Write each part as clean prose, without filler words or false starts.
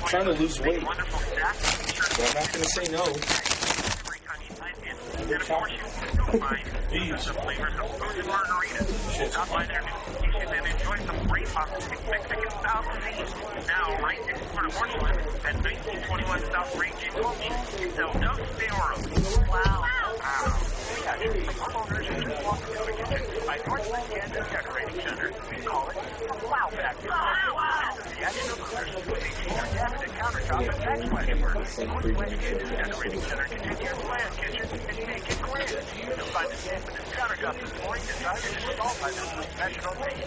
Trying to lose weight, but I'm not going to say no. Now, right next to the Portland at 1921 South Range in Colby, sell no Theoros. Wow. We got it. Homeowners just walk into a kitchen by Northland Kansas Decorating Center. We call it Wow Factor. The action of others with 18 cabinet countertop and backsplash work. Northland Kansas Decorating Center continues land kitchen and make it grand. You'll find the stamp in this countertop this morning designed and installed by this professional team.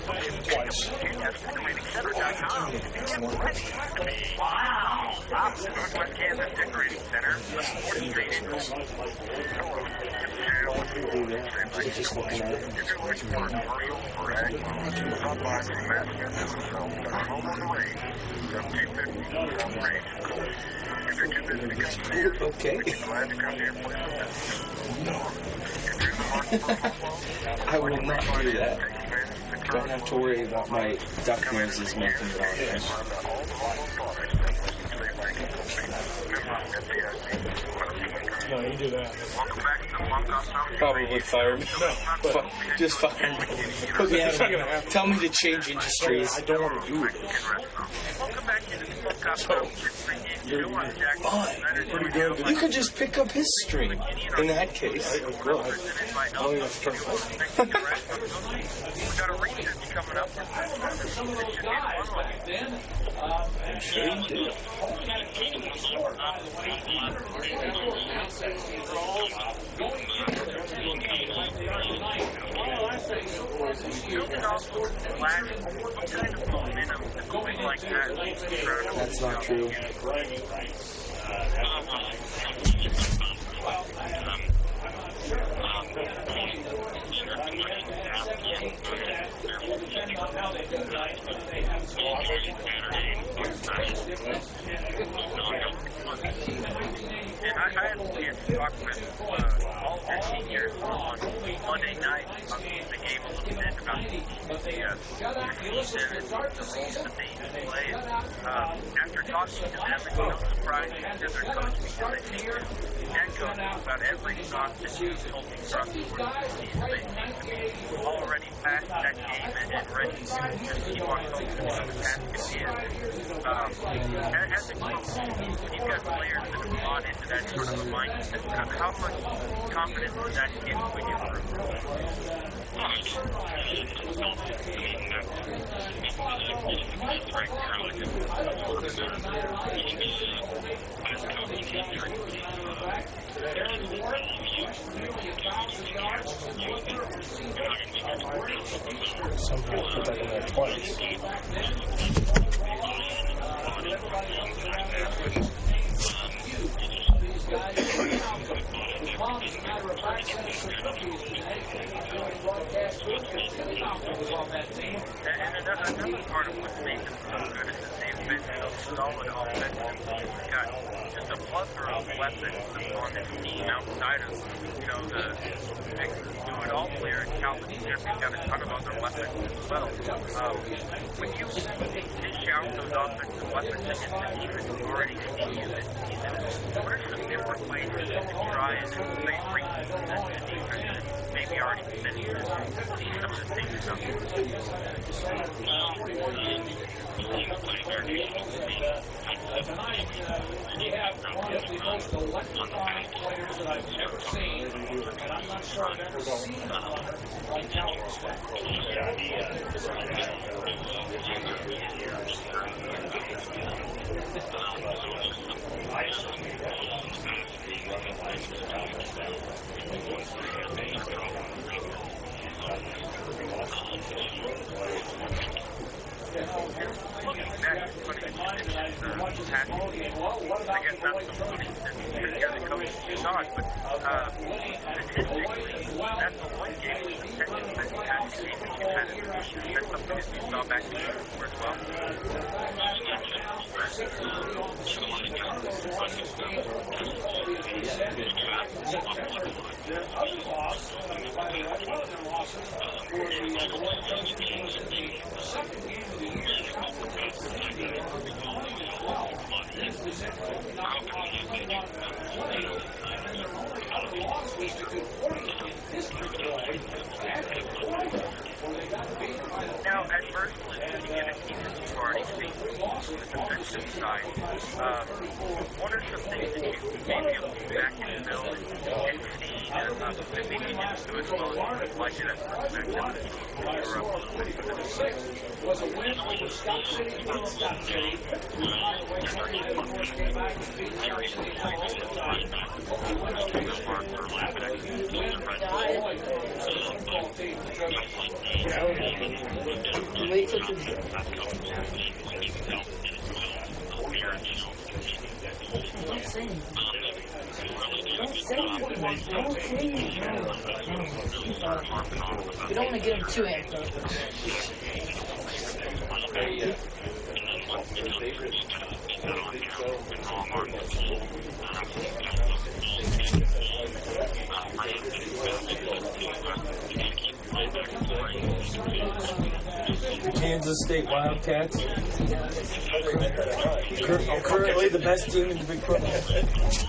KSHSAA.com. Get ready to be wow. Northwest Kansas Decorating Center, 4th Street in Colby. Just looking at it. If you're looking for a commercial or ag, stop by the Master Business Zone at Home on the Range, 1750 South Range in Colby. If you're too busy to come see us, Okay. we'd be glad to come to your place of business. If you're in the market for a home loan, I will not do that. Don't have to worry about my duck noses making it on there. No, you do that. Welcome back to the Bunkhouse House. Probably fire me. Just fire me. Tell me to change industries. I don't want to do it. Welcome back to the Bunkhouse House. Fine. You could just pick up his string. In that case. We got a research coming up. I'm sure you do. That's not true. And I had a chance to talk with all of their seniors on Monday night about the game a little bit about the season and the roles that they play. After talking to them, it's no surprise that their coach because they think head coach about every shot that you told me across the course of the season. They seem to be already past that game and ready to just keep on focusing on the task at hand. As a coach, when you've got players that have bought into that sort of a mindset, how much confidence does that give when you Somehow put that in there twice. And another part of what makes them so good is that they've been so solid offensively. They've got just a plethora of weapons on this team outside of, the do-it-all player in Calvin Smith. They've got a ton of other weapons as well. When you dish out those offensive weapons against the team that's already continued this season, what are some different ways that you can try and play free that the defense maybe already finished and see some of the same stuff? We have probably the most electrifying players that I've ever seen, and I'm not sure I've ever seen like Calvin's. Looking back, it's funny that you mentioned the past few games. I guess not so funny since you're the coach of the Stars, but statistically, that's the one game with the Texans that you had to see that you had it. That's something that you saw back in the year before as well. Now, adversely, looking at a team that you've already seen on the defensive side, what are some things that you may be able to go back and build and see that maybe you didn't do as well as you would like it at first activity? Was a win over Scott City in Scott City. Highway 24 came back to beat Harrison in overtime. He went over the Wait till the don't say we don't want to get him too amped up. Kansas State Wildcats. Currently the best team in the Big 12.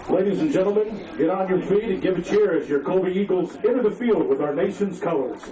Ladies and gentlemen, get on your feet and give a cheer as your Colby Eagles enter the field with our nation's colors.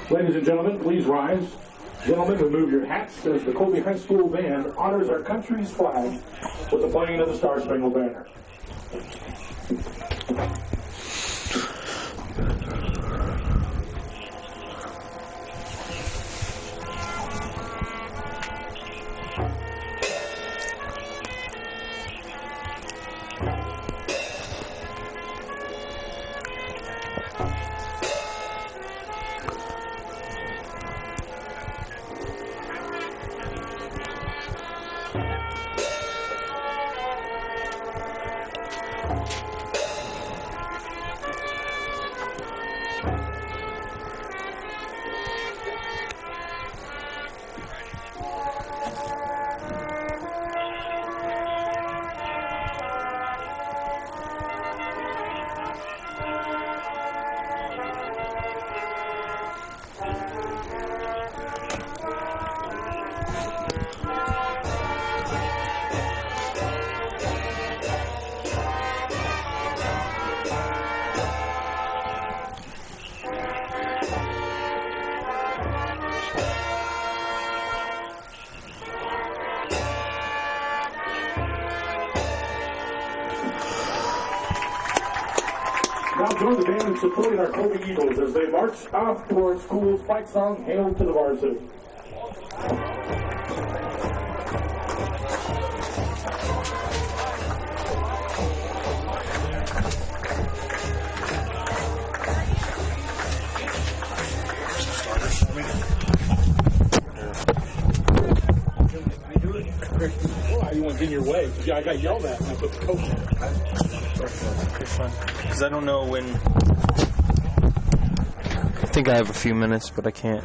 Ladies and gentlemen, please rise. Gentlemen, remove your hats as the Colby High School band honors our country's flag with the playing of the Star-Spangled Banner. College supporting our Colby Eagles as they march off to our school's fight song, Hail to the Varsity. Why? You want to get in your way? I got yelled at and I put the coat on. Because I don't know when. I think I have a few minutes, but I can't.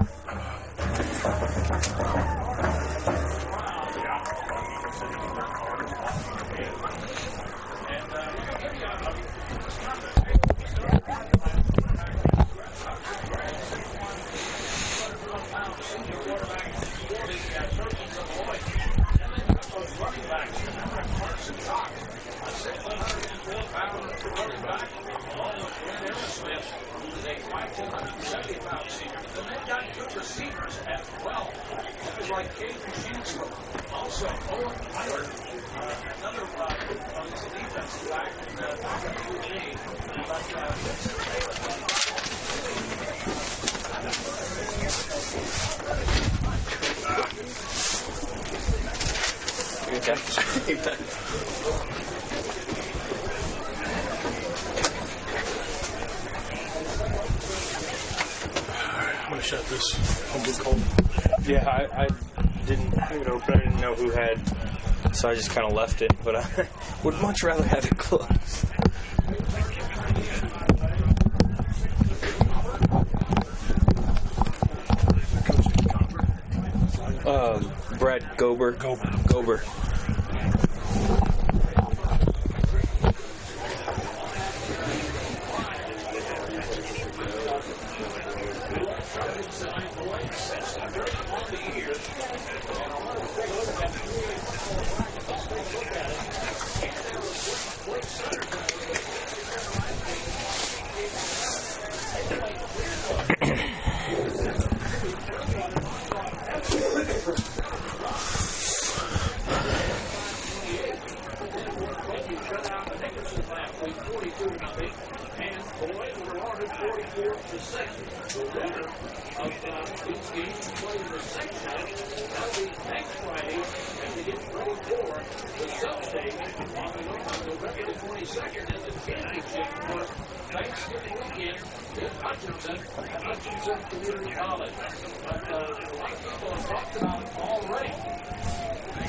I'm gonna shut this. I'm good cold. Yeah, I didn't open. I didn't know who had, so I just kind of left it. But I would much rather have it closed. Brad Gober. Gober.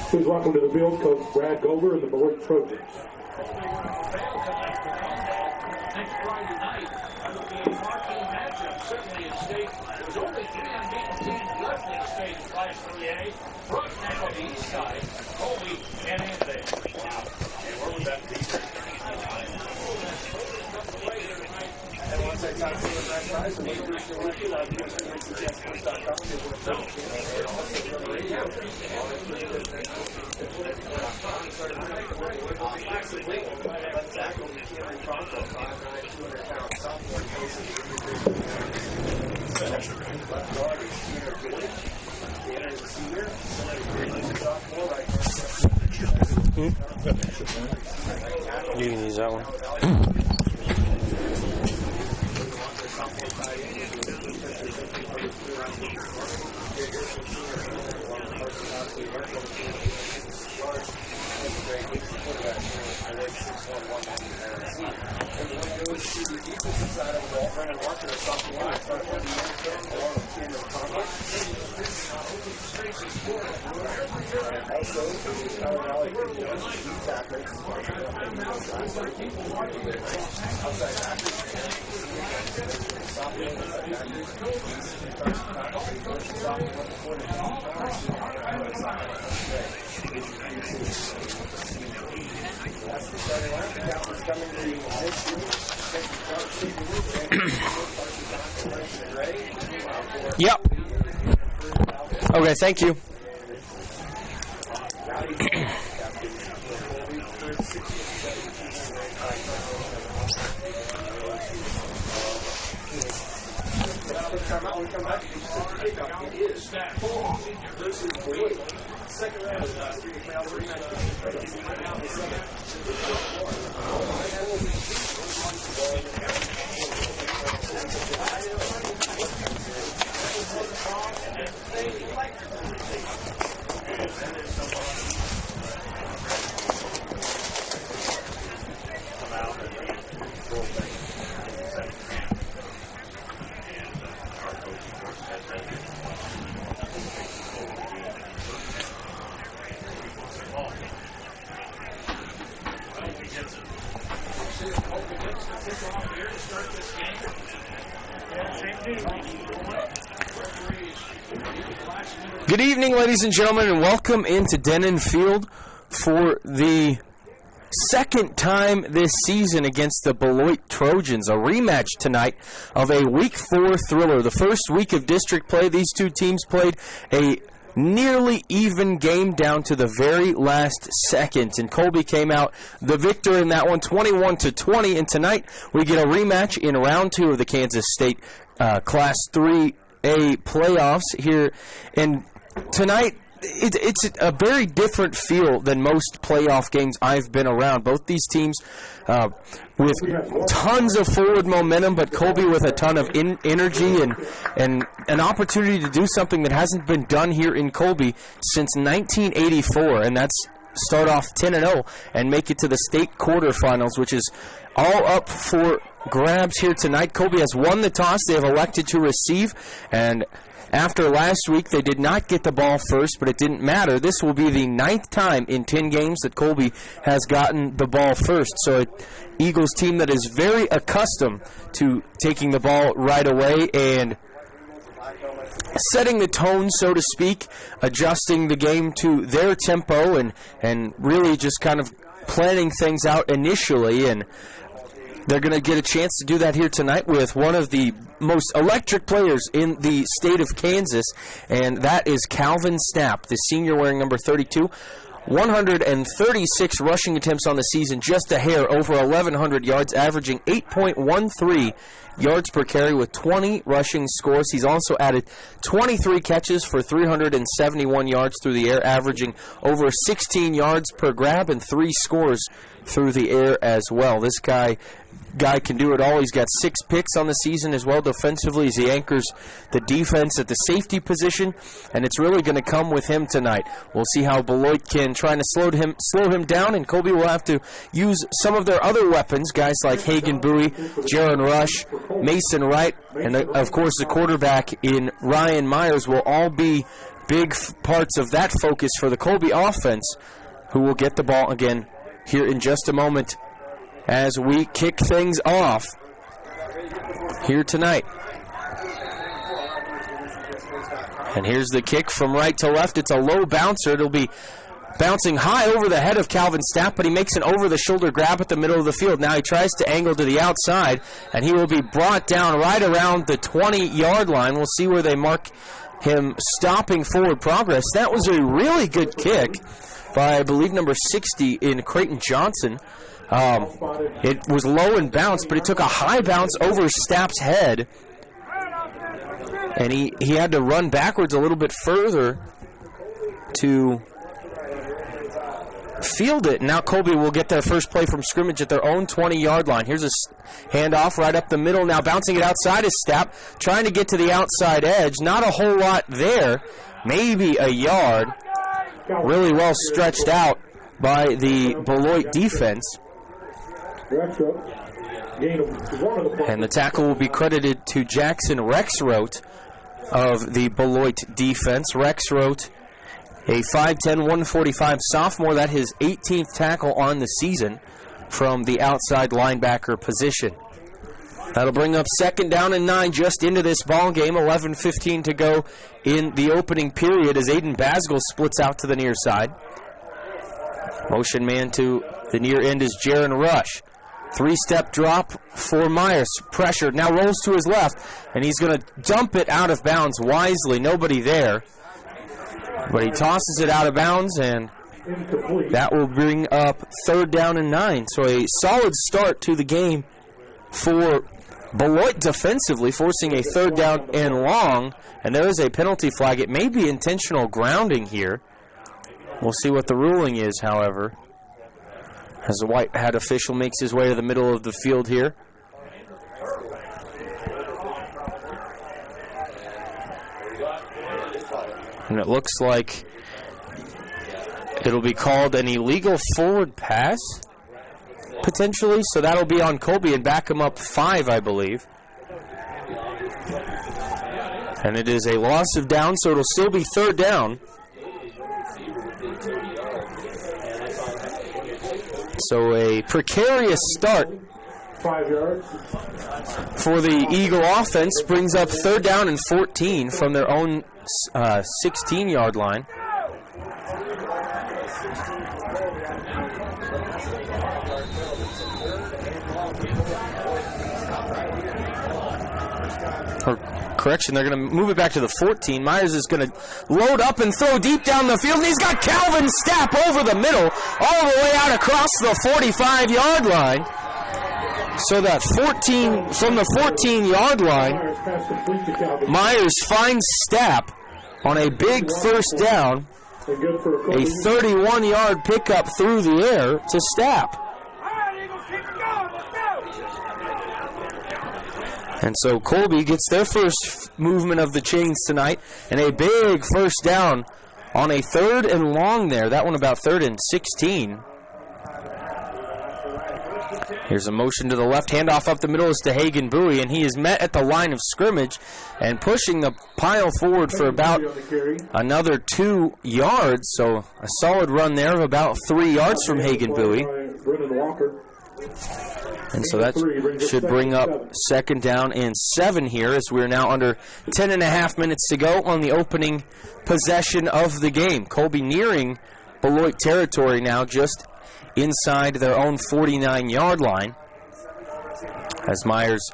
Please welcome to the field Coach Brad Gober and the Beloit Trojans. Next Friday night, that will be a marquee matchup, certainly in state. There's only 3 unbeaten teams left in the state in Class 3A. Brook now on the east side, Colby and Anthony. Wow. And where was that defense? And once I talk to the next guys, and we're still working, I'll be sure to suggest sports.com. You can use that one. Yep. Okay, thank you. Good evening, ladies and gentlemen, and welcome into Denon Field for the second time this season against the Beloit Trojans. A rematch tonight of a Week 4 thriller. The first week of district play, these two teams played a nearly even game down to the very last second, and Colby came out the victor in that one, 21-20. And tonight we get a rematch in round 2 of the Kansas State Class 3A playoffs here. And tonight, it's a very different feel than most playoff games I've been around. Both these teams with tons of forward momentum, but Colby with a ton of energy and an opportunity to do something that hasn't been done here in Colby since 1984, and that's start off 10-0 and make it to the state quarterfinals, which is all up for grabs here tonight. Colby has won the toss. They have elected to receive, and after last week, they did not get the ball first, but it didn't matter. This will be the 9th time in 10 games that Colby has gotten the ball first. So an Eagles team that is very accustomed to taking the ball right away and setting the tone, so to speak, adjusting the game to their tempo and really just kind of planning things out initially. And they're going to get a chance to do that here tonight with one of the most electric players in the state of Kansas, and that is Calvin Stapp, the senior wearing number 32. 136 rushing attempts on the season, just a hair over 1,100 yards, averaging 8.13 yards per carry with 20 rushing scores. He's also added 23 catches for 371 yards through the air, averaging over 16 yards per grab and 3 scores through the air as well. This guy can do it all. He's got 6 picks on the season as well defensively as he anchors the defense at the safety position, and it's really going to come with him tonight. We'll see how Beloit can try to slow him down, and Colby will have to use some of their other weapons, guys like Hagan Bowie, Jaron Rush, Mason Wright, and of course the quarterback in Ryan Myers will all be big parts of that focus for the Colby offense, who will get the ball again here in just a moment as we kick things off here tonight. And here's the kick from right to left. It's a low bouncer. It'll be bouncing high over the head of Calvin Stapp, but he makes an over-the-shoulder grab at the middle of the field. Now he tries to angle to the outside, and he will be brought down right around the 20-yard line. We'll see where they mark him stopping forward progress. That was a really good kick by, I believe, number 60 in Creighton Johnson. It was low and bounced, but it took a high bounce over Stapp's head, and he had to run backwards a little bit further to field it. Now Colby will get their first play from scrimmage at their own 20-yard line. Here's a handoff right up the middle. Now bouncing it outside is Stapp, trying to get to the outside edge. Not a whole lot there, maybe a yard. Really well stretched out by the Beloit defense. And the tackle will be credited to Jackson Rexroth of the Beloit defense. Rexroth, a 5'10", 145 sophomore. That his 18th tackle on the season from the outside linebacker position. That'll bring up 2nd down and 9 just into this ball game. 11:15 to go in the opening period as Aiden Basgall splits out to the near side. Motion man to the near end is Jaron Rush. 3-step drop for Myers. Pressured. Now rolls to his left, and he's going to dump it out of bounds wisely. Nobody there. But he tosses it out of bounds, and that will bring up 3rd down and 9. So a solid start to the game for Beloit defensively, forcing a 3rd down and long. And there is a penalty flag. It may be intentional grounding here. We'll see what the ruling is, however, as the white hat official makes his way to the middle of the field here. And it looks like it'll be called an illegal forward pass, potentially. So that'll be on Colby and back him up 5, I believe. And it is a loss of down, so it'll still be third down. So a precarious start 5 yards. for the Eagle offense brings up third down and 14 from their own 16-yard line. Correction, they're going to move it back to the 14. Myers is going to load up and throw deep down the field, and he's got Calvin Stapp over the middle, all the way out across the 45-yard line. So that 14, from the 14-yard line, Myers finds Stapp on a big first down, a 31-yard pickup through the air to Stapp. And so Colby gets their first movement of the chains tonight, and a big first down on a 3rd and long there. That one about 3rd and 16. Here's a motion to the left. Handoff up the middle is to Hagen Bowie, and he is met at the line of scrimmage and pushing the pile forward for about another 2 yards. So a solid run there of about 3 yards from Hagen Bowie. And so that should bring up 2nd down and 7 here, as we're now under 10.5 minutes to go on the opening possession of the game. Colby nearing Beloit territory now, just inside their own 49-yard line, as Myers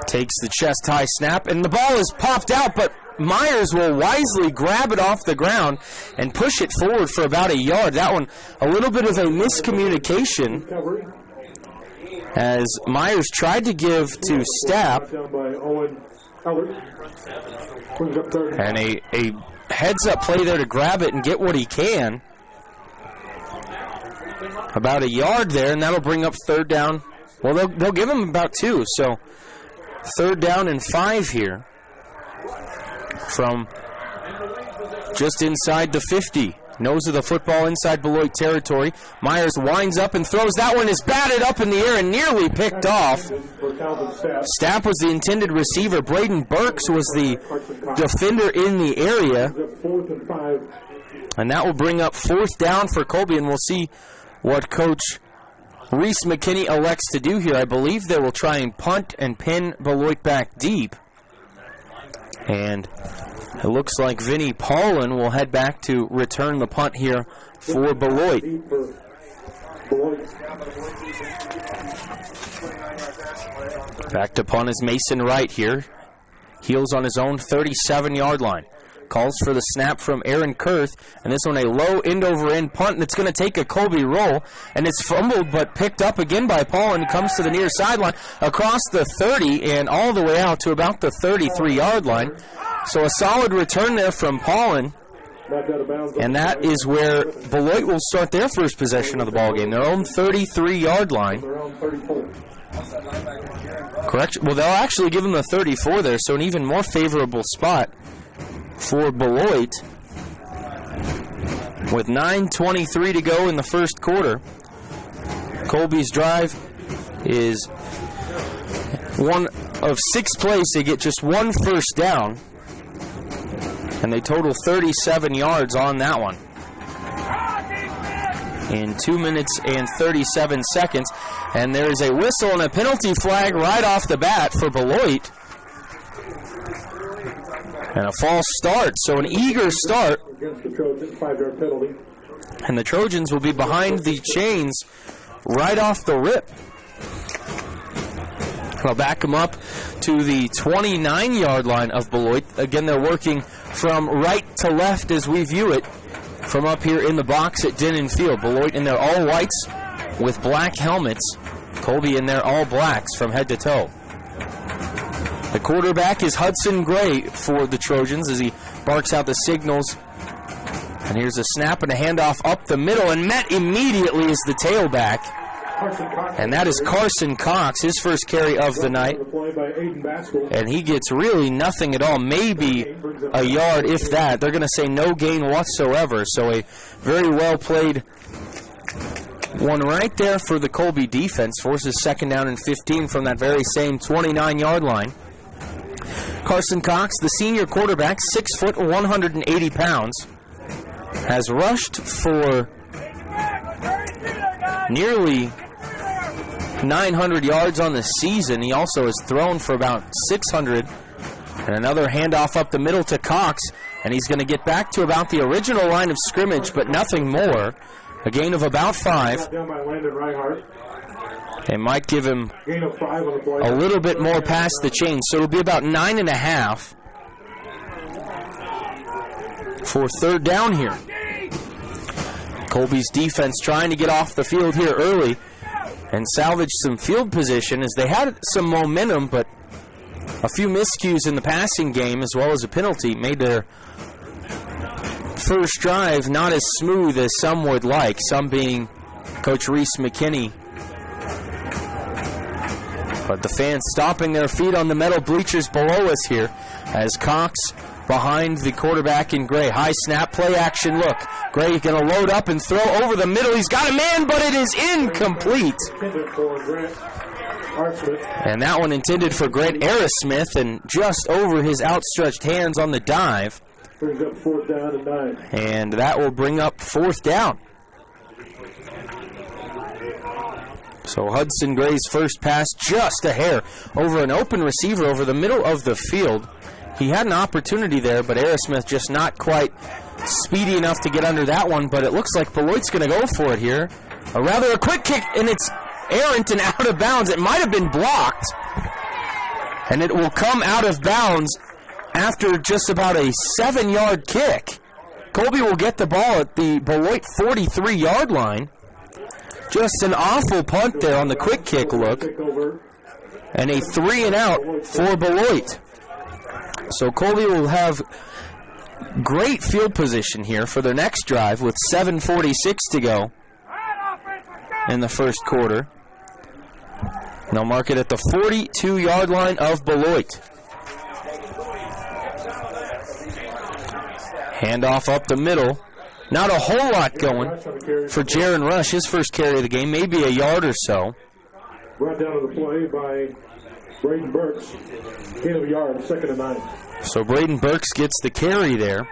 takes the chest-high snap, and the ball is popped out, but Myers will wisely grab it off the ground and push it forward for about a yard. That one, a little bit of a miscommunication, as Myers tried to give to Stapp, and a heads-up play there to grab it and get what he can. About a yard there, and that'll bring up 3rd down. Well, they'll give him about 2, so 3rd down and 5 here from just inside the 50. Nose of the football inside Beloit territory. Myers winds up and throws. That one is batted up in the air and nearly picked off. Stapp was the intended receiver. Braden Burks was the defender in the area. And that will bring up 4th down for Colby, and we'll see what Coach Reese McKinney elects to do here. I believe they will try and punt and pin Beloit back deep. And it looks like Vinnie Paulin will head back to return the punt here for Beloit. Back to punt is Mason Wright here. Heels on his own 37-yard line. Calls for the snap from Aaron Kurth, and this one a low end-over-end punt, and it's going to take a Colby roll, and it's fumbled but picked up again by Paulin. Comes to the near sideline across the 30 and all the way out to about the 33-yard line. So a solid return there from Paulin, and that is where Beloit will start their first possession of the ballgame, their own 33-yard line. Correct. Well, they'll actually give them the 34 there, so an even more favorable spot for Beloit with 9:23 to go in the first quarter. Colby's drive is one of 6 plays. They get just 1 first down, and they total 37 yards on that one in 2 minutes and 37 seconds. And there is a whistle and a penalty flag right off the bat for Beloit. And a false start, so an eager start. Against the Trojans, 5-yard penalty. And the Trojans will be behind the chains right off the rip. I'll back them up to the 29-yard line of Beloit. Again, they're working from right to left as we view it from up here in the box at Denon Field. Beloit in their all-whites with black helmets. Colby in their all-blacks from head to toe. The quarterback is Hudson Gray for the Trojans as he barks out the signals. And here's a snap and a handoff up the middle, and met immediately is the tailback. And that is Carson Cox, his first carry of the night. And he gets really nothing at all, maybe a yard, if that. They're going to say no gain whatsoever. So a very well played one right there for the Colby defense. Forces second down and 15 from that very same 29-yard line. Carson Cox, the senior quarterback, 6 foot, 180 pounds, has rushed for nearly 900 yards on the season. He also has thrown for about 600. And another handoff up the middle to Cox, and he's going to get back to about the original line of scrimmage, but nothing more. A gain of about 5. They might give him a little bit more past the chain, so it'll be about 9.5 for third down here. Colby's defense trying to get off the field here early and salvage some field position as they had some momentum, but a few miscues in the passing game as well as a penalty made their first drive not as smooth as some would like, some being Coach Reese McKinney. But the fans stomping their feet on the metal bleachers below us here as Cox behind the quarterback in gray. High snap, play action look. Gray going to load up and throw over the middle. He's got a man, but it is incomplete. And that one intended for Grant Aerosmith and just over his outstretched hands on the dive. Brings up 4th down and 9. And that will bring up 4th down. So Hudson Gray's first pass just a hair over an open receiver over the middle of the field. He had an opportunity there, but Aerosmith just not quite speedy enough to get under that one. But it looks like Beloit's going to go for it here. A quick kick, and it's errant and out of bounds. It might have been blocked, and it will come out of bounds after just about a 7-yard kick. Colby will get the ball at the Beloit 43-yard line. Just an awful punt there on the quick kick look. And a 3-and-out for Beloit. So Colby will have great field position here for their next drive with 7:46 to go in the first quarter. And they'll mark it at the 42-yard line of Beloit. Handoff up the middle. Not a whole lot going for Jaron Rush. His first carry of the game, maybe a yard or so. Brought down to the play by Braden Burks. Gain of a yard, 2nd and 9. So Braden Burks gets the carry there.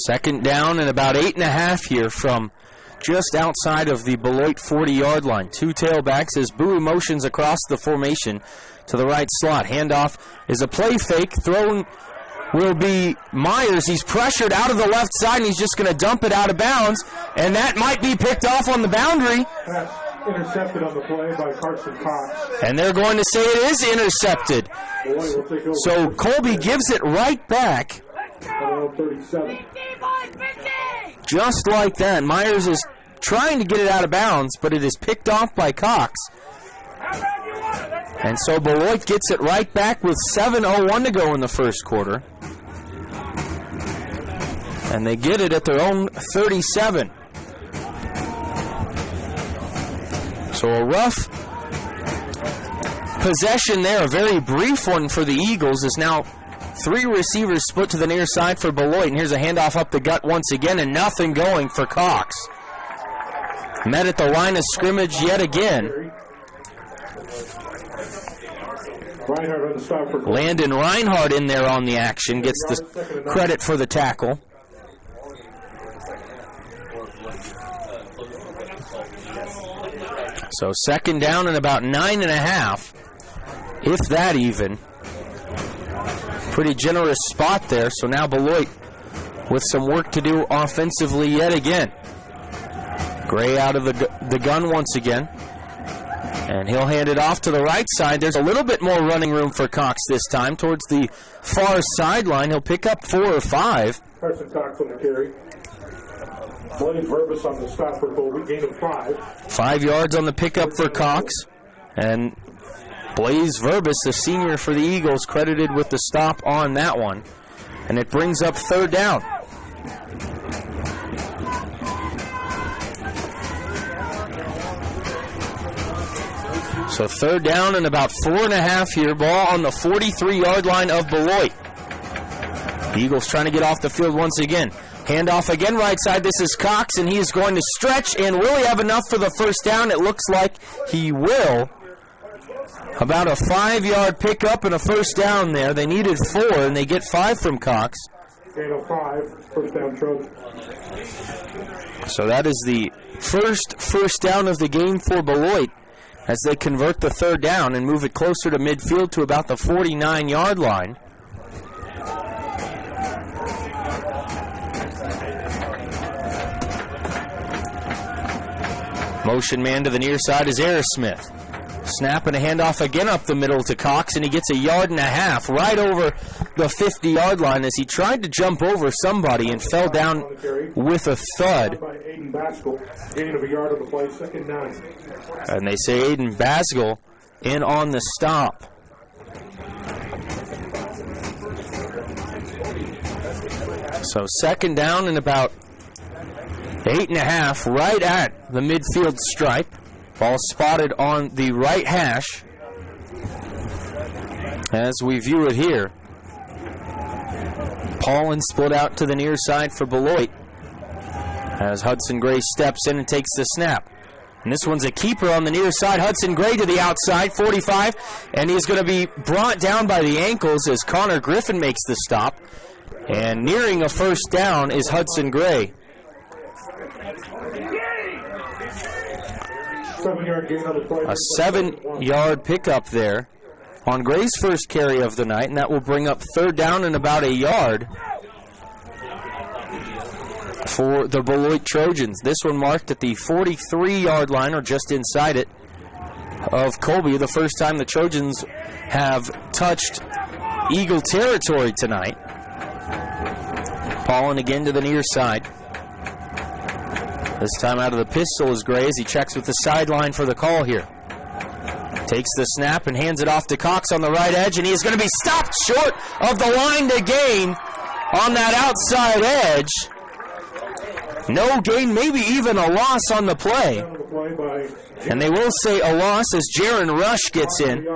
Second down and about 8.5 here from just outside of the Beloit 40-yard line. Two tailbacks as Bowie motions across the formation to the right slot. Handoff is a play fake. Thrown will be Myers. He's pressured out of the left side, and he's just going to dump it out of bounds, and that might be picked off on the boundary. Pass intercepted on the play by Carson Cox. And they're going to say it is intercepted. So Colby gives it right back. 37. Just like that. Myers is trying to get it out of bounds, but it is picked off by Cox. And so Beloit gets it right back with 7:01 to go in the first quarter. And they get it at their own 37. So a rough possession there, a very brief one for the Eagles, is now 3 receivers split to the near side for Beloit. And here's a handoff up the gut once again, and nothing going for Cox. Met at the line of scrimmage yet again. Reinhardt on the stop for Landon Reinhardt in there on the action, gets the credit for the tackle. So second down and about 9.5, if that even. Pretty generous spot there, so now Beloit with some work to do offensively yet again. Gray out of the gun once again. And he'll hand it off to the right side. There's a little bit more running room for Cox this time towards the far sideline. He'll pick up 4 or 5. Carson Cox on the carry. Blaine Verbus on the stop for Colby. Gain of 5. 5 yards on the pickup for Cox. And Blaze Verbus, the senior for the Eagles, credited with the stop on that one. and it brings up third down. So third down and about 4.5 here. Ball on the 43-yard line of Beloit. The Eagles trying to get off the field once again. Handoff again right side. This is Cox, and he is going to stretch. And will he have enough for the first down? It looks like he will. About a 5-yard pickup and a first down there. They needed 4, and they get 5 from Cox. Gain of 5, first down Trojan. So that is the first down of the game for Beloit as they convert the third down and move it closer to midfield to about the 49-yard line. Motion man to the near side is Aerosmith. Snap and a handoff again up the middle to Cox, and he gets 1.5 yards right over the 50-yard line as he tried to jump over somebody and fell down with a thud. Gain of a yard on the play, second down. And they say Aiden Basgall in on the stop. So second down and about 8.5 right at the midfield stripe. Ball spotted on the right hash as we view it here. Paulin split out to the near side for Beloit as Hudson Gray steps in and takes the snap. And this one's a keeper on the near side. Hudson Gray to the outside, 45, and he's going to be brought down by the ankles as Connor Griffin makes the stop. And nearing a first down is Hudson Gray. 7-yard gain on the play. A 7-yard pickup there on Gray's first carry of the night, and that will bring up third down and about 1 yard for the Beloit Trojans. This one marked at the 43-yard line, or just inside it, of Colby. The first time the Trojans have touched Eagle territory tonight. Paulin again to the near side. This time out of the pistol is Gray as he checks with the sideline for the call here. Takes the snap and hands it off to Cox on the right edge, and he is going to be stopped short of the line to gain on that outside edge. No gain, maybe even a loss on the play. And they will say a loss as Jaron Rush gets in.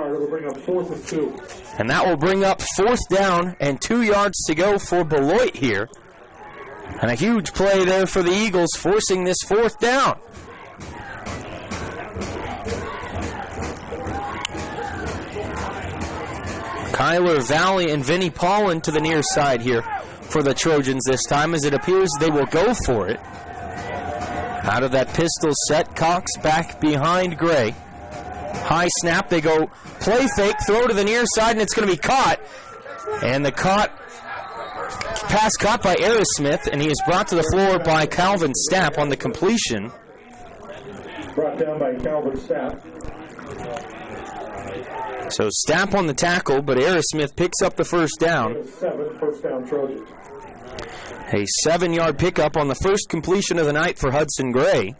And that will bring up fourth down and 2 yards to go for Beloit here. And a huge play there for the Eagles, forcing this fourth down. Kyler Valley and Vinnie Paulin to the near side here for the Trojans this time, as it appears they will go for it. Out of that pistol set, Cox back behind Gray. High snap, they go play fake, throw to the near side, and it's going to be caught. And the pass caught by Aerosmith, and he is brought to the floor by Calvin Stapp on the completion. Brought down by Calvin Stapp. So Stapp on the tackle, but Aerosmith picks up the first down. 7, first down Trojans. A 7-yard pickup on the first completion of the night for Hudson Gray.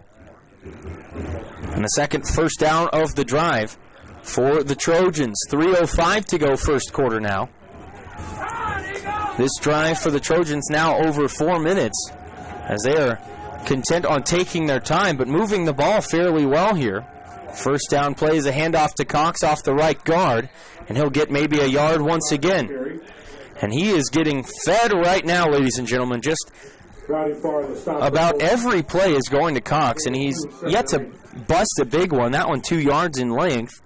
And the second first down of the drive for the Trojans. 3:05 to go first quarter now. This drive for the Trojans now over 4 minutes, as they are content on taking their time but moving the ball fairly well here. First down play is a handoff to Cox off the right guard, and he'll get maybe a yard once again. And he is getting fed right now, ladies and gentlemen. Just about every play is going to Cox, and he's yet to bust a big one. That one 2 yards in length.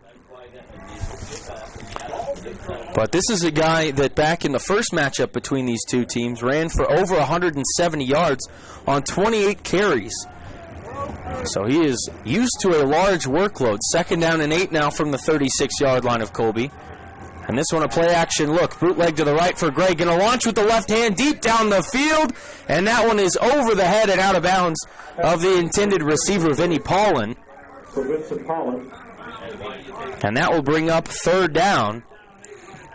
But this is a guy that back in the first matchup between these two teams ran for over 170 yards on 28 carries. So he is used to a large workload. Second down and 8 now from the 36-yard line of Colby. And this one a play-action look. Bootleg to the right for Gray. Going to launch with the left hand deep down the field. And that one is over the head and out of bounds of the intended receiver, Vinnie Paulin. And that will bring up third down.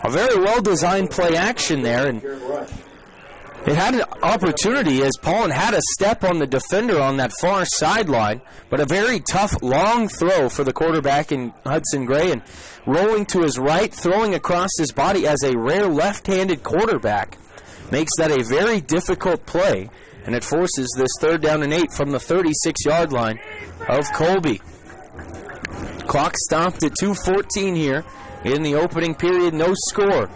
A very well-designed play-action there. And it had an opportunity as Paulin had a step on the defender on that far sideline, but a very tough, long throw for the quarterback in Hudson Gray, and rolling to his right, throwing across his body as a rare left-handed quarterback. makes that a very difficult play, and it forces this 3rd down and 8 from the 36-yard line of Colby. Clock stopped at 2:14 here in the opening period. No score.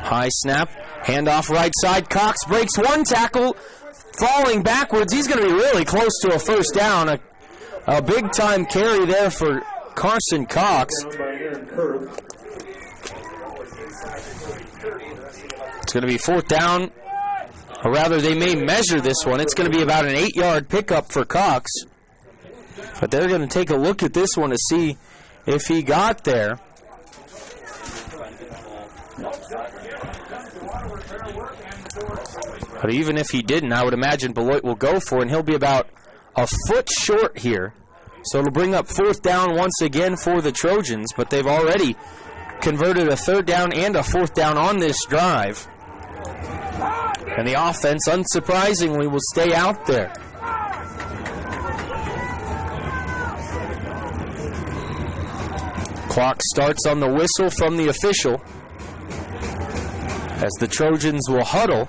High snap. Handoff right side. Cox breaks one tackle. Falling backwards. He's going to be really close to a first down. A big-time carry there for Carson Cox. It's going to be 4th down. Or rather, they may measure this one. It's going to be about an 8-yard pickup for Cox. But they're going to take a look at this one to see if he got there. But even if he didn't, I would imagine Beloit will go for it, and he'll be about a foot short here. So it'll bring up 4th down once again for the Trojans, but they've already converted a 3rd down and a 4th down on this drive. And the offense, unsurprisingly, will stay out there. Clock starts on the whistle from the official as the Trojans will huddle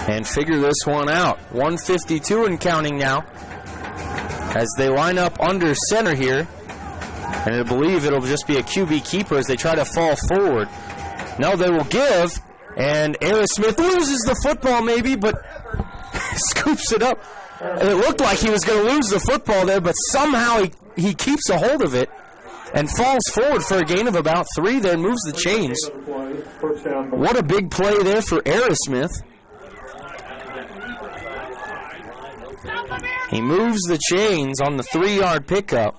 and figure this one out. 1:52 and counting now as they line up under center here. And I believe it'll just be a QB keeper as they try to fall forward. No, they will give, and Aaron Smith loses the football maybe, but scoops it up. It looked like he was going to lose the football there, but somehow he keeps a hold of it and falls forward for a gain of about 3 there and moves the chains. What a big play there for Aerosmith. He moves the chains on the 3-yard pickup.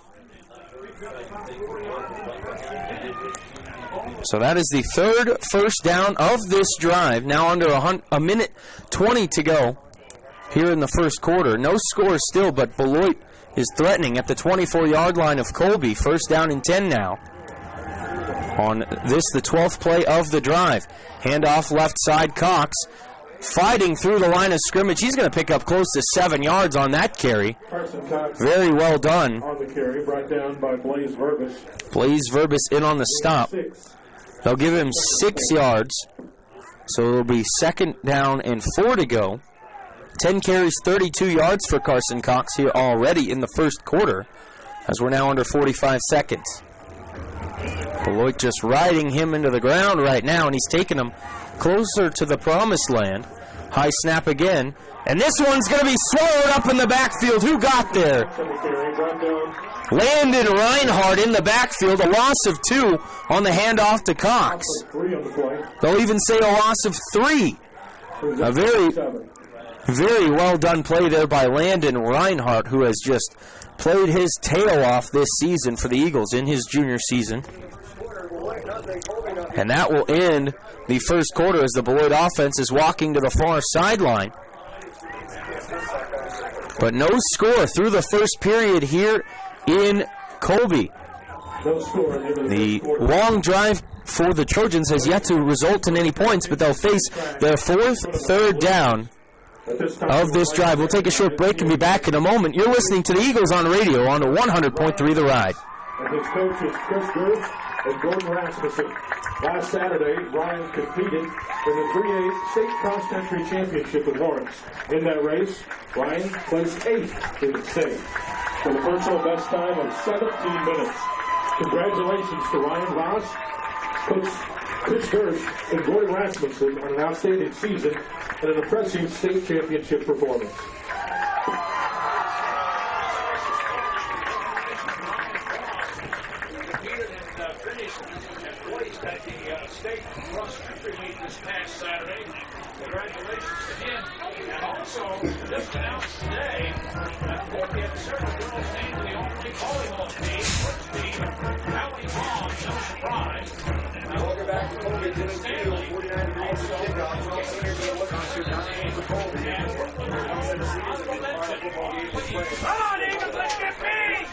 So that is the 3rd first down of this drive. Now under a minute 20 to go here in the first quarter. No score still, but Beloit is threatening at the 24-yard line of Colby. 1st down and 10 now. On this, the 12th play of the drive. Handoff left side, Cox fighting through the line of scrimmage. He's going to pick up close to 7 yards on that carry. Very well done. On the carry, brought down by Blaze Verbis. Blaze Verbis in on the stop. They'll give him 6 yards. So it'll be 2nd down and 4 to go. 10 carries, 32 yards for Carson Cox here already in the first quarter, as we're now under 45 seconds. Beloit just riding him into the ground right now, and he's taking him closer to the promised land. High snap again, and this one's going to be swallowed up in the backfield. Who got there? Landon Reinhardt in the backfield, a loss of 2 on the handoff to Cox. They'll even say a loss of 3. A very well done play there by Landon Reinhardt, who has just played his tail off this season for the Eagles in his junior season. And that will end the first quarter as the Beloit offense is walking to the far sideline. But no score through the first period here in Colby. The long drive for the Trojans has yet to result in any points, but they'll face their 4th 3rd down of this drive. We'll take a short break and be back in a moment. You're listening to the Eagles on radio on 100.3 The Ride. And his coach is Chris Gertz and Gordon Rasmussen. Last Saturday, Ryan competed in the 3A State Cross Country Championship in Lawrence. In that race, Ryan placed 8th in the state with a personal best time of 17 minutes. Congratulations to Ryan Ross, Coach Chris Gertz, and Gordon Rasmussen on an outstanding season and an impressive state championship performance. State cross-country meet this past Saturday. Congratulations to him. And also, just announced today that we'll get several girls named to the All-League volleyball team. First team, Allie Long, no surprise. And welcome back to Colby. Dennis Stanley. 49 degrees kickoff. We'll see here to look on to down for Colby. And come on, Eagles, let's get paid!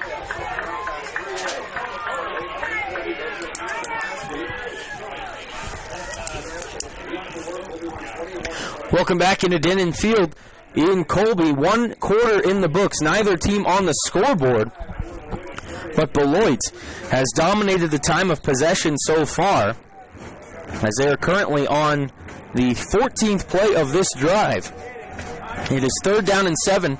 Welcome back into Denon Field in Colby. 1 quarter in the books. Neither team on the scoreboard. But Beloit has dominated the time of possession so far. as they are currently on the 14th play of this drive. It is 3rd down and 7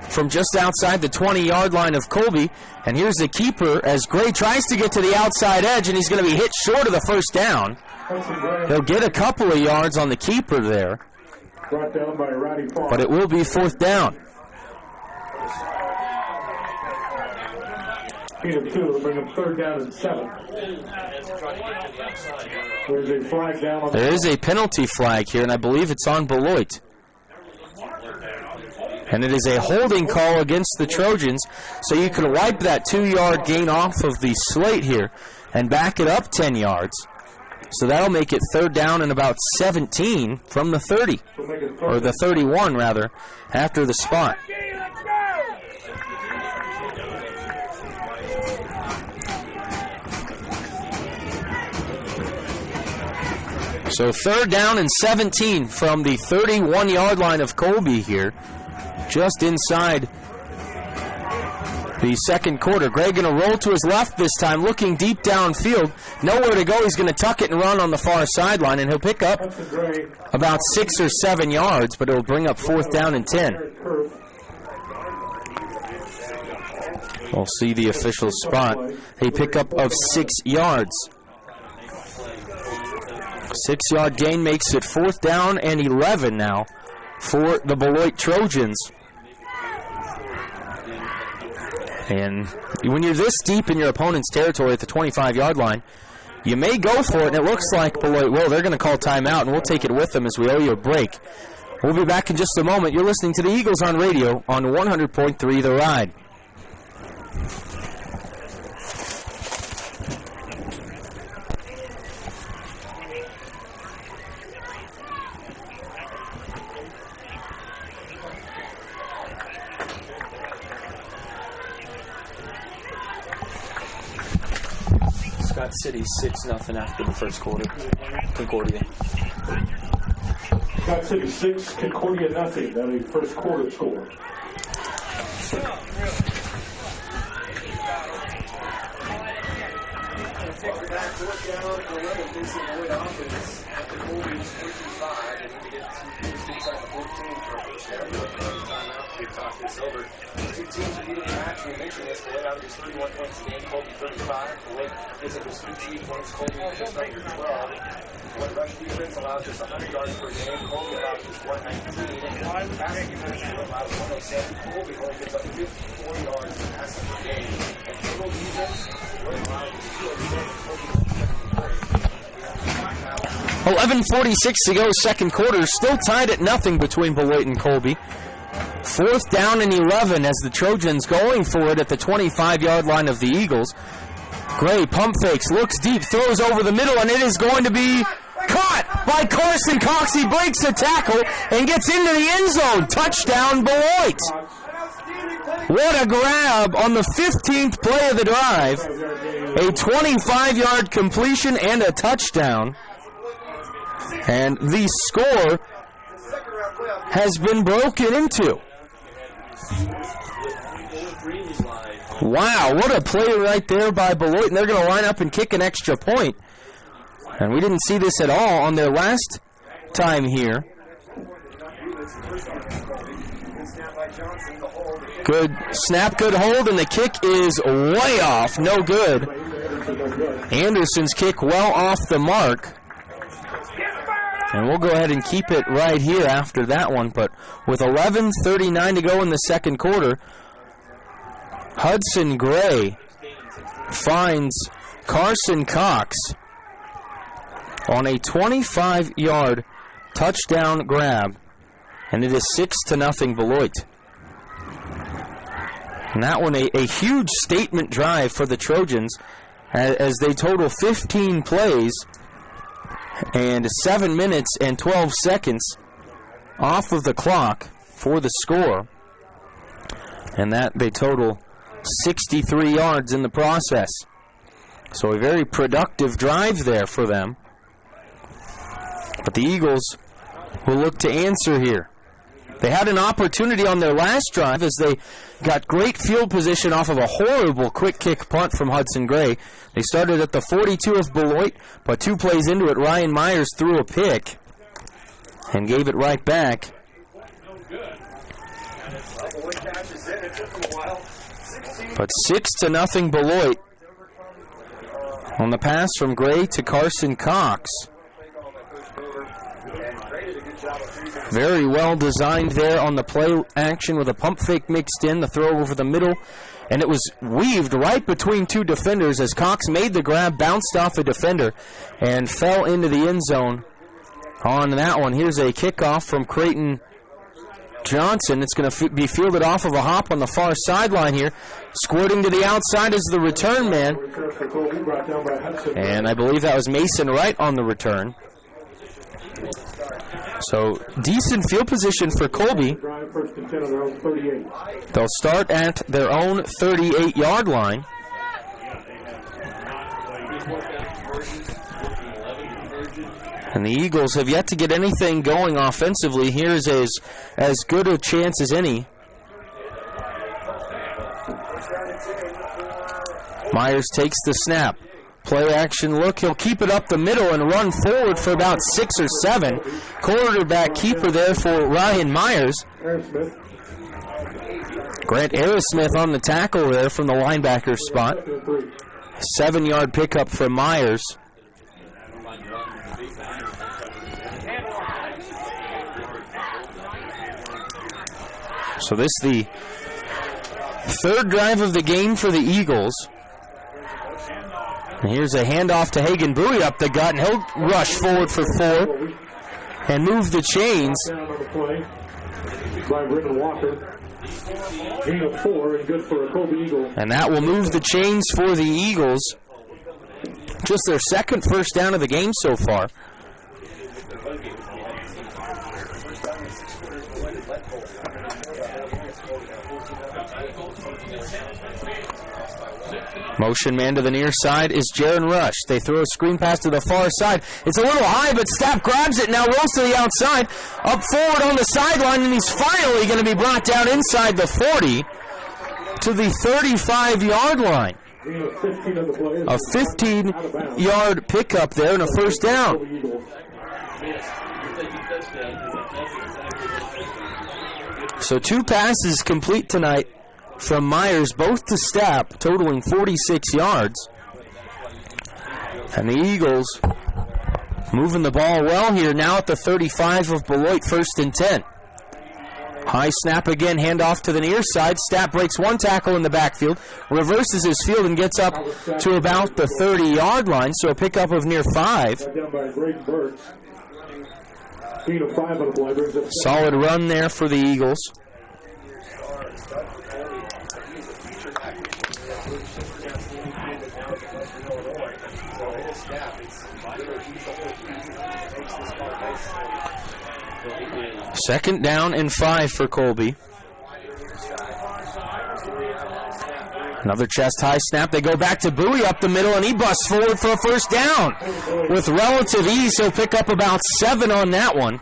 from just outside the 20-yard line of Colby. And here's the keeper as Gray tries to get to the outside edge, and he's going to be hit short of the first down. He'll get a couple of yards on the keeper there, Brought down by Roddy Farr. but it will be 4th down. Gain of 2 will bring up 3rd down and 7. There's a flag down on There is a penalty flag here, and I believe it's on Beloit. And it is a holding call against the Trojans, so you can wipe that 2-yard gain off of the slate here and back it up 10 yards. So that'll make it 3rd down and about 17 from the 30, or the 31 rather, after the spot. So 3rd down and 17 from the 31-yard line of Colby here, just inside the second quarter. Gray going to roll to his left this time, looking deep downfield. Nowhere to go. He's going to tuck it and run on the far sideline, and he'll pick up about 6 or 7 yards, but it'll bring up 4th down and 10. We'll see the official spot. A pickup of 6 yards. 6-yard gain makes it 4th down and 11 now for the Beloit Trojans. And when you're this deep in your opponent's territory at the 25-yard line, you may go for it, and it looks like Beloit will. They're going to call timeout, and we'll take it with them as we owe you a break. We'll be back in just a moment. You're listening to the Eagles on radio on 100.3 The Ride. Scott City 6-0 after the first quarter. Concordia. Scott City 6, Concordia nothing. That is a first quarter score. Two teams are leading the match. We mentioned this. Beloit averages 31 points a game. Colby 35. Beloit gives up just 15 points. Colby just under 12. Beloit rush defense allows just 100 yards per game. Colby allows just 119. Passing defense allows 107. Colby only gives up 54 yards passing per game. And total defense, Beloit allows just 207. 11:46 to go, second quarter. Still tied at nothing between Beloit and Colby. 4th down and 11 as the Trojans going for it at the 25-yard line of the Eagles. Gray pump fakes, looks deep, throws over the middle, and it is going to be caught by Carson Cox. He breaks the tackle and gets into the end zone. Touchdown, Beloit. What a grab on the 15th play of the drive. A 25-yard completion and a touchdown. And the score has been broken into. Wow, what a play right there by Beloit, and they're going to line up and kick an extra point. And we didn't see this at all on their last time here. Good snap, good hold, and the kick is way off, no good. Anderson's kick well off the mark. And we'll go ahead and keep it right here after that one. But with 11:39 to go in the second quarter, Hudson Gray finds Carson Cox on a 25-yard touchdown grab. And it is 6-0 Beloit. And that one a huge statement drive for the Trojans as they total 15 plays and 7 minutes and 12 seconds off of the clock for the score. And that they total 63 yards in the process. So a very productive drive there for them. But the Eagles will look to answer here. They had an opportunity on their last drive as they got great field position off of a horrible quick kick punt from Hudson Gray. They started at the 42 of Beloit, but 2 plays into it, Ryan Myers threw a pick and gave it right back. But 6-0 Beloit on the pass from Gray to Carson Cox. Very well designed there on the play action with a pump fake mixed in, the throw over the middle, and it was weaved right between 2 defenders as Cox made the grab, bounced off a defender, and fell into the end zone on that one. Here's a kickoff from Creighton Johnson. It's going to be fielded off of a hop on the far sideline here. Squirting to the outside is the return man. And I believe that was Mason Wright on the return. So, decent field position for Colby. They'll start at their own 38-yard line. And the Eagles have yet to get anything going offensively. Here's as good a chance as any. Myers takes the snap. Play action look. He'll keep it up the middle and run forward for about 6 or 7. Quarterback keeper there for Ryan Myers. Grant Aerosmith on the tackle there from the linebacker spot. 7-yard pickup from Myers. So this is the 3rd drive of the game for the Eagles. And here's a handoff to Hagan Bowie up the gut, and he'll rush forward for 4 and move the chains. And that will move the chains for the Eagles. Just their 2nd first down of the game so far. Motion man to the near side is Jaron Rush. They throw a screen pass to the far side. It's a little high, but Stapp grabs it, now rolls to the outside, up forward on the sideline, and he's finally going to be brought down inside the 40 to the 35-yard line. A 15-yard pickup there and a first down. So 2 passes complete tonight from Myers, both to Stapp, totaling 46 yards. And the Eagles moving the ball well here, now at the 35 of Beloit, 1st and 10. High snap again, handoff to the near side. Stapp breaks 1 tackle in the backfield, reverses his field, and gets up to about the 30-yard line, so a pickup of near 5. Solid run there for the Eagles. Second down and 5 for Colby. Another chest high snap. They go back to Bowie up the middle, and he busts forward for a first down. With relative ease, he'll pick up about 7 on that one.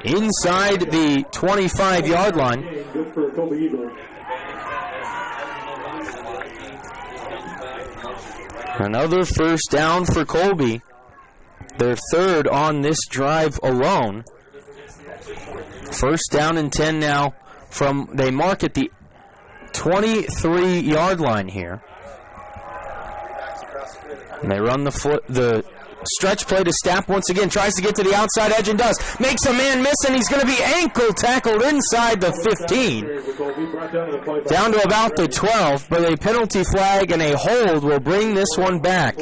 Inside the 25-yard line. Another first down for Colby. Their 3rd on this drive alone. First down and 10 now from, they mark at the 23-yard line here. And they run the stretch play to Stapp once again. Tries to get to the outside edge and does. Makes a man miss, and he's going to be ankle tackled inside the 15. Down to about the 12, but a penalty flag and a hold will bring this one back.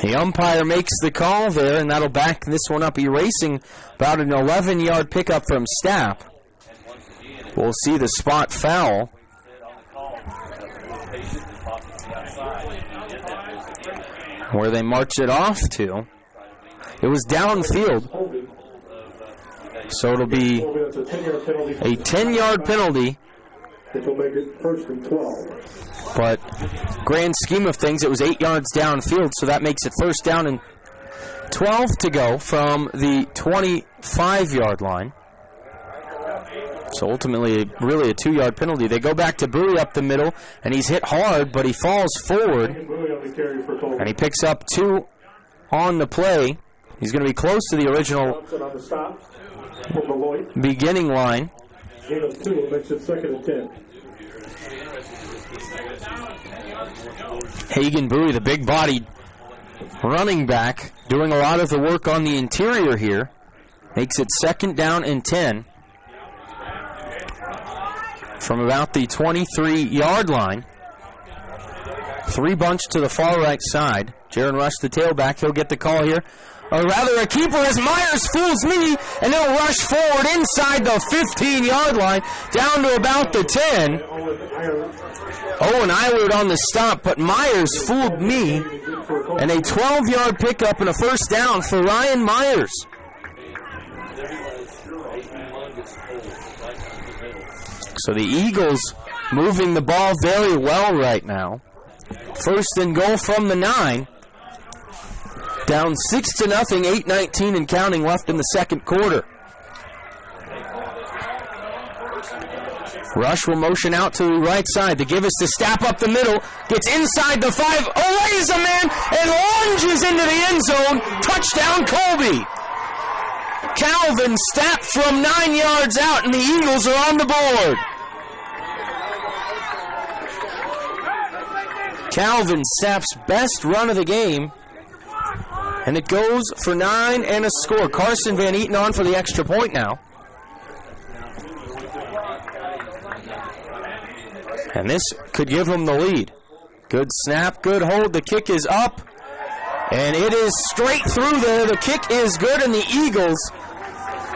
The umpire makes the call there, and that'll back this one up, erasing about an 11-yard pickup from Stapp. We'll see the spot foul. Where they march it off to. It was downfield. So it'll be a 10-yard penalty. Which will make it 1st and 12. But grand scheme of things, it was 8 yards downfield, so that makes it first down and 12 to go from the 25-yard line. So ultimately, really a 2-yard penalty. They go back to Bowie up the middle, and he's hit hard, but he falls forward, and he picks up 2 on the play. He's going to be close to the original beginning line. Gain of 2 makes it 2nd and 10. Hagen Bowie, the big-bodied running back, doing a lot of the work on the interior here, makes it 2nd down and 10 from about the 23-yard line. 3 bunch to the far right side. Jaron Rush, the tailback, he'll get the call here. Or rather, a keeper as Myers fools me, and he'll rush forward inside the 15-yard line, down to about the 10. Owen Eilert on the stop, but Myers fooled me. And a 12-yard pickup and a 1st down for Ryan Myers. So the Eagles moving the ball very well right now. 1st and goal from the 9. Down 6-0, 8:19 and counting left in the 2nd quarter. Rush will motion out to the right side. The give is to Stapp up the middle. Gets inside the 5. Away's a man and lunges into the end zone. Touchdown, Colby. Calvin Stapp from 9 yards out, and the Eagles are on the board. Calvin Stapp's best run of the game. And it goes for 9 and a score. Carson Van Eaton on for the extra point now. And this could give him the lead. Good snap, good hold. The kick is up. And it is straight through there. The kick is good, and the Eagles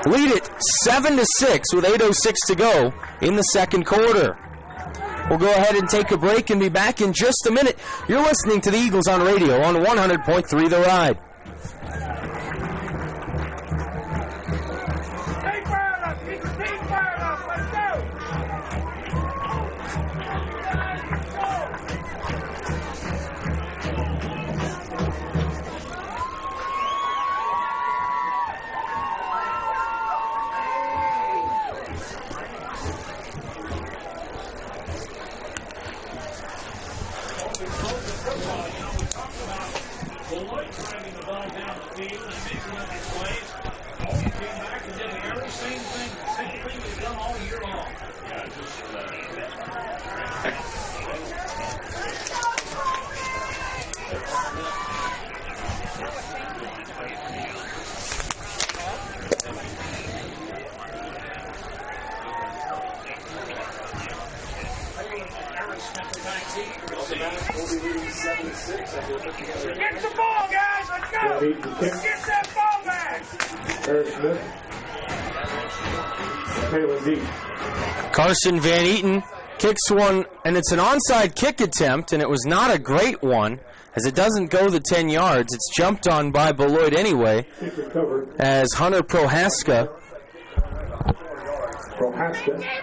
lead it 7-6 with 8:06 to go in the 2nd quarter. We'll go ahead and take a break and be back in just a minute. You're listening to the Eagles on radio on 100.3 The Ride. Beloit driving the ball down the field and making other plays. Colby came back and did the very same thing they've done all year long. Get the ball, guys. Let's go. Let's get that ball back. Eric Smith. Taylor D. Carson Van Eaton kicks one, and it's an onside kick attempt, and it was not a great one, as it doesn't go the 10 yards. It's jumped on by Beloit anyway, as Hunter Prohaska.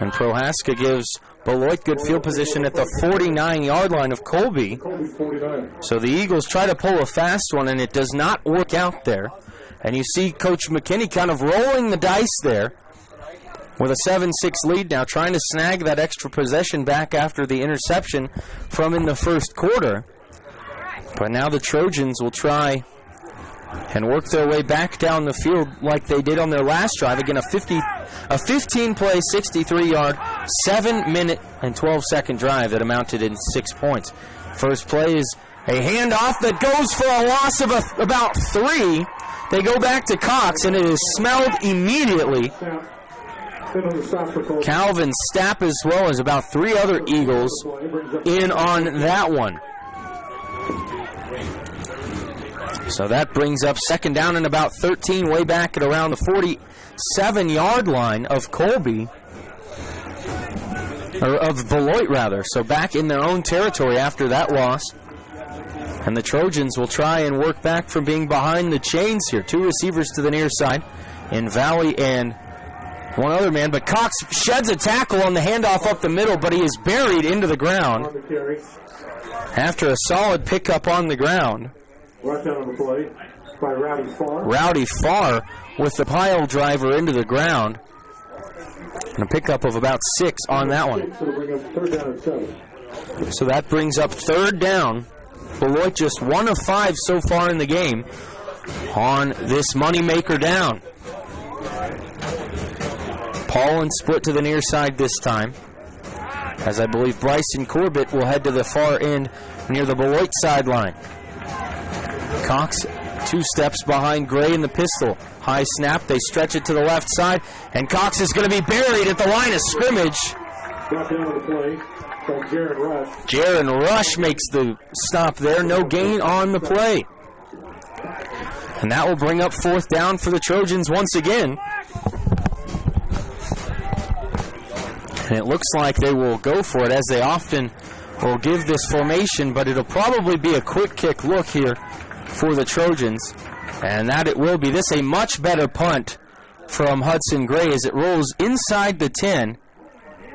And Prohaska gives Beloit good field position at the 49-yard line of Colby. So the Eagles try to pull a fast one, and it does not work out there. And you see Coach McKinney kind of rolling the dice there with a 7-6 lead now, trying to snag that extra possession back after the interception from in the first quarter. But now the Trojans will try and work their way back down the field like they did on their last drive. Again, a 15-play, 63-yard, 7-minute, and 12-second drive that amounted in 6 points. First play is a handoff that goes for a loss of about 3. They go back to Cox, and it is smelled immediately. Calvin Stapp, as well as about 3 other Eagles, in on that one. So that brings up second down and about 13, way back at around the 47-yard line of Colby, or of Beloit, rather. So back in their own territory after that loss. And the Trojans will try and work back from being behind the chains here. 2 receivers to the near side in Valley and one other man. But Cox sheds a tackle on the handoff up the middle, but he is buried into the ground after a solid pickup on the ground. Right down on the play. by Rowdy Farr. Rowdy Farr with the pile driver into the ground. And a pickup of about 6 on that one. So bring up third down and 7. So that brings up third down. Beloit just 1 of 5 so far in the game on this moneymaker down. Paulin split to the near side this time, as I believe Bryson Corbett will head to the far end near the Beloit sideline. Cox 2 steps behind Gray in the pistol. High snap, they stretch it to the left side, and Cox is going to be buried at the line of scrimmage. Brought down on the play by Jaron Rush. Jaron Rush makes the stop there. No gain on the play. And that will bring up fourth down for the Trojans once again. And it looks like they will go for it, as they often will give this formation, but it'll probably be a quick kick look here for the Trojans. And that it will be. This a much better punt from Hudson Gray as it rolls inside the 10.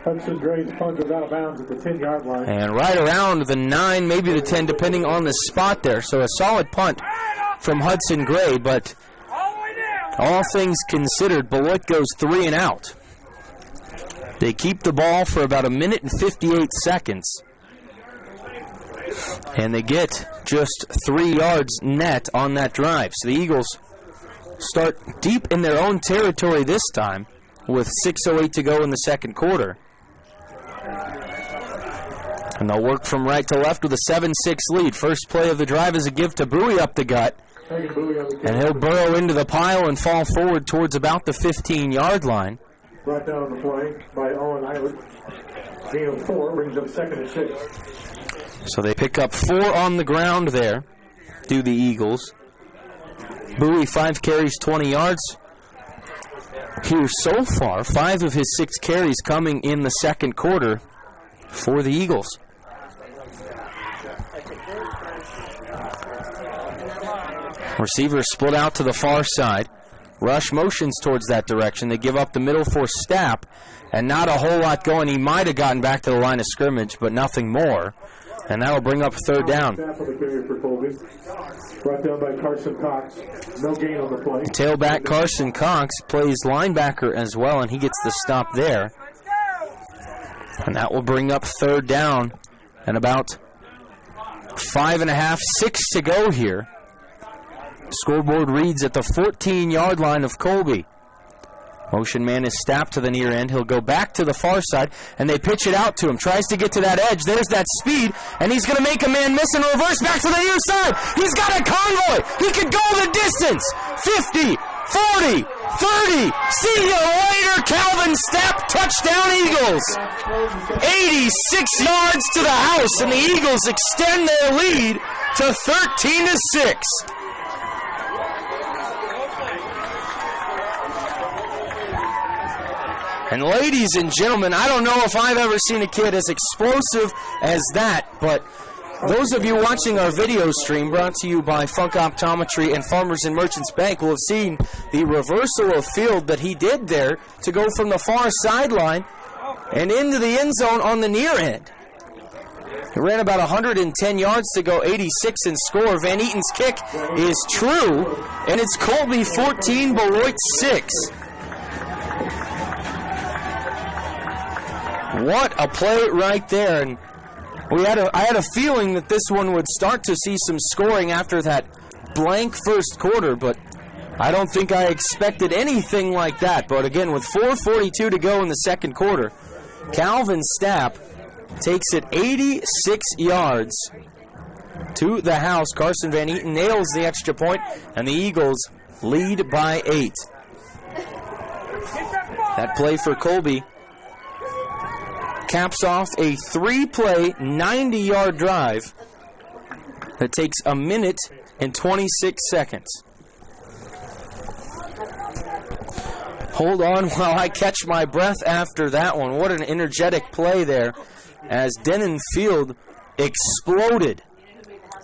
Hudson Gray's punt is out of bounds at the 10-yard line. And right around the 9, maybe the 10, depending on the spot there. So a solid punt from Hudson Gray, but all things considered, Beloit goes 3 and out. They keep the ball for about 1 minute and 58 seconds. And they get just 3 yards net on that drive. So the Eagles start deep in their own territory this time with 6:08 to go in the second quarter. And they'll work from right to left with a 7-6 lead. First play of the drive is a give to Bowie up the gut. And he'll burrow into the pile and fall forward towards about the 15-yard line. Brought down on the play by Owen Eilert. Gain of 4 brings up 2nd and 6. So they pick up 4 on the ground there, do the Eagles. Bowie, 5 carries, 20 yards. Here so far, 5 of his 6 carries coming in the second quarter for the Eagles. Receivers split out to the far side. Rush motions towards that direction. They give up the middle for Stapp, and not a whole lot going. He might have gotten back to the line of scrimmage, but nothing more. And that will bring up third down. Stapp on the carry for Colby. Brought down by Carson Cox. No gain on the play. Tailback Carson Cox plays linebacker as well, and he gets the stop there. And that will bring up third down, and about 5.5, 6 to go here. Scoreboard reads at the 14-yard line of Colby. Motion man is Stapp to the near end. He'll go back to the far side, and they pitch it out to him. Tries to get to that edge. There's that speed, and he's going to make a man miss and reverse back to the near side. He's got a convoy. He could go the distance. 50, 40, 30. See you later, Calvin Stapp. Touchdown, Eagles. 86 yards to the house, and the Eagles extend their lead to 13-6. And ladies and gentlemen, I don't know if I've ever seen a kid as explosive as that, but those of you watching our video stream brought to you by Funk Optometry and Farmers and Merchants Bank will have seen the reversal of field that he did there to go from the far sideline and into the end zone on the near end. He ran about 110 yards to go 86 and score. Van Eaton's kick is true, and it's Colby 14, Beloit 6. What a play right there, and I had a feeling that this one would start to see some scoring after that blank first quarter, but I don't think I expected anything like that. But again, with 4:42 to go in the second quarter, Calvin Stapp takes it 86 yards to the house. Carson Van Eaton nails the extra point, and the Eagles lead by 8. That play for Colby caps off a 3-play, 90-yard drive that takes 1 minute and 26 seconds. Hold on while I catch my breath after that one. What an energetic play there as Denon Field exploded.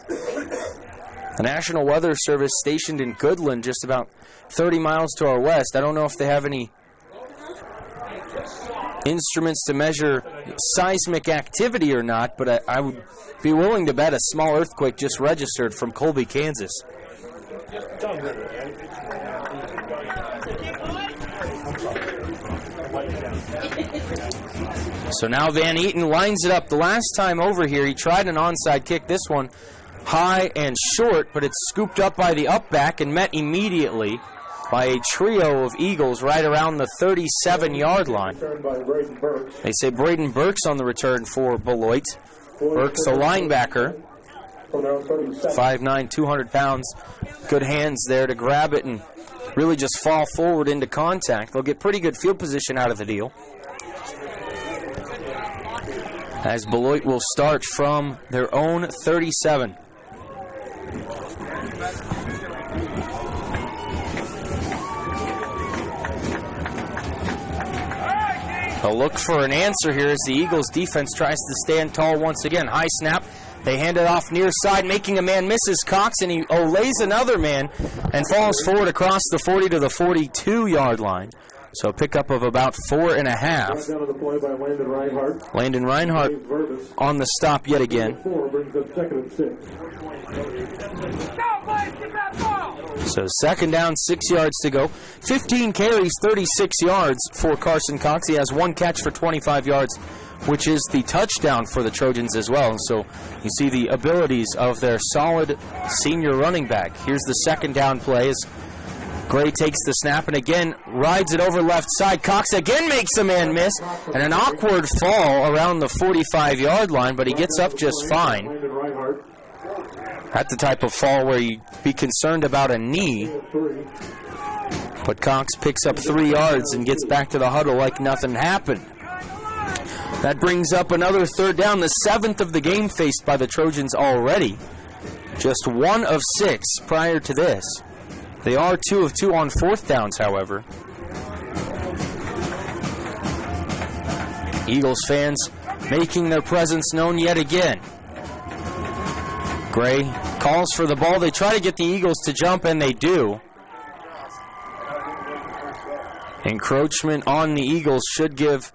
The National Weather Service stationed in Goodland, just about 30 miles to our west. I don't know if they have any instruments to measure seismic activity or not, but I would be willing to bet a small earthquake just registered from Colby, Kansas. So now Van Eaton lines it up. The last time over here, he tried an onside kick. This one high and short, but it's scooped up by the up back and met immediately by a trio of Eagles right around the 37-yard line. They say Braden Burks on the return for Beloit. Burks, a linebacker, 5'9", 200 pounds. Good hands there to grab it and really just fall forward into contact. They'll get pretty good field position out of the deal, as Beloit will start from their own 37. A look for an answer here as the Eagles defense tries to stand tall once again. High snap. They hand it off near side, making a man misses Cox, and he lays another man and falls forward across the 40 to the 42-yard line. So a pickup of about 4.5. Landon Reinhardt on the stop yet again. So second down, 6 yards to go. 15 carries, 36 yards for Carson Cox. He has one catch for 25 yards, which is the touchdown for the Trojans as well. And so you see the abilities of their solid senior running back. Here's the second down play as Gray takes the snap and again rides it over left side. Cox again makes a man miss, and an awkward fall around the 45-yard line, but he gets up just fine. That's the type of fall where you'd be concerned about a knee. But Cox picks up 3 yards and gets back to the huddle like nothing happened. That brings up another third down, the 7th of the game faced by the Trojans already. Just 1 of 6 prior to this. They are 2 of 2 on fourth downs, however. Eagles fans making their presence known yet again. Gray calls for the ball. They try to get the Eagles to jump, and they do. Encroachment on the Eagles should give,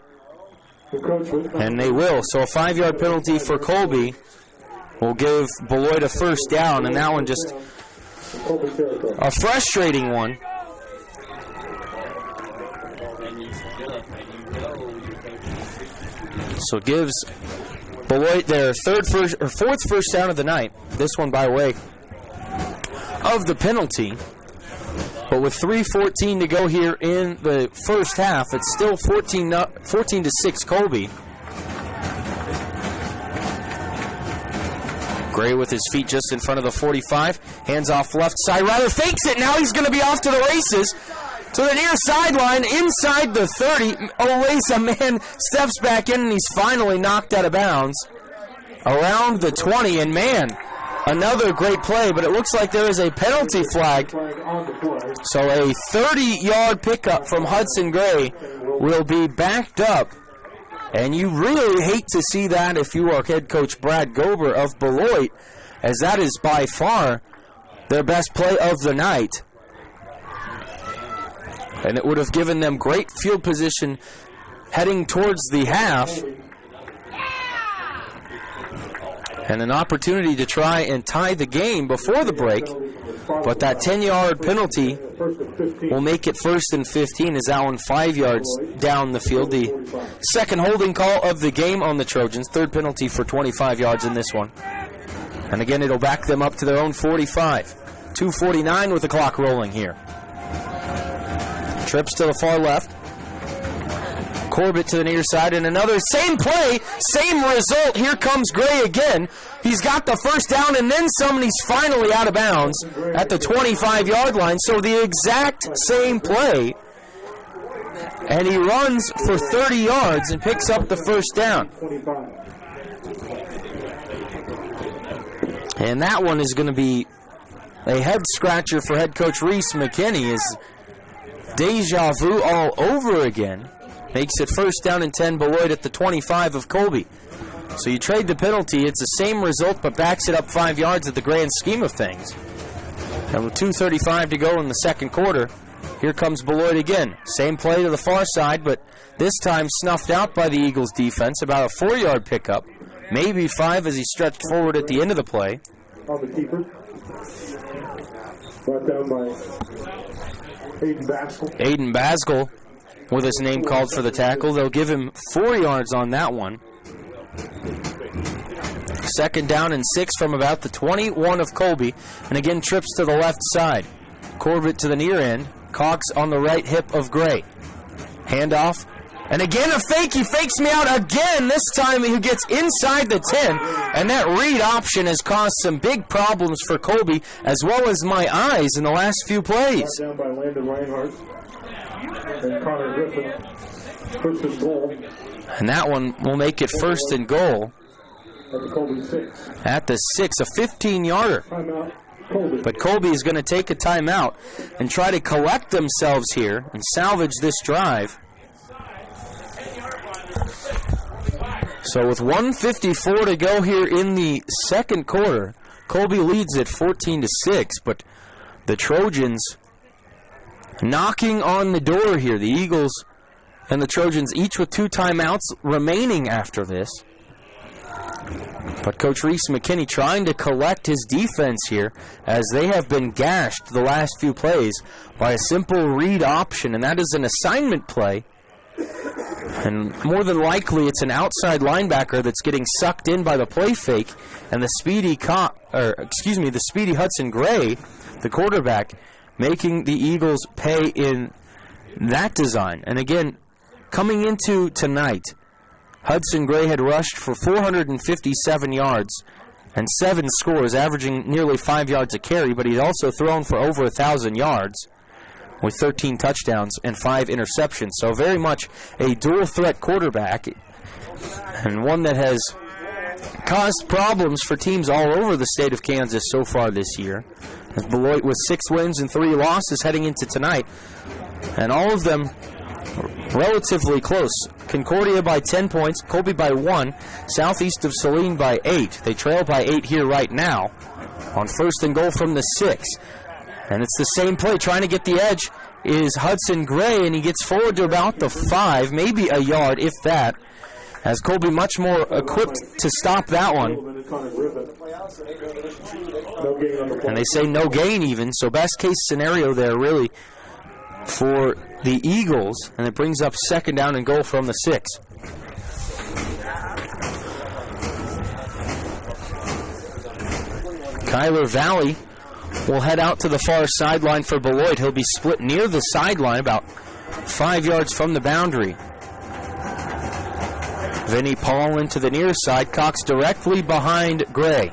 and they will. So a 5-yard penalty for Colby will give Beloit a first down, and that one just a frustrating one. So it gives Beloit their fourth first down of the night. This one by way of the penalty. But with 3:14 to go here in the first half, it's still 14-6 Colby. Gray with his feet just in front of the 45. Hands off left side. Rather fakes it. Now he's going to be off to the races. To the near sideline, inside the 30. Olesa, man, steps back in, and he's finally knocked out of bounds. Around the 20, and man, another great play, but it looks like there is a penalty flag. So a 30-yard pickup from Hudson Gray will be backed up. And you really hate to see that if you are head coach Brad Gober of Beloit, as that is by far their best play of the night. And it would have given them great field position heading towards the half. And an opportunity to try and tie the game before the break. But that 10-yard penalty will make it 1st and 15 as that one 5 yards down the field. The second holding call of the game on the Trojans. Third penalty for 25 yards in this one. And again, it'll back them up to their own 45. 2:49 with the clock rolling here. Trips to the far left. Corbett to the near side, and another same play, same result. Here comes Gray again. He's got the first down, and then some, and he's finally out of bounds at the 25-yard line. So the exact same play, and he runs for 30 yards and picks up the first down. And that one is going to be a head-scratcher for head coach Reese McKinney. Is deja vu all over again. Makes it 1st down and 10, Beloit at the 25 of Colby. So you trade the penalty, it's the same result, but backs it up 5 yards at the grand scheme of things. And with 2:35 to go in the second quarter, here comes Beloit again. Same play to the far side, but this time snuffed out by the Eagles defense. About a 4-yard pickup, maybe 5 as he stretched forward at the end of the play. Brought down by Aiden Baskell. Aiden Baskell with his name called for the tackle. They'll give him 4 yards on that one. Second down and 6 from about the 21 of Colby. And again, trips to the left side. Corbett to the near end. Cox on the right hip of Gray. Handoff. And again, a fake. He fakes me out again. This time he gets inside the 10. And that read option has caused some big problems for Colby, as well as my eyes in the last few plays. Brought down by Landon Reinhardt. And Connor Griffin. First and goal. And that one will make it first and goal. At the Colby 6. At the 6, a 15-yarder. Timeout, Colby. But Colby is going to take a timeout and try to collect themselves here and salvage this drive. So with 1:54 to go here in the second quarter, Colby leads at 14-6, but the Trojans knocking on the door here. The Eagles and the Trojans each with 2 timeouts remaining after this. But Coach Reese McKinney trying to collect his defense here, as they have been gashed the last few plays by a simple read option, and that is an assignment play. And more than likely, it's an outside linebacker that's getting sucked in by the play fake, and the speedy Hudson Gray, the quarterback, making the Eagles pay in that design. And again, coming into tonight, Hudson Gray had rushed for 457 yards and 7 scores, averaging nearly 5 yards a carry, but he's also thrown for over 1,000 yards with 13 touchdowns and 5 interceptions. So very much a dual-threat quarterback, and one that has caused problems for teams all over the state of Kansas so far this year. As Beloit with 6 wins and 3 losses heading into tonight, and all of them relatively close. Concordia by 10 points, Colby by 1, southeast of Saline by 8. They trail by 8 here right now on first and goal from the 6. And it's the same play. Trying to get the edge is Hudson Gray, and he gets forward to about the 5, maybe a yard, if that, as Colby much more equipped to stop that one. And they say no gain even, so best case scenario there really for the Eagles, and it brings up second down and goal from the 6. Kyler Valley will head out to the far sideline for Beloit. He'll be split near the sideline, about 5 yards from the boundary. Vinny Paul into the near side. Cox directly behind Gray.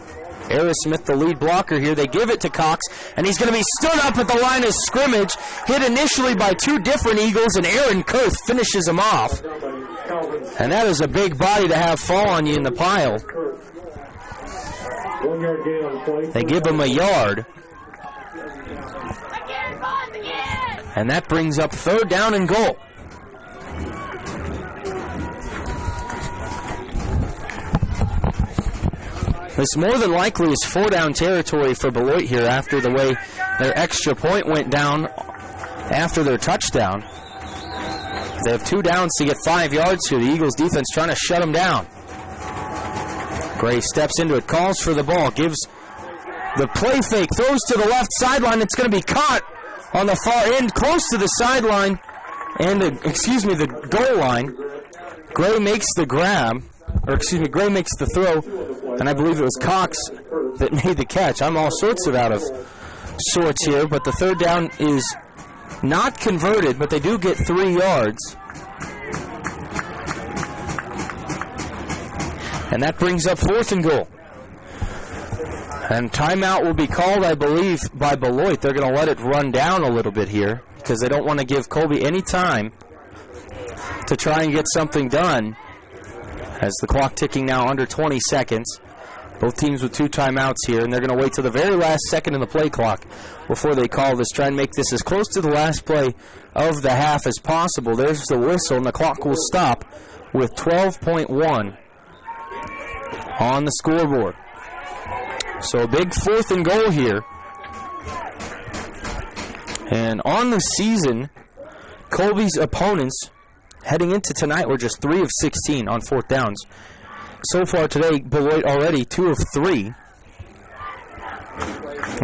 Aerosmith, the lead blocker here. They give it to Cox, and he's going to be stood up at the line of scrimmage, hit initially by 2 different Eagles, and Aaron Kurth finishes him off. And that is a big body to have fall on you in the pile. 1 yard gain on the play. They give him a yard. And that brings up third down and goal. This more than likely is 4-down territory for Beloit here after the way their extra point went down after their touchdown. They have 2 downs to get 5 yards here. The Eagles defense trying to shut them down. Gray steps into it, calls for the ball, gives the play fake, throws to the left sideline. It's going to be caught on the far end, close to the sideline, and the goal line. Gray makes the grab, Gray makes the throw, and I believe it was Cox that made the catch. I'm all sorts of out of sorts here, but the third down is not converted, but they do get 3 yards. And that brings up fourth and goal. And timeout will be called, I believe, by Beloit. They're going to let it run down a little bit here because they don't want to give Colby any time to try and get something done. As the clock ticking now under 20 seconds. Both teams with 2 timeouts here, and they're going to wait till the very last second in the play clock before they call this. Try and make this as close to the last play of the half as possible. There's the whistle, and the clock will stop with 12.1 on the scoreboard. So a big fourth and goal here. And on the season, Colby's opponents heading into tonight were just 3 of 16 on fourth downs. So far today, Beloit already 2 of 3.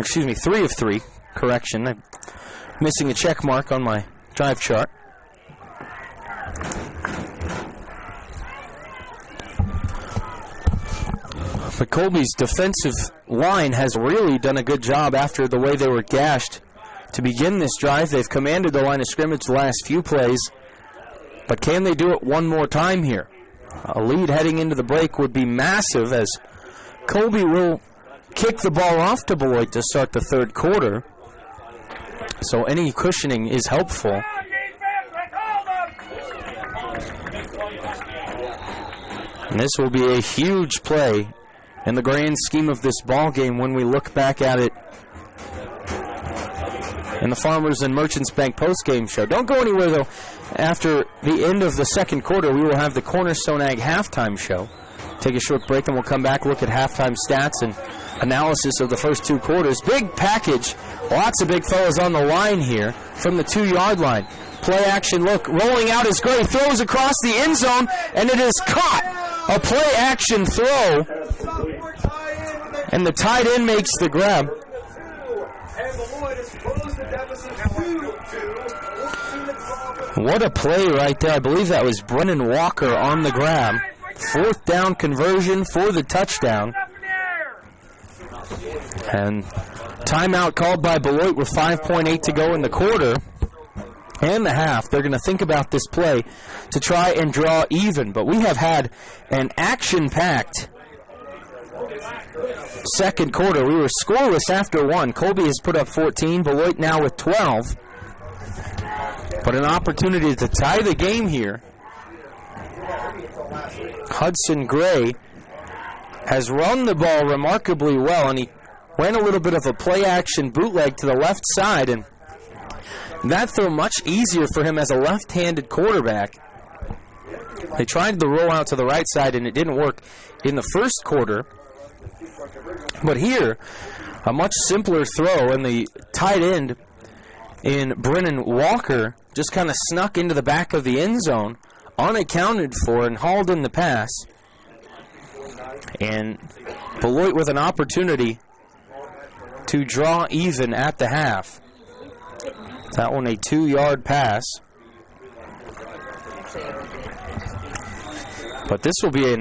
3 of 3. Correction, I'm missing a check mark on my drive chart. But Colby's defensive line has really done a good job after the way they were gashed to begin this drive. They've commanded the line of scrimmage the last few plays, but can they do it one more time here? A lead heading into the break would be massive, as Colby will kick the ball off to Beloit to start the third quarter. So any cushioning is helpful. And this will be a huge play in the grand scheme of this ball game when we look back at it in the Farmers and Merchants Bank postgame show. Don't go anywhere, though. After the end of the second quarter, we will have the Cornerstone Ag halftime show. Take a short break, and we'll come back, look at halftime stats and analysis of the first two quarters. Big package. Lots of big fellas on the line here from the 2-yard line. Play action look. Rolling out is Gray. Throws across the end zone, and it is caught. A play action throw. And the tight end makes the grab. What a play right there. I believe that was Brennan Walker on the grab. Fourth down conversion for the touchdown. And timeout called by Beloit with 5.8 to go in the quarter and the half. They're going to think about this play to try and draw even. But we have had an action-packed second quarter. We were scoreless after one. Colby has put up 14. Beloit now with 12. But an opportunity to tie the game here. Hudson Gray has run the ball remarkably well, and he ran a little bit of a play-action bootleg to the left side, and that throw much easier for him as a left-handed quarterback. They tried the roll out to the right side, and it didn't work in the first quarter. But here, a much simpler throw, and the tight end in Brennan Walker just kind of snuck into the back of the end zone, unaccounted for, and hauled in the pass. And Beloit with an opportunity to draw even at the half. That one a 2-yard pass. But this will be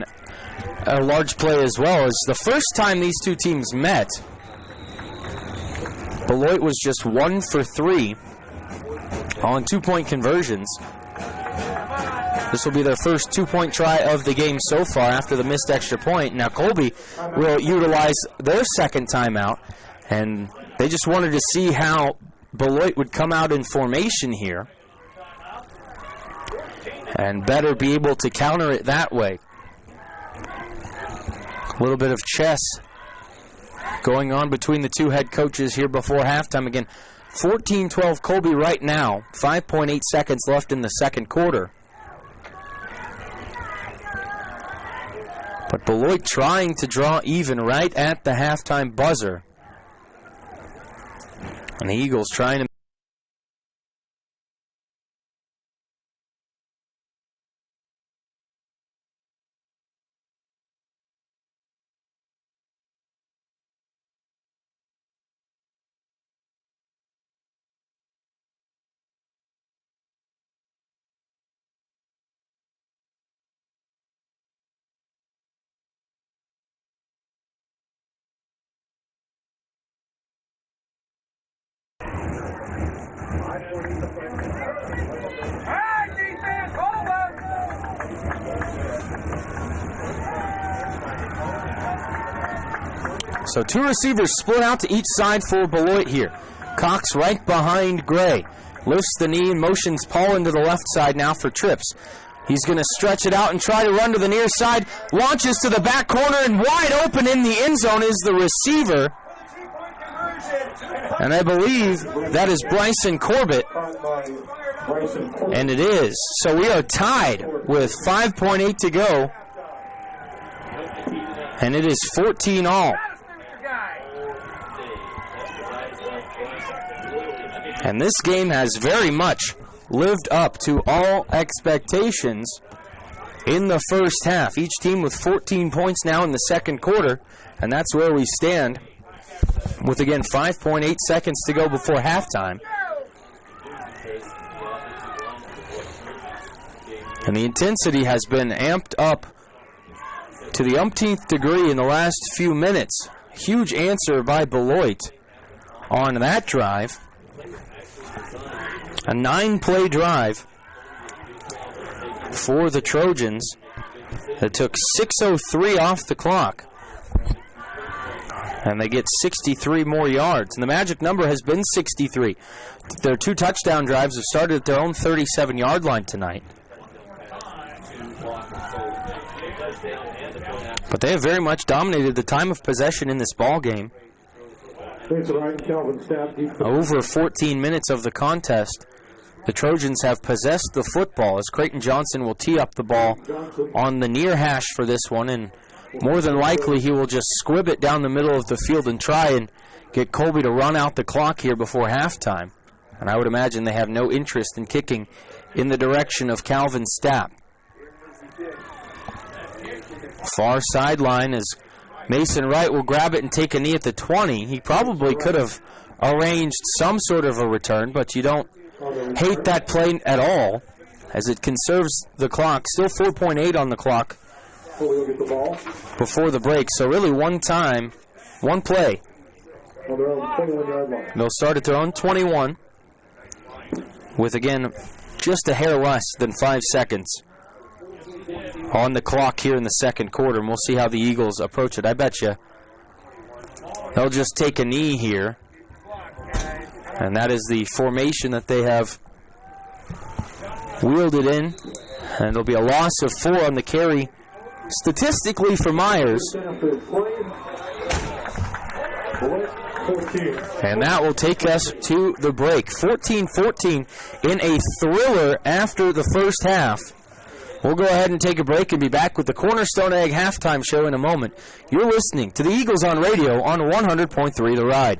a large play as well, as the first time these two teams met, Beloit was just 1 for 3 on 2-point conversions. This will be their first 2-point try of the game so far after the missed extra point. Now Colby will utilize their second timeout, and they just wanted to see how Beloit would come out in formation here and better be able to counter it that way. A little bit of chess going on between the two head coaches here before halftime. Again, 14-12 Colby right now. 5.8 seconds left in the second quarter. But Beloit trying to draw even right at the halftime buzzer. And the Eagles trying to So two receivers split out to each side for Beloit here. Cox right behind Gray. Lifts the knee and motions Paul into the left side now for trips. He's going to stretch it out and try to run to the near side. Launches to the back corner, and wide open in the end zone is the receiver. And I believe that is Bryson Corbett. And it is. So we are tied with 5.8 to go. And it is 14-all. And this game has very much lived up to all expectations in the first half. Each team with 14 points now in the second quarter, and that's where we stand with, again, 5.8 seconds to go before halftime. And the intensity has been amped up to the umpteenth degree in the last few minutes. Huge answer by Beloit on that drive. A 9-play drive for the Trojans that took 6:03 off the clock. And they get 63 more yards. And the magic number has been 63. Their 2 touchdown drives have started at their own 37-yard line tonight. But they have very much dominated the time of possession in this ball game. Over 14 minutes of the contest, the Trojans have possessed the football as Creighton Johnson will tee up the ball on the near hash for this one, and more than likely he will just squib it down the middle of the field and try and get Colby to run out the clock here before halftime. And I would imagine they have no interest in kicking in the direction of Calvin Stapp. Far sideline as Mason Wright will grab it and take a knee at the 20. He probably could have arranged some sort of a return, but you don't hate that play at all as it conserves the clock. Still 4.8 on the clock before the break. So really one play. They'll start at their own 21 with, again, just a hair less than 5 seconds on the clock here in the second quarter, and we'll see how the Eagles approach it. I bet you they'll just take a knee here, and that is the formation that they have wielded in, and it'll be a loss of 4 on the carry statistically for Myers. And that will take us to the break. 14-14 in a thriller after the first half. We'll go ahead and take a break and be back with the Cornerstone Egg halftime show in a moment. You're listening to the Eagles on radio on 100.3 The Ride.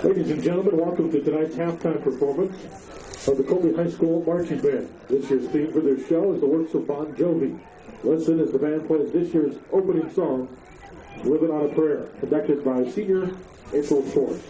Ladies and gentlemen, welcome to tonight's halftime performance of the Colby High School Marching Band. This year's theme for their show is the works of Bon Jovi. Listen as the band plays this year's opening song, Living on a Prayer, conducted by senior April Short.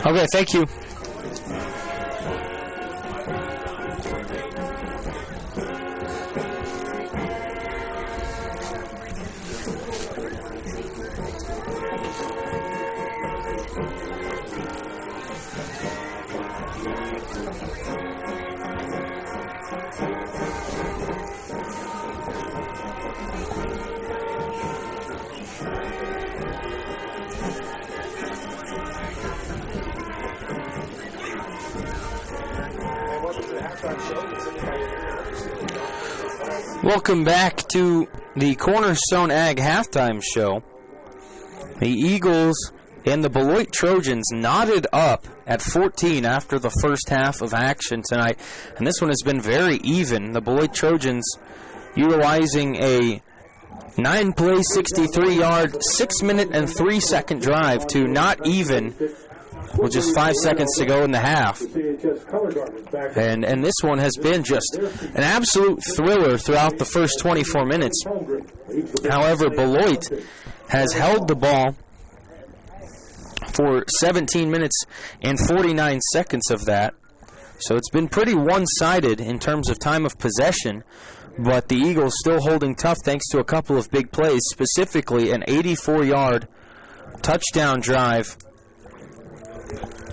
Okay, thank you. Welcome back to the Cornerstone Ag halftime show. The Eagles and the Beloit Trojans knotted up at 14 after the first half of action tonight, and this one has been very even. The Beloit Trojans utilizing a 9-play, 63-yard, 6-minute and 3-second drive to not even with just 5 seconds to go in the half. And this one has been just an absolute thriller throughout the first 24 minutes. However, Beloit has held the ball for 17 minutes and 49 seconds of that. So it's been pretty one-sided in terms of time of possession, but the Eagles still holding tough thanks to a couple of big plays, specifically an 84-yard touchdown drive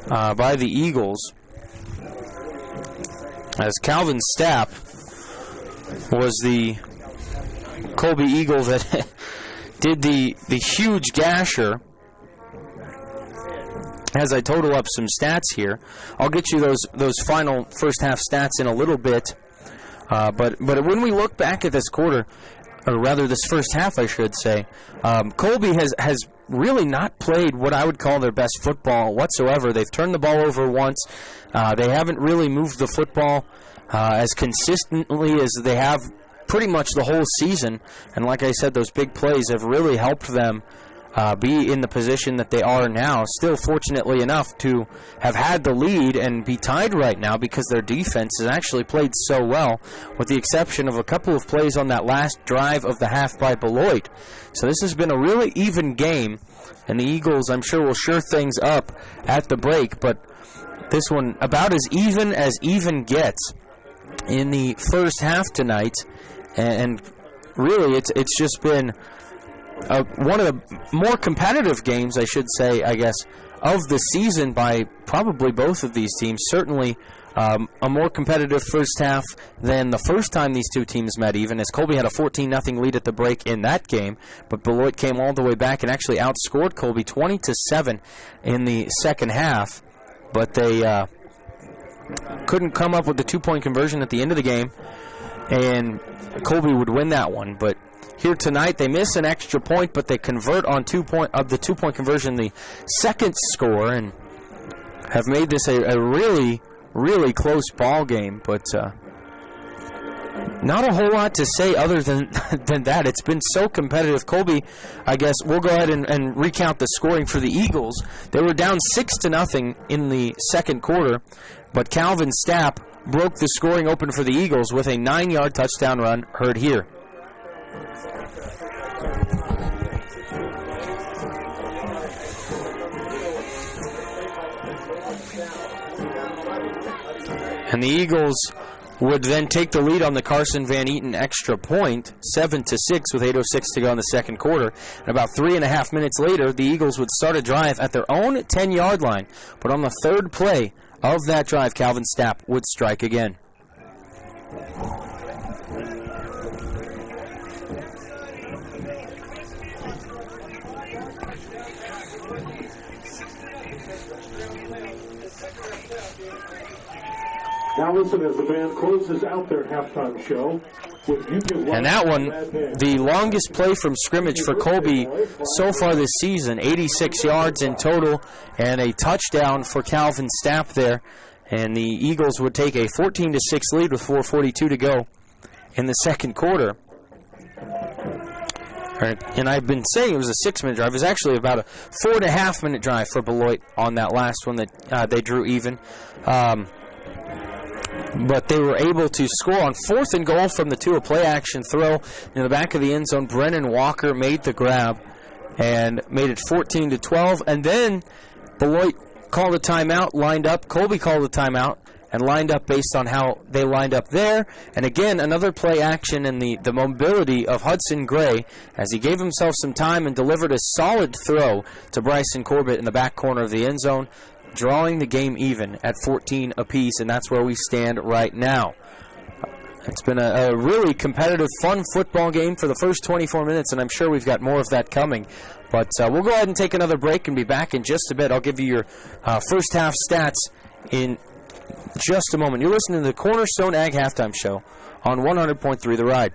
by the Eagles, as Calvin Stapp was the Colby Eagle that did the huge gasher. As I total up some stats here, I'll get you those final first half stats in a little bit. But when we look back at this quarter, or rather this first half, I should say, Colby has really not played what I would call their best football whatsoever. They've turned the ball over once. They haven't really moved the football as consistently as they have pretty much the whole season. And like I said, those big plays have really helped them be in the position that they are now. Still, fortunately enough, to have had the lead and be tied right now because their defense has actually played so well, with the exception of a couple of plays on that last drive of the half by Beloit. So this has been a really even game, and the Eagles, I'm sure, will sure things up at the break, but this one about as even gets in the first half tonight, and really it's just been one of the more competitive games, I should say, I guess, of the season by probably both of these teams. Certainly a more competitive first half than the first time these two teams met, even, as Colby had a 14-0 lead at the break in that game, but Beloit came all the way back and actually outscored Colby 20-7 in the second half, but they couldn't come up with the two-point conversion at the end of the game, and Colby would win that one. But here tonight, they miss an extra point, but they convert on the two-point conversion, the second score, and have made this a really, really close ball game. But not a whole lot to say other than that. It's been so competitive. Colby, I guess we'll go ahead and recount the scoring for the Eagles. They were down 6-0 in the second quarter, but Calvin Stapp broke the scoring open for the Eagles with a 9-yard touchdown run, heard here. And the Eagles would then take the lead on the Carson Van Eaton extra point, 7-6 with 8:06 to go in the second quarter. And about 3.5 minutes later, the Eagles would start a drive at their own 10-yard line. But on the third play of that drive, Calvin Stapp would strike again. Now listen as the band closes out their halftime show. And that one, the longest play from scrimmage for Colby so far this season, 86 yards in total, and a touchdown for Calvin Stapp there. And the Eagles would take a 14-6 lead with 4:42 to go in the second quarter. And I've been saying it was a 6-minute drive. It was actually about a 4.5-minute drive for Beloit on that last one that they drew even. But they were able to score on 4th and goal from the two, a play-action throw in the back of the end zone. Brennan Walker made the grab and made it 14-12. And then Beloit called a timeout, lined up. Colby called a timeout and lined up based on how they lined up there. And again, another play action in the mobility of Hudson Gray as he gave himself some time and delivered a solid throw to Bryson Corbett in the back corner of the end zone. drawing the game even at 14 apiece, and that's where we stand right now. It's been a really competitive, fun football game for the first 24 minutes, and I'm sure we've got more of that coming. But we'll go ahead and take another break and be back in just a bit. I'll give you your first half stats in just a moment. You're listening to the Cornerstone Ag Halftime Show on 100.3 The Ride.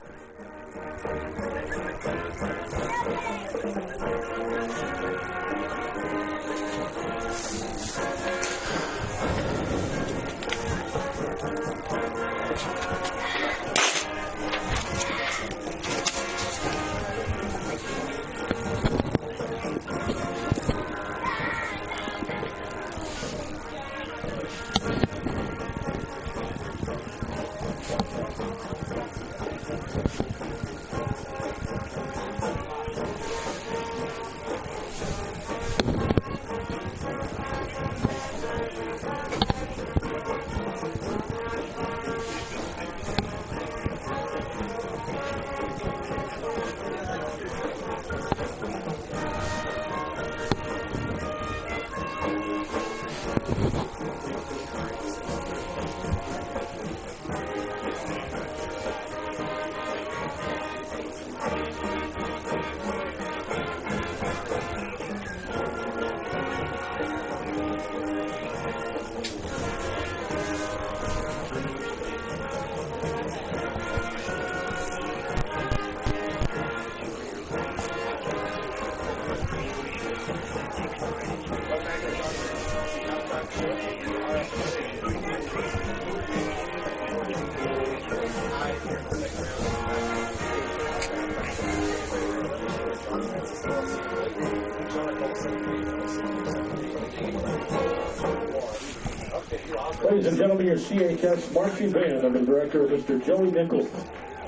Ladies and gentlemen, your CHS marching band under the director of Mr. Joey Nichols.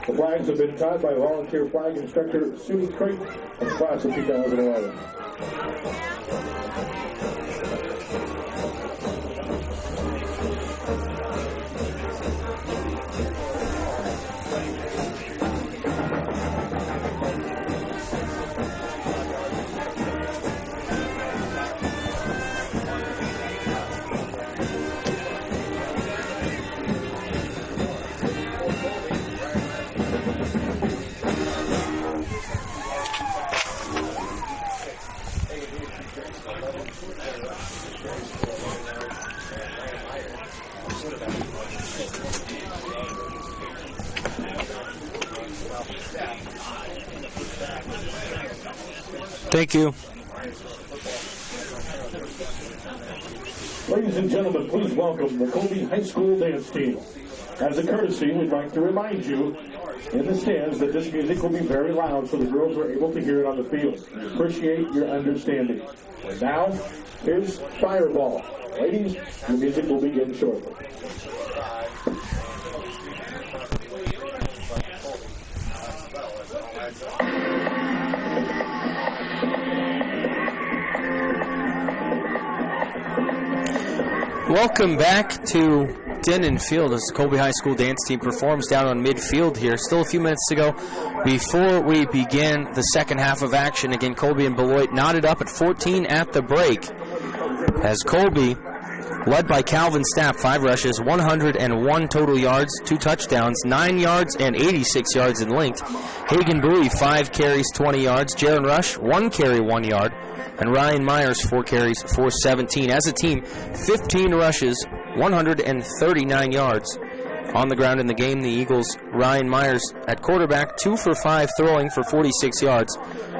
The flags have been taught by volunteer flag instructor Sue Creight of the class of 2011. Thank you. Ladies and gentlemen, please welcome the Colby High School dance team. As a courtesy, we'd like to remind you in the stands that this music will be very loud so the girls are able to hear it on the field. We appreciate your understanding. And now, here's Fireball. Ladies, your music will begin shortly. Welcome back to Denon Field as the Colby High School dance team performs down on midfield here. Still a few minutes to go before we begin the second half of action. Again, Colby and Beloit knotted up at 14 at the break as Colby, led by Calvin Stapp, 5 rushes, 101 total yards, 2 touchdowns, 9 yards and 86 yards in length. Hagen Bowie, 5 carries, 20 yards. Jaron Rush, 1 carry, 1 yard. And Ryan Myers, 4 carries for 17. As a team, 15 rushes, 139 yards on the ground in the game. The Eagles, Ryan Myers at quarterback, 2 for 5 throwing for 46 yards.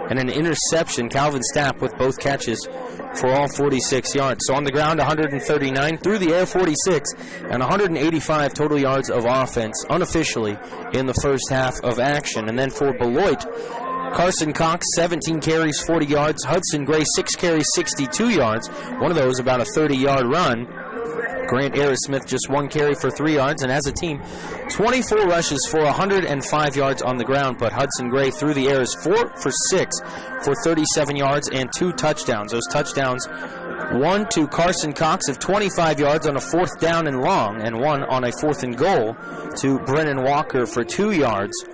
And an interception, Calvin Stapp with both catches for all 46 yards. So on the ground, 139, through the air, 46, and 185 total yards of offense unofficially in the first half of action. And then for Beloit, Carson Cox, 17 carries, 40 yards. Hudson Gray, 6 carries, 62 yards. One of those about a 30-yard run. Grant Aerosmith, just 1 carry for 3 yards. And as a team, 24 rushes for 105 yards on the ground. But Hudson Gray through the air is 4 for 6 for 37 yards and 2 touchdowns. Those touchdowns, 1 to Carson Cox of 25 yards on a 4th down and long, and 1 on a 4th and goal to Brennan Walker for 2 yards.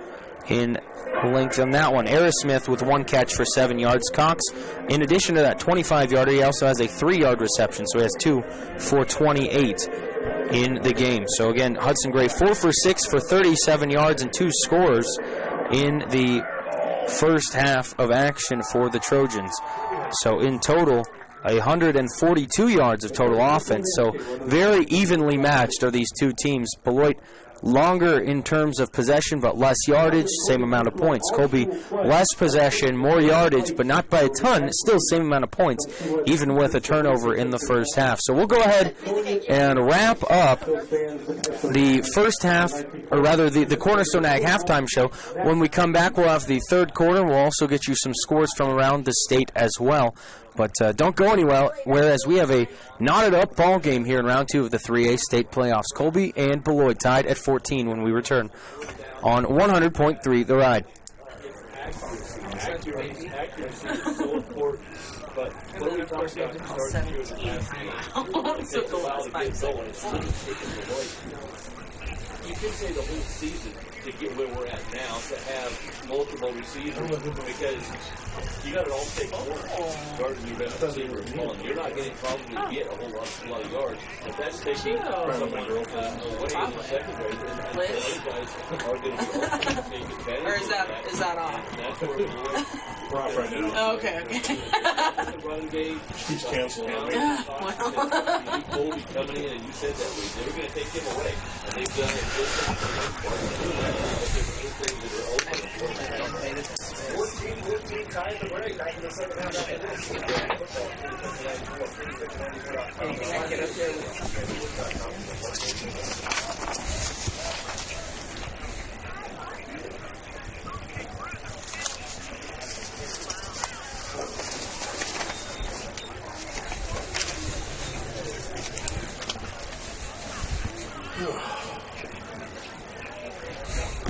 in length on that one. Aerosmith with 1 catch for 7 yards. Cox, in addition to that 25-yarder, he also has a 3-yard reception, so he has 2 for 28 in the game. So again, Hudson Gray 4 for 6 for 37 yards and 2 scores in the first half of action for the Trojans. So in total, 142 yards of total offense. So very evenly matched are these two teams. Beloit longer in terms of possession, but less yardage, same amount of points. Colby, less possession, more yardage, but not by a ton, still same amount of points, even with a turnover in the first half. So we'll go ahead and wrap up the first half, or rather the Cornerstone Ag halftime show. When we come back, we'll have the third quarter. We'll also get you some scores from around the state as well. But don't go anywhere, whereas we have a knotted-up ball game here in round 2 of the 3A state playoffs. Colby and Beloit tied at 14 when we return on 100.3 The Ride. You could say the whole season to get where we're at now, to have multiple receivers, because you got to all take one guarding your best receiver and one. You're not going to probably get a whole lot of yards. If that's taking someone away in the secondary, then the other guys are going to be able to take advantage. Or is that off? And that's where We're off right now. Oh, okay. the run game. He's canceled. Colby coming in, and you said that week they were going to take him away, and they've done it just 14-15 tied the break. Back in the second half.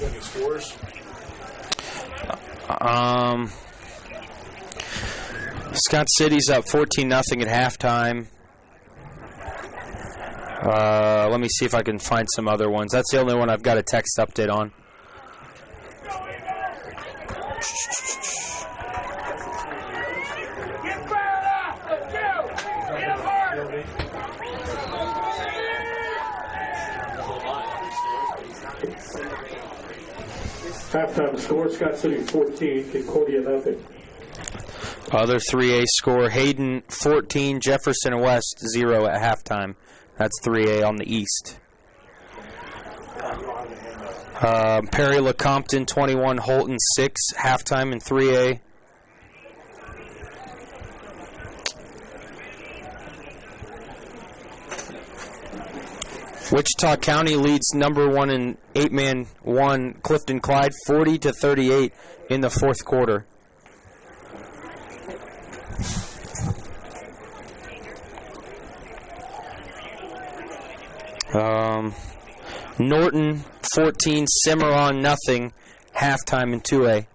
Any scores? Scott City's up 14-0 at halftime. Let me see if I can find some other ones. That's the only one I've got a text update on. Halftime score, Scott City 14, Concordia nothing. Other 3A score, Hayden 14, Jefferson West 0 at halftime. That's 3A on the East. Perry LeCompton 21, Holton 6, halftime in 3A. Wichita County leads number 1 in 8-man 1, Clifton Clyde 40-38 in the fourth quarter. Norton 14, Cimarron nothing, halftime in 2A.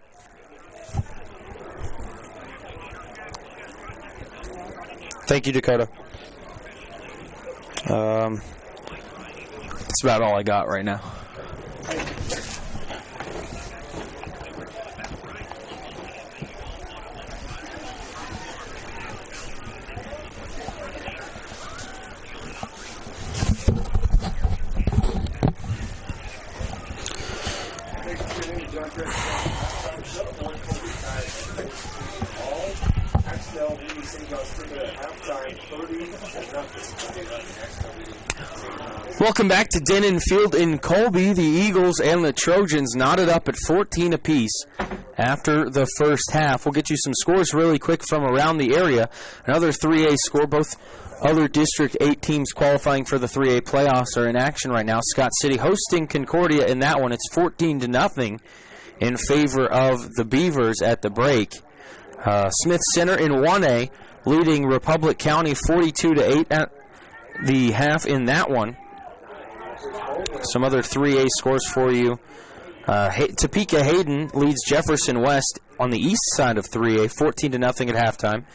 Thank you, Dakota. That's about all I got right now. Welcome back to Denon Field in Colby. The Eagles and the Trojans knotted up at 14 apiece after the first half. We'll get you some scores really quick from around the area. Another 3A score. Both other District 8 teams qualifying for the 3A playoffs are in action right now. Scott City hosting Concordia in that one. It's 14-0 in favor of the Beavers at the break. Smith Center in 1A leading Republic County 42-8 at the half in that one. Some other 3A scores for you. Topeka Hayden leads Jefferson West on the east side of 3A, 14-0 at halftime.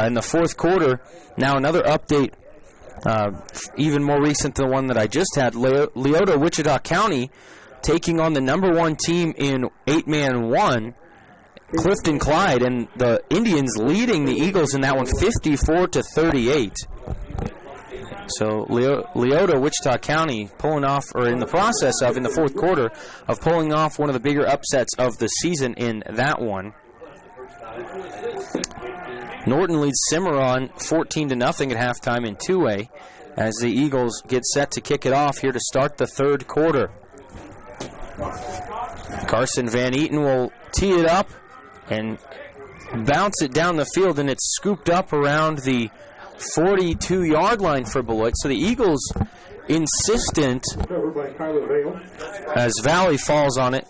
In the fourth quarter, now another update, even more recent than the one that I just had. Leota Wichita County taking on the number 1 team in 8-man 1, Clifton Clyde, and the Indians leading the Eagles in that one 54-38. So Leota, Wichita County pulling off, or in the process of, in the fourth quarter, of pulling off one of the bigger upsets of the season in that one. Norton leads Cimarron 14-0 at halftime in 2A as the Eagles get set to kick it off here to start the third quarter. Carson Van Eaton will tee it up and bounce it down the field, and it's scooped up around the 42-yard line for Beloit. So the Eagles insistent, as Valley falls on it,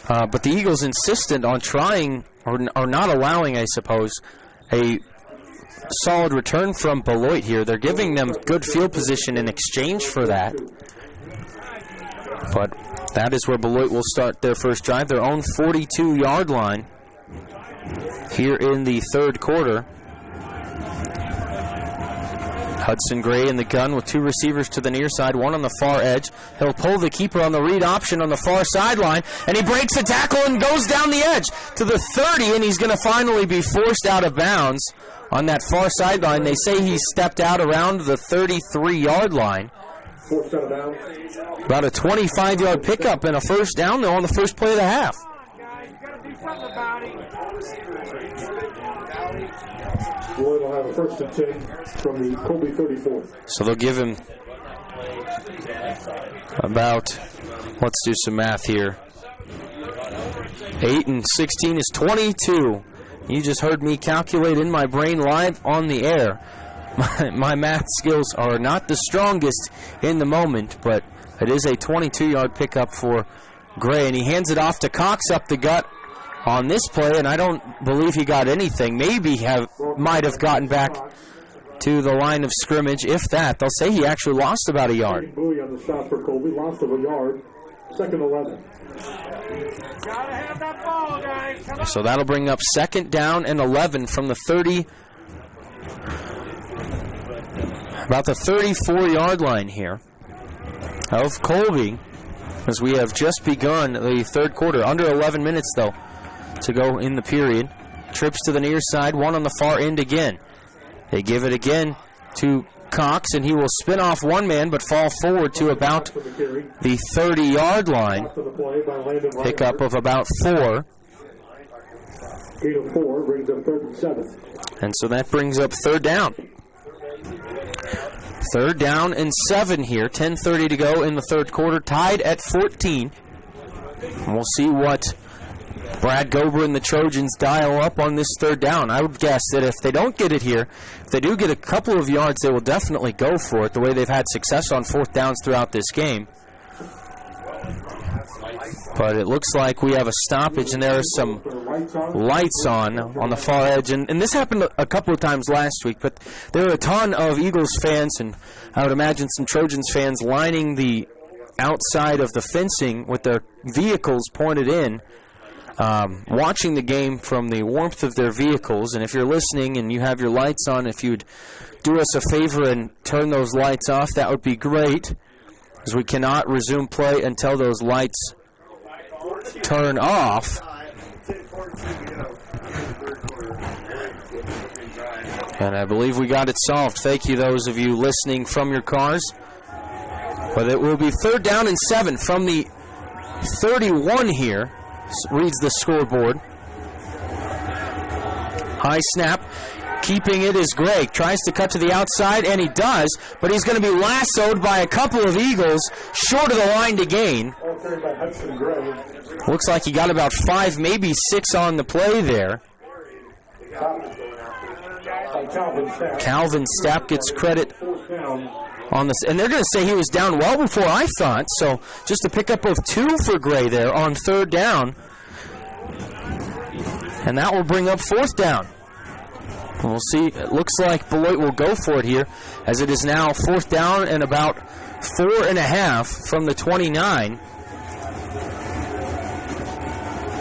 but the Eagles insistent on trying, or not allowing, I suppose, a solid return from Beloit here. They're giving them good field position in exchange for that. But that is where Beloit will start their first drive, their own 42-yard line here in the third quarter. Hudson Gray in the gun with 2 receivers to the near side, 1 on the far edge. He'll pull the keeper on the read option on the far sideline, and he breaks the tackle and goes down the edge to the 30, and he's going to finally be forced out of bounds on that far sideline. They say he stepped out around the 33-yard line. Forced out of bounds. About a 25-yard pickup and a first down, though, on the first play of the half. Beloit will have a 1st and 10 from the Colby 34. So they'll give him about, let's do some math here. 8 and 16 is 22. You just heard me calculate in my brain live on the air. My math skills are not the strongest in the moment, but it is a 22-yard pickup for Gray, and he hands it off to Cox up the gut on this play, and I don't believe he got anything. Maybe might have gotten back to the line of scrimmage, if that. They'll say he actually lost about a yard. Bowie on the stop for Colby, lost of a yard, 2nd 11. Gotta have that ball, guys. Come on. So that'll bring up 2nd down and 11 from the 30, about the 34-yard line here of Colby, as we have just begun the third quarter. Under 11 minutes, though, to go in the period. Trips to the near side, 1 on the far end again. They give it again to Cox, and he will spin off 1 man but fall forward to about the 30-yard line. Pickup of about 4. Gain of 4 brings up 3rd and 7. And so that brings up 3rd down. 3rd down and 7 here. 10:30 to go in the third quarter. Tied at 14. And we'll see what Brad Gober and the Trojans dial up on this 3rd down. I would guess that if they don't get it here, if they do get a couple of yards, they will definitely go for it, the way they've had success on 4th downs throughout this game. But it looks like we have a stoppage, and there are some lights on the far edge. And this happened a couple of times last week, but there are a ton of Eagles fans, and I would imagine some Trojans fans lining the outside of the fencing with their vehicles pointed in, watching the game from the warmth of their vehicles. And if you're listening and you have your lights on, if you'd do us a favor and turn those lights off, that would be great, as we cannot resume play until those lights turn off. And I believe we got it solved. Thank you, those of you listening from your cars. But it will be 3rd down and 7 from the 31 here, reads the scoreboard. High snap. Keeping it is Gray. Tries to cut to the outside, and he does, but he's going to be lassoed by a couple of Eagles short of the line to gain. Looks like he got about 5, maybe 6 on the play there. Calvin Stapp gets credit on this, and they're going to say he was down well before I thought, so just a pickup of 2 for Gray there on 3rd down. And that will bring up 4th down. We'll see. It looks like Beloit will go for it here, as it is now 4th down and about 4.5 from the 29.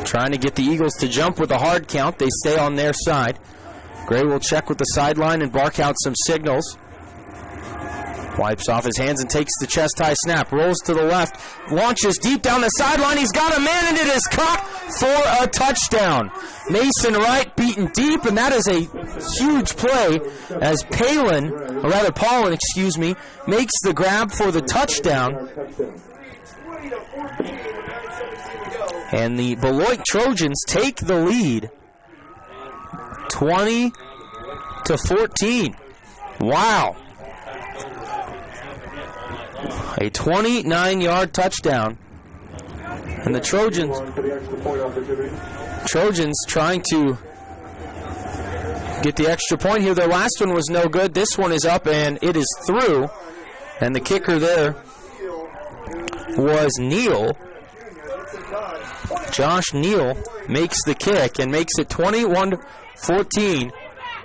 Trying to get the Eagles to jump with a hard count. They stay on their side. Gray will check with the sideline and bark out some signals. Wipes off his hands and takes the chest-high snap. Rolls to the left. Launches deep down the sideline. He's got a man, and it is caught for a touchdown. Mason Wright beaten deep, and that is a huge play as Paulin, makes the grab for the touchdown. And the Beloit Trojans take the lead 20-14. Wow. A 29-yard touchdown. And the Trojans trying to get the extra point here. Their last one was no good. This one is up, and it is through. And the kicker there was Neal. Josh Neal makes the kick and makes it 21-14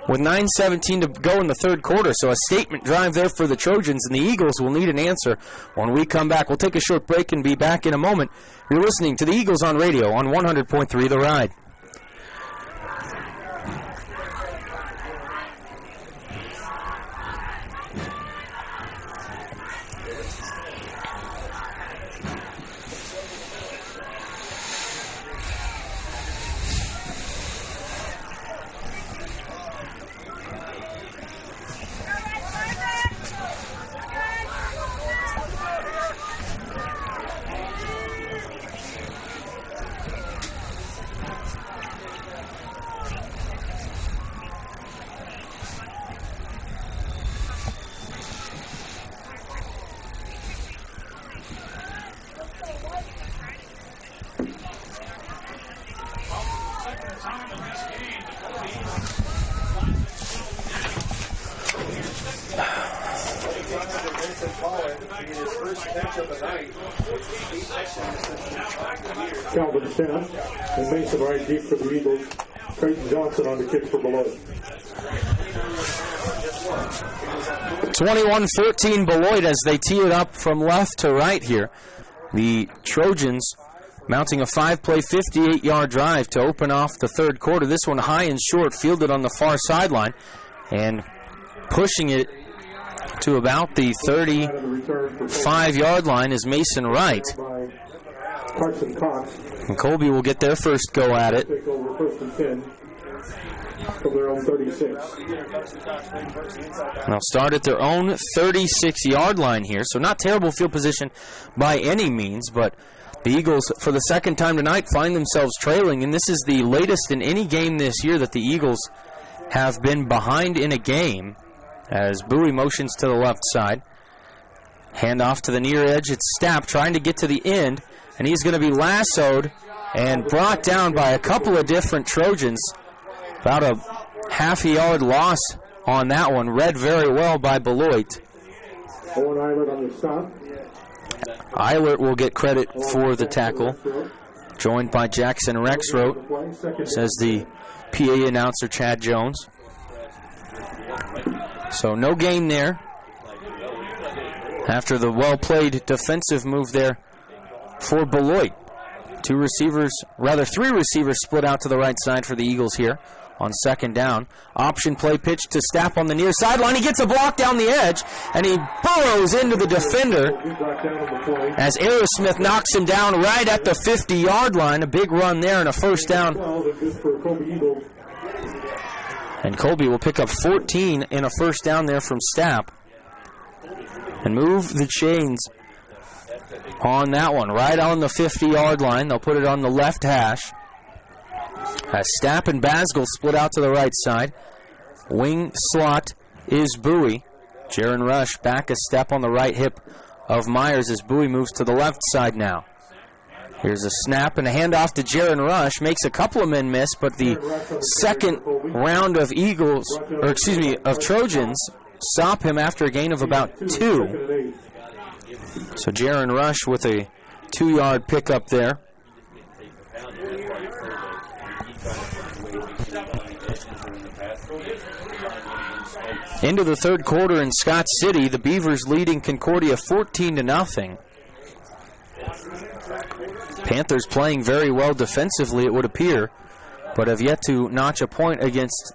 with 9:17 to go in the third quarter. So a statement drive there for the Trojans, and the Eagles will need an answer when we come back. We'll take a short break and be back in a moment. You're listening to the Eagles on radio on 100.3 The Ride. Calvin Shannon and Mason Wright deep for the Eagles. Creighton Johnson on the kick for Beloit. 21-14 Beloit as they tee it up from left to right here. The Trojans mounting a 5-play, 58-yard drive to open off the third quarter. This one high and short, fielded on the far sideline, and pushing it to about the 35-yard line is Mason Wright. And Colby will get their first go at it. They'll start at their own 36-yard line here, so not terrible field position by any means, but the Eagles, for the second time tonight, find themselves trailing, and this is the latest in any game this year that the Eagles have been behind in a game, as Bowie motions to the left side. Hand off to the near edge. It's Stapp trying to get to the end, and he's going to be lassoed and brought down by a couple of different Trojans. About a half-a-yard loss on that one, read very well by Beloit. Owen Eilert on the stop. Eilert will get credit for the tackle, joined by Jackson Rexroth, says the PA announcer Chad Jones. So no gain there after the well-played defensive move there for Beloit. Three receivers split out to the right side for the Eagles here on second down. Option play pitch to Stapp on the near sideline. He gets a block down the edge, and he burrows into the defender as Aerosmith knocks him down right at the 50-yard line. A big run there and a first down. And Colby will pick up 14 in a first down there from Stapp and move the chains on that one, right on the 50-yard line. They'll put it on the left hash as Stapp and Basgall split out to the right side. Wing slot is Bowie. Jaron Rush back a step on the right hip of Myers as Bowie moves to the left side now. Here's a snap and a handoff to Jaron Rush. Makes a couple of men miss, but the second round of Trojans stop him after a gain of about 2. So Jaron Rush with a 2-yard pickup there. Into the third quarter in Scott City, the Beavers leading Concordia 14-0. Panthers playing very well defensively, it would appear, but have yet to notch a point against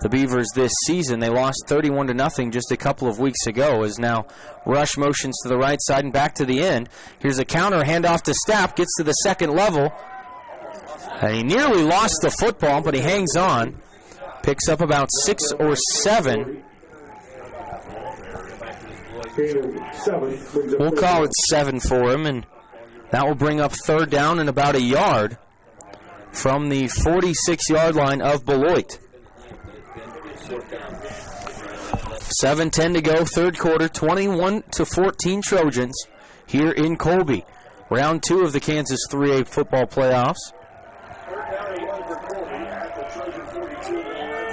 the Beavers this seaon. They lost 31-0 just a couple of weeks ago, as now Rush motions to the right side and back to the end. Here's a counter, handoff to Stapp, gets to the second level. And he nearly lost the football, but he hangs on. Picks up about 6 or 7. We'll call it 7 for him, and that will bring up third down and about a yard from the 46-yard line of Beloit. 7:10 to go, third quarter, 21-14 Trojans here in Colby. Round 2 of the Kansas 3A football playoffs.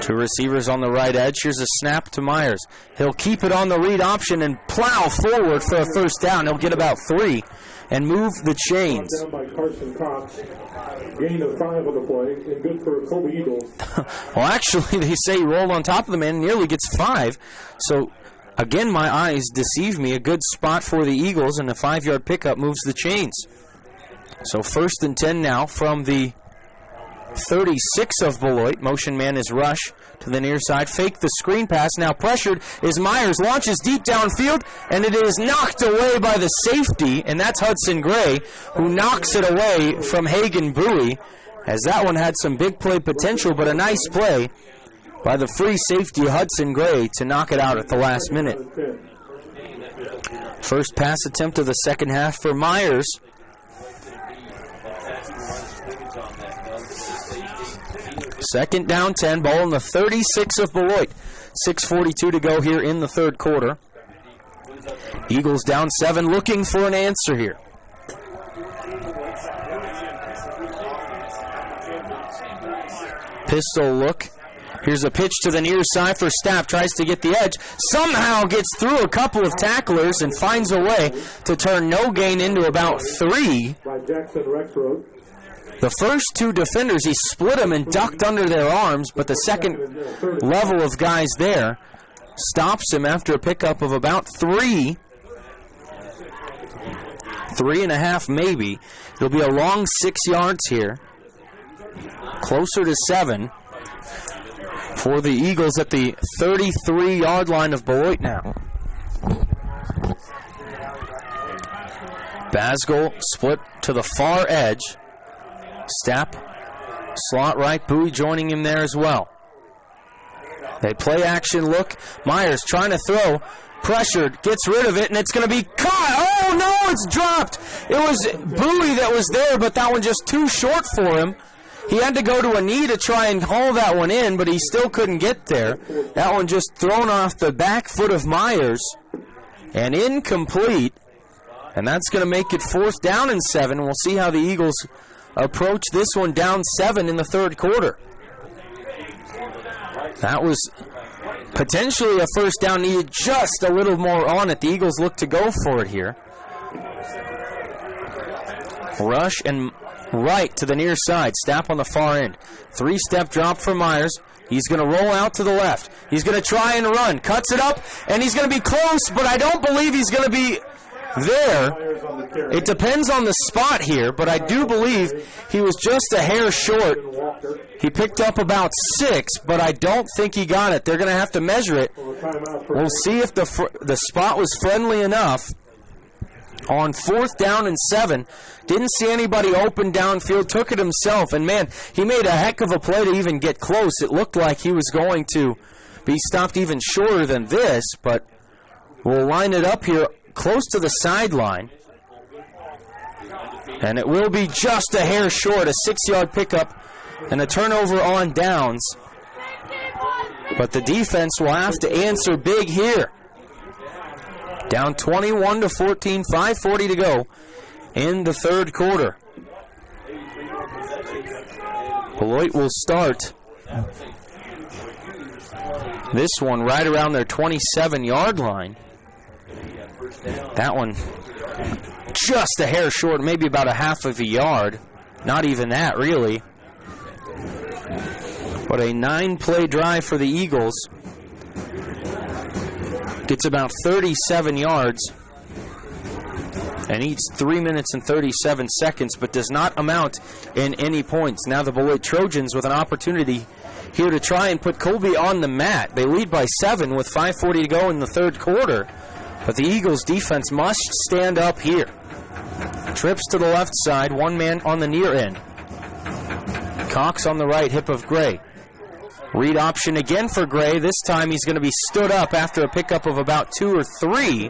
2 receivers on the right edge. Here's a snap to Myers. He'll keep it on the read option and plow forward for a first down. He'll get about 3 and move the chains. Down by Carson Cox. Gain of 5 on the play, and good for Colby Eagles. Well, actually, they say he rolled on top of the man, nearly gets 5. So, again, my eyes deceive me. A good spot for the Eagles, and a 5-yard pickup moves the chains. So, 1st and 10 now from the 36 of Beloit. Motion man is Rush to the near side. Fake the screen pass. Now pressured is Myers. Launches deep downfield, and it is knocked away by the safety, and that's Hudson Gray, who knocks it away from Hagen Bowie, as that one had some big play potential, but a nice play by the free safety Hudson Gray to knock it out at the last minute. First pass attempt of the second half for Myers. Second down 10, ball in the 36 of Beloit. 6:42 to go here in the third quarter. Eagles down 7, looking for an answer here. Pistol look. Here's a pitch to the near side for Stapp. Tries to get the edge. Somehow gets through a couple of tacklers and finds a way to turn no gain into about 3. By Jackson Rexroad. The first 2 defenders, he split them and ducked under their arms, but the second level of guys there stops him after a pickup of about 3. 3.5 maybe. It'll be a long 6 yards here. Closer to 7 for the Eagles at the 33-yard line of Beloit now. Basgall split to the far edge. Stapp, slot right, Bowie joining him there as well. They play action look. Myers trying to throw, pressured, gets rid of it, and it's going to be caught. Oh no, it's dropped. It was Bowie that was there, but that one just too short for him. He had to go to a knee to try and haul that one in, but he still couldn't get there. That one just thrown off the back foot of Myers and incomplete. And that's going to make it 4th down and 7. We'll see how the Eagles approach this one down 7 in the third quarter. That was potentially a first down, needed just a little more on it. The Eagles look to go for it here. Rush and right to the near side. Stapp on the far end. 3-step drop for Myers. He's going to roll out to the left. He's going to try and run. Cuts it up, and he's going to be close, but I don't believe he's going to be there. It depends on the spot here, but I do believe he was just a hair short. He picked up about 6, but I don't think he got it. They're going to have to measure it. We'll see if the spot was friendly enough. On 4th down and 7, didn't see anybody open downfield, took it himself, and man, he made a heck of a play to even get close. It looked like he was going to be stopped even shorter than this, but we'll line it up here close to the sideline. And it will be just a hair short, a 6-yard pickup and a turnover on downs. But the defense will have to answer big here. Down 21-14, 5:40 to go in the third quarter. Beloit will start this one right around their 27-yard line. That one just a hair short, maybe about a half of a yard. Not even that, really. But a 9-play drive for the Eagles. Gets about 37 yards and eats 3 minutes and 37 seconds, but does not amount in any points. Now the Beloit Trojans with an opportunity here to try and put Colby on the mat. They lead by 7 with 5:40 to go in the third quarter. But the Eagles defense must stand up here. Trips to the left side, one man on the near end. Cox on the right hip of Gray. Read option again for Gray. This time he's going to be stood up after a pickup of about 2 or 3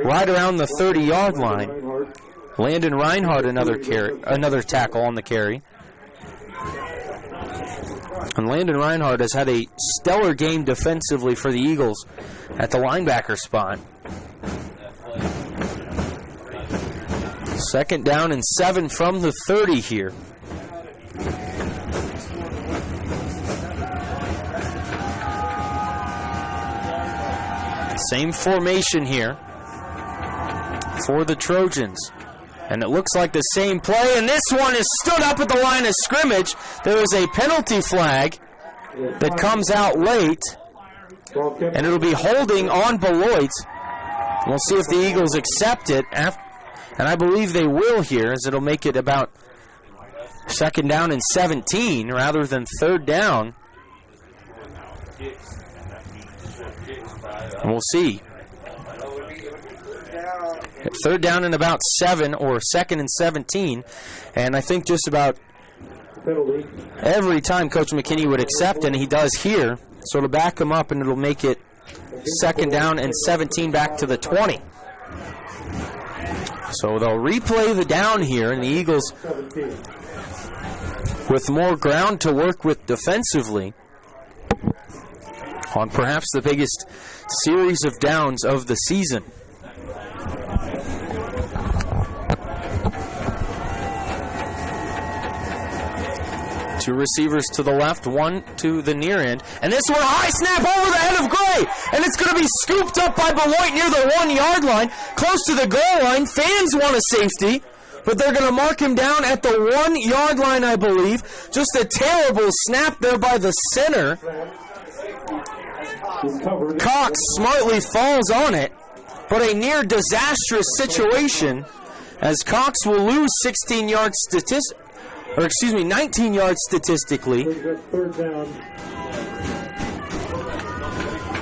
right around the 30-yard line. Landon Reinhardt another tackle on the carry. And Landon Reinhardt has had a stellar game defensively for the Eagles at the linebacker spot. 2nd down and 7 from the 30 here. Same formation here for the Trojans. And it looks like the same play, and this one is stood up at the line of scrimmage. There is a penalty flag that comes out late, and it'll be holding on Beloit. We'll see if the Eagles accept it, and I believe they will here, as it'll make it about 2nd down and 17 rather than 3rd down. And we'll see. 3rd down and about 7, or 2nd and 17. And I think just about every time Coach McKinney would accept, and he does here, so it'll back him up and it'll make it 2nd down and 17 back to the 20. So they'll replay the down here, and the Eagles with more ground to work with defensively on perhaps the biggest series of downs of the season. Two receivers to the left, one to the near end. And this one, high snap over the head of Gray. And it's going to be scooped up by Beloit near the 1-yard line, close to the goal line. Fans want a safety, but they're going to mark him down at the 1-yard line, I believe. Just a terrible snap there by the center. Cox smartly falls on it, but a near disastrous situation as Cox will lose 19 yards statistically.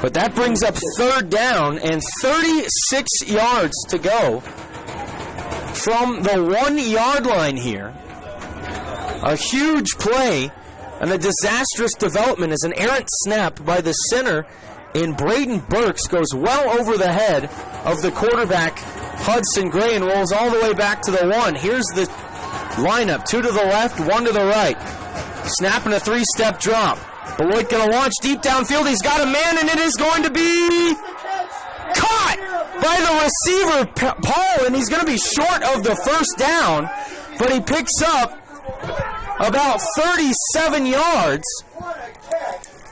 But that brings up 3rd down and 36 yards to go from the 1-yard line here. A huge play and a disastrous development as an errant snap by the center in Braden Burks goes well over the head of the quarterback Hudson Gray and rolls all the way back to the 1. Here's the lineup, 2 to the left, 1 to the right. Snap and a 3-step drop. Beloit going to launch deep downfield. He's got a man, and it is going to be caught by the receiver, Paul, and he's going to be short of the 1st down, but he picks up about 37 yards.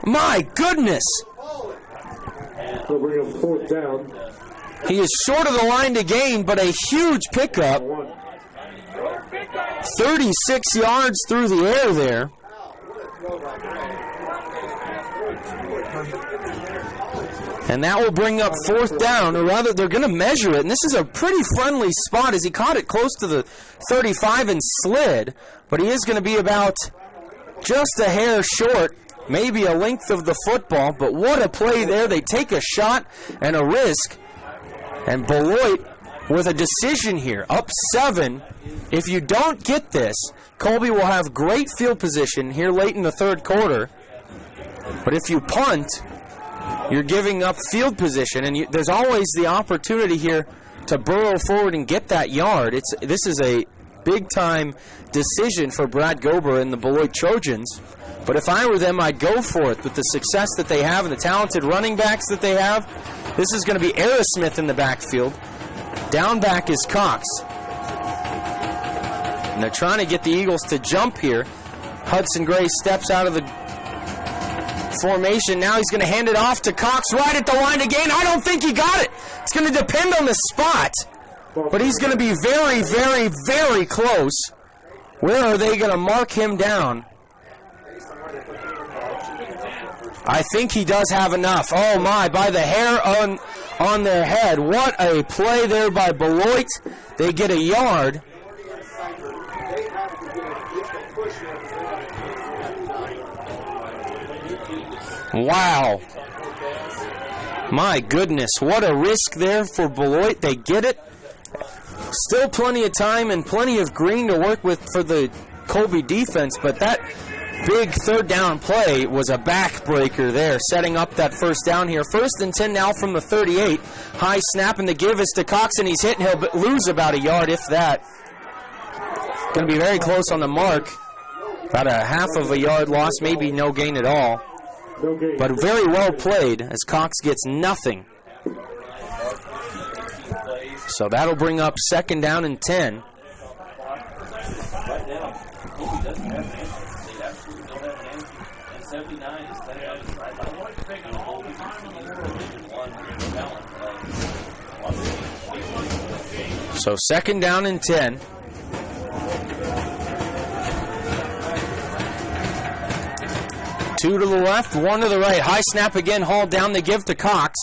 My goodness. So bring up 4th down. He is short of the line to gain, but a huge pickup. 36 yards through the air there. And that will bring up 4th down, or rather they're going to measure it. And this is a pretty friendly spot as he caught it close to the 35 and slid. But he is going to be about just a hair short, maybe a length of the football. But what a play there. They take a shot and a risk. And Beloit with a decision here, up 7. If you don't get this, Colby will have great field position here late in the 3rd quarter. But if you punt, you're giving up field position, and there's always the opportunity here to burrow forward and get that yard. This is a big-time decision for Brad Gober and the Beloit Trojans. But if I were them, I'd go for it. With the success that they have and the talented running backs that they have, this is going to be Aerosmith in the backfield. Down back is Cox. And they're trying to get the Eagles to jump here. Hudson Gray steps out of the formation. Now he's going to hand it off to Cox right at the line to gain. I don't think he got it. It's going to depend on the spot. But he's going to be very, very, very close. Where are they going to mark him down? I think he does have enough. Oh, my, by the hair on their head. What a play there by Beloit. They get a yard. Wow. My goodness, what a risk there for Beloit. They get it. Still plenty of time and plenty of green to work with for the Colby defense, but that big third down play was a backbreaker there, setting up that first down here. 1st and 10 now from the 38. High snap, and the give is to Cox, and he's hit, and he'll lose about a yard, if that. Going to be very close on the mark. About a half of a yard loss, maybe no gain at all. But very well played as Cox gets nothing. So that'll bring up 2nd down and 10. So 2nd down and 10. Two to the left, one to the right. High snap again, hauled down, the give to Cox.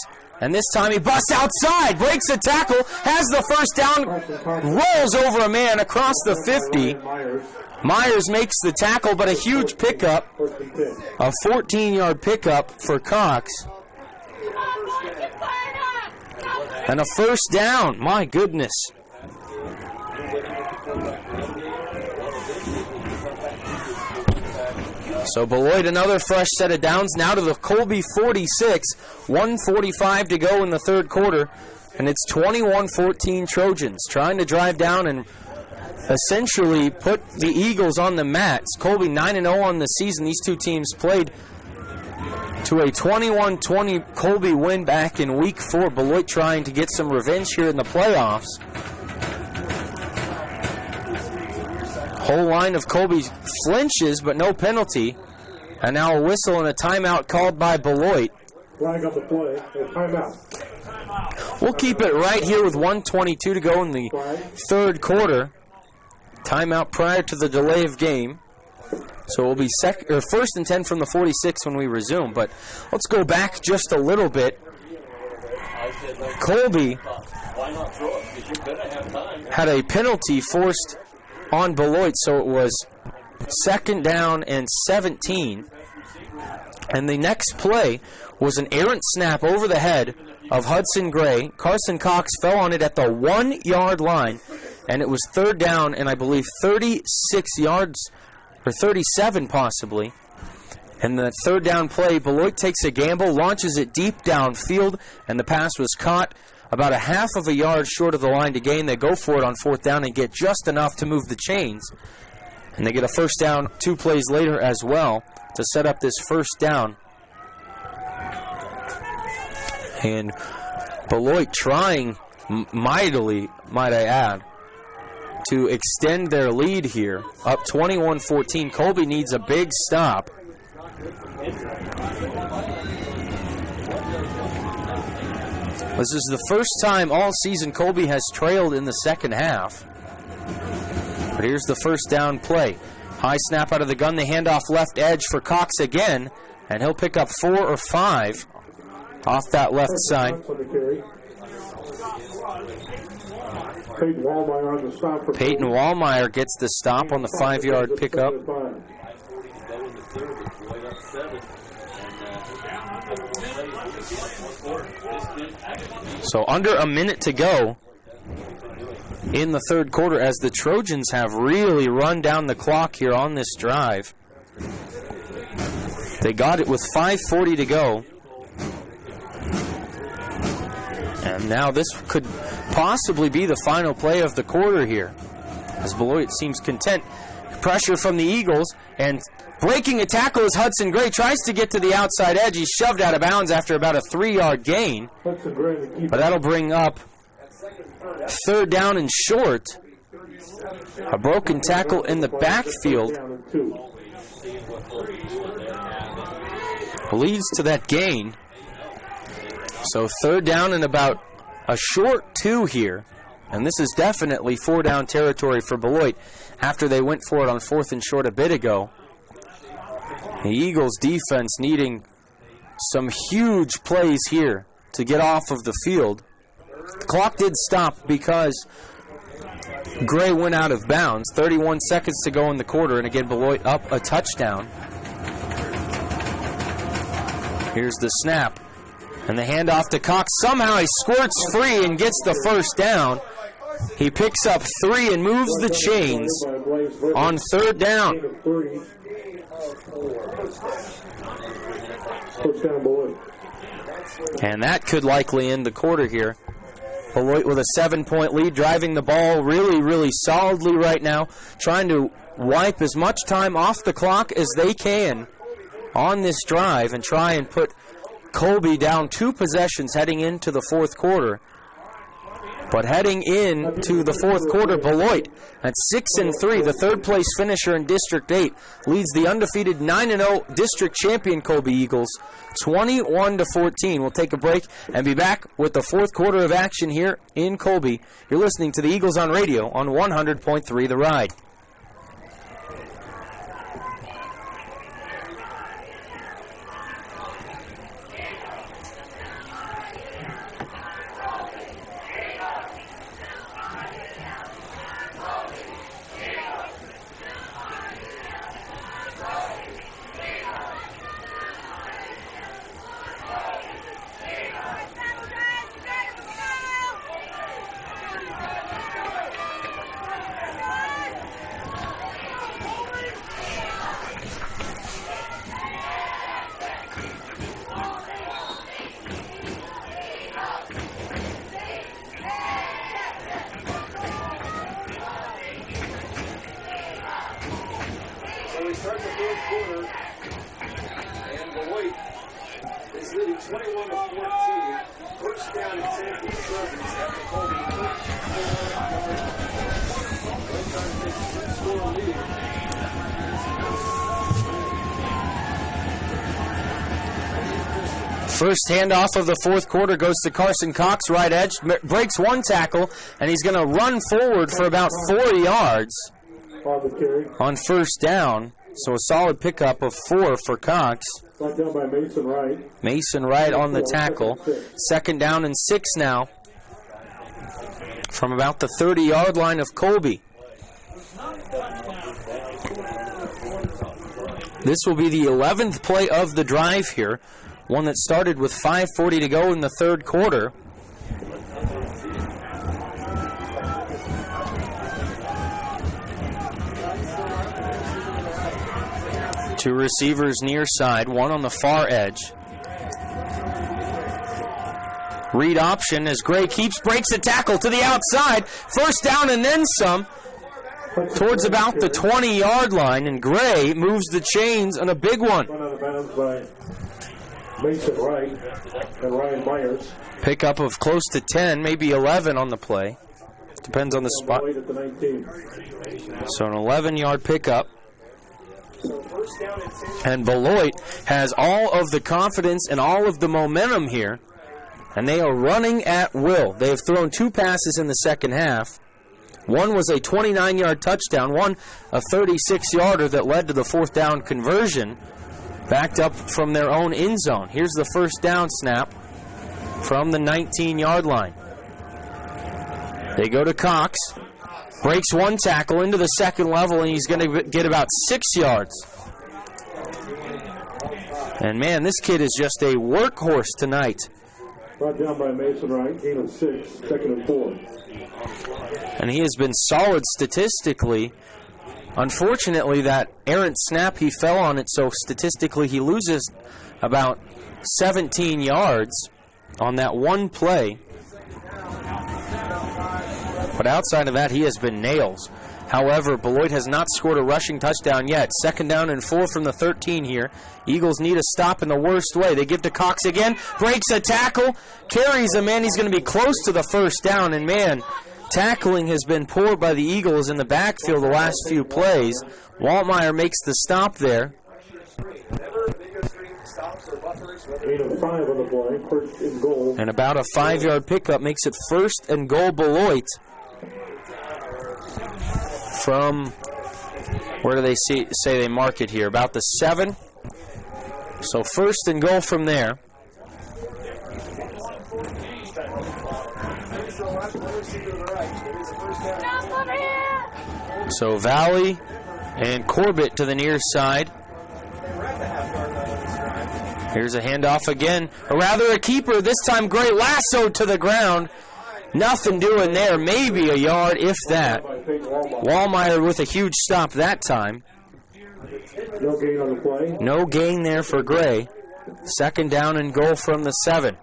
And this time he busts outside, breaks the tackle, has the first down, rolls over a man across the 50. Myers makes the tackle, but a huge pickup, a 14-yard pickup for Cox. And a first down, my goodness. So Beloit, another fresh set of downs, now to the Colby 46, 1:45 to go in the third quarter, and it's 21-14 Trojans, trying to drive down and essentially put the Eagles on the mats. Colby 9-0 on the season. These two teams played to a 21-20 Colby win back in week 4. Beloit trying to get some revenge here in the playoffs. Whole line of Colby flinches, but no penalty. And now a whistle and a timeout called by Beloit. Flag on the play. Timeout. We'll keep it right here with 1:22 to go in the third quarter. Timeout prior to the delay of game. So we'll be 1st and 10 from the 46 when we resume. But let's go back just a little bit. Colby had a penalty forced on Beloit, so it was 2nd down and 17. And the next play was an errant snap over the head of Hudson Gray. Carson Cox fell on it at the 1-yard line, and it was 3rd down and I believe 36 yards, or 37 possibly. And the 3rd down play, Beloit takes a gamble, launches it deep downfield, and the pass was caught about a half of a yard short of the line to gain. They go for it on 4th down and get just enough to move the chains. And they get a first down 2 plays later as well to set up this first down. And Beloit trying mightily, might I add, to extend their lead here. Up 21-14. Colby needs a big stop. This is the first time all season Colby has trailed in the second half. But here's the first down play. High snap out of the gun, the handoff left edge for Cox again, and he'll pick up 4 or 5 off that left side. Peyton Wallmeyer gets the stop on the 5-yard pickup. So under a minute to go in the third quarter as the Trojans have really run down the clock here on this drive. They got it with 5:40 to go. And now this could possibly be the final play of the quarter here, as Beloit seems content. Pressure from the Eagles, and breaking a tackle is Hudson Gray. Tries to get to the outside edge. He's shoved out of bounds after about a 3-yard gain. But that'll bring up 3rd down and short. A broken tackle in the backfield leads to that gain. So 3rd down and about a short 2 here. And this is definitely 4-down territory for Beloit after they went for it on 4th and short a bit ago. The Eagles defense needing some huge plays here to get off of the field. The clock did stop because Gray went out of bounds. 31 seconds to go in the quarter, and again Beloit up a touchdown. Here's the snap. And the handoff to Cox. Somehow he squirts free and gets the first down. He picks up 3 and moves the chains on third down. And that could likely end the quarter here. Beloit with a 7-point lead, driving the ball really, really solidly right now, trying to wipe as much time off the clock as they can on this drive and try and put Colby down 2 possessions heading into the fourth quarter. But heading into the fourth quarter, Beloit at 6-3, the third-place finisher in District 8, leads the undefeated 9-0 district champion Colby Eagles 21-14. We'll take a break and be back with the fourth quarter of action here in Colby. You're listening to the Eagles on Radio on 100.3 The Ride. First handoff of the fourth quarter goes to Carson Cox, right edge, breaks 1 tackle, and he's going to run forward for about 4 yards on first down. So a solid pickup of 4 for Cox. Brought down by Mason Wright. Mason Wright on the tackle. Second down and 6 now from about the 30-yard line of Colby. This will be the 11th play of the drive here. One that started with 5:40 to go in the third quarter. Two receivers near side, one on the far edge. Read option as Gray breaks a tackle to the outside. First down and then some. Towards about the 20-yard line, and Gray moves the chains on a big one. Run out of bounds by Mason Wright and Ryan Myers. Pickup of close to 10, maybe 11 on the play. Depends on the spot. So an 11-yard pickup. And Beloit has all of the confidence and all of the momentum here. And they are running at will. They have thrown 2 passes in the second half. One was a 29-yard touchdown, one a 36-yarder that led to the fourth down conversion, backed up from their own end zone. Here's the first down snap from the 19-yard line. They go to Cox, breaks 1 tackle into the second level, and he's going to get about 6 yards. And, man, this kid is just a workhorse tonight. Brought down by Mason Wright, gain of 6, second and 4. And he has been solid statistically. Unfortunately, that errant snap, he fell on it, so statistically he loses about 17 yards on that one play. But outside of that, he has been nails. However, Beloit has not scored a rushing touchdown yet. Second down and 4 from the 13 here. Eagles need a stop in the worst way. They give to Cox again, breaks a tackle, carries a man. He's going to be close to the first down, and man, tackling has been poor by the Eagles in the backfield the last few plays. Waltmeyer makes the stop there. And about a 5-yard pickup makes it first and goal Beloit from, where do they say they mark it here? About the 7. So first and goal from there. So Valley and Corbett to the near side. Here's a handoff again, or rather a keeper. This time Gray lassoed to the ground. Nothing doing there, maybe a yard, if that. Wallmeyer with a huge stop that time. No gain on the play. No gain there for Gray. Second down and goal from the 7.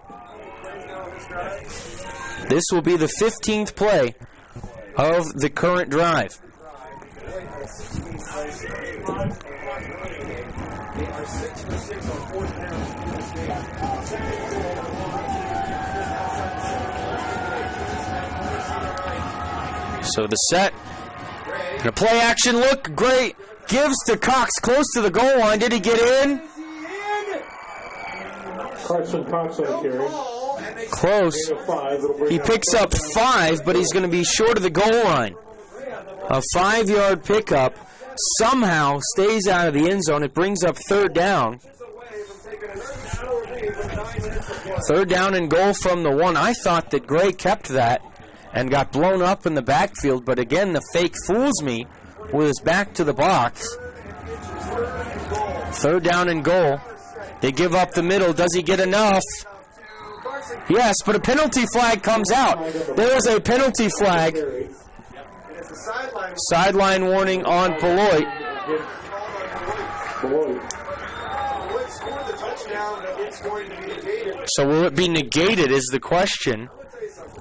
This will be the 15th play of the current drive. So the set, the play action look, Gray gives to Cox close to the goal line. Did he get in? Carson Cox on the carry. Close. He picks up 5, but he's going to be short of the goal line. A 5-yard pickup somehow stays out of the end zone. It brings up third down. Third down and goal from the 1. I thought that Gray kept that and got blown up in the backfield, but again, the fake fools me with his back to the box. Third down and goal. They give up the middle. Does he get enough? Yes, but a penalty flag comes out. There is a penalty flag. Sideline warning on Beloit. So will it be negated is the question.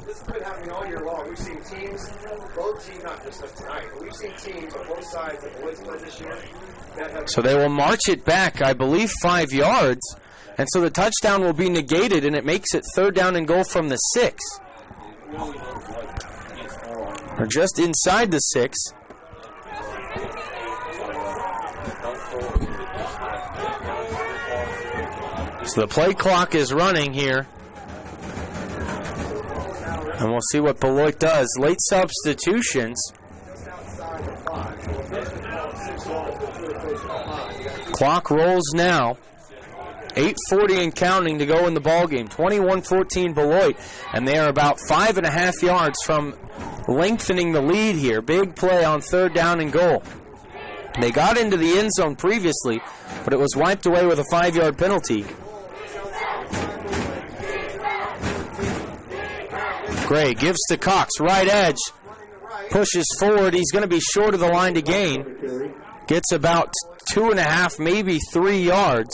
This has been happening all year long. We've seen teams, both teams, not just tonight, but we've seen teams on both sides of the Beloit's play this year that have. So they will march it back, I believe, 5 yards. And so the touchdown will be negated, and it makes it third down and goal from the 6. Or just inside the 6. So the play clock is running here. And we'll see what Beloit does. Late substitutions. Clock rolls now. 8:40 and counting to go in the ballgame. 21-14 Beloit. And they are about 5.5 yards from lengthening the lead here. Big play on third down and goal. They got into the end zone previously, but it was wiped away with a 5-yard penalty. Gray gives to Cox, right edge. Pushes forward. He's going to be short of the line to gain. Gets about 2.5, maybe 3 yards.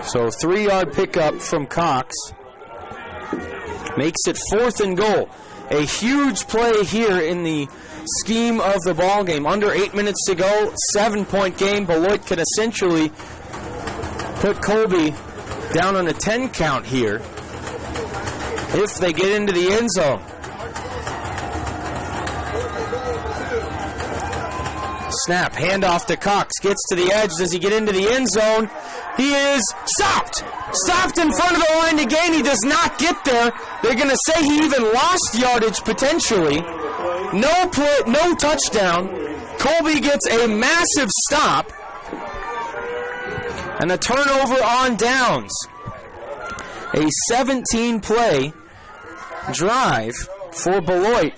So 3-yard pickup from Cox. Makes it 4th and goal. A huge play here in the scheme of the ball game. Under 8 minutes to go, 7-point game. Beloit can essentially put Colby down on a 10 count here if they get into the end zone. Snap, handoff to Cox, gets to the edge. Does he get into the end zone? He is stopped! Stopped in front of the line to gain. He does not get there. They're going to say he even lost yardage potentially. No play, no touchdown. Colby gets a massive stop. And a turnover on downs. A 17-play drive for Beloit.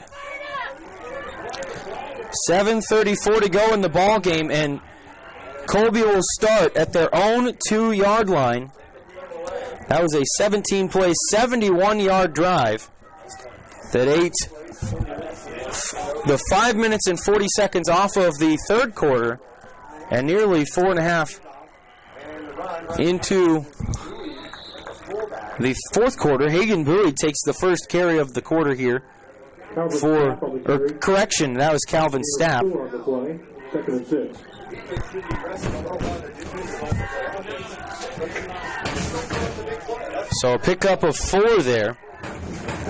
7:34 to go in the ball game, and Colby will start at their own 2-yard line. That was a 17-play, 71-yard drive that ate the 5 minutes and 40 seconds off of the third quarter and nearly 4.5 into the fourth quarter. Hagen Bowie takes the first carry of the quarter here correction, that was Calvin Stapp. So a pickup of 4 there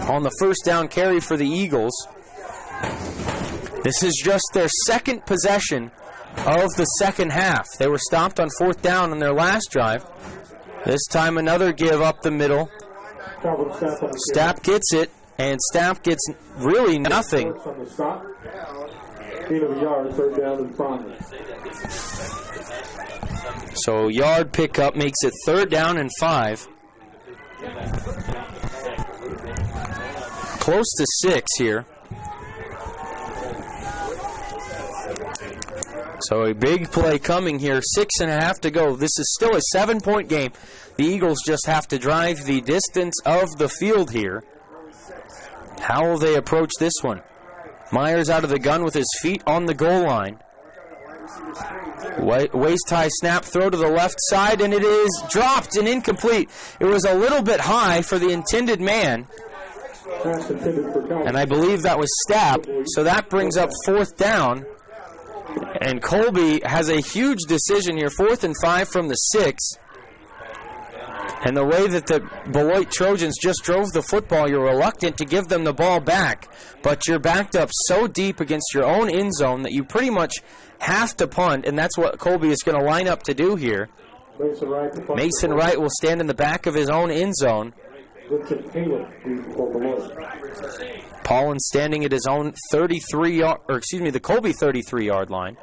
on the first down carry for the Eagles. This is just their second possession of the second half. They were stopped on 4th down on their last drive. This time another give up the middle. Stapp gets it, and Stapp gets really nothing. So yard pickup makes it 3rd down and 5. Close to 6 here. So a big play coming here. 6.5 to go. This is still a 7-point game. The Eagles just have to drive the distance of the field here. How will they approach this one? Myers out of the gun with his feet on the goal line. Waist-high snap, throw to the left side, and it is dropped and incomplete. It was a little bit high for the intended man, and I believe that was Stapp, so that brings up 4th down. And Colby has a huge decision here, 4th and 5 from the 6. And the way that the Beloit Trojans just drove the football, you're reluctant to give them the ball back. But you're backed up so deep against your own end zone that you pretty much have to punt, and that's what Colby is going to line up to do here. Mason Wright will stand in the back of his own end zone. Paulin standing at his own the Colby 33-yard line.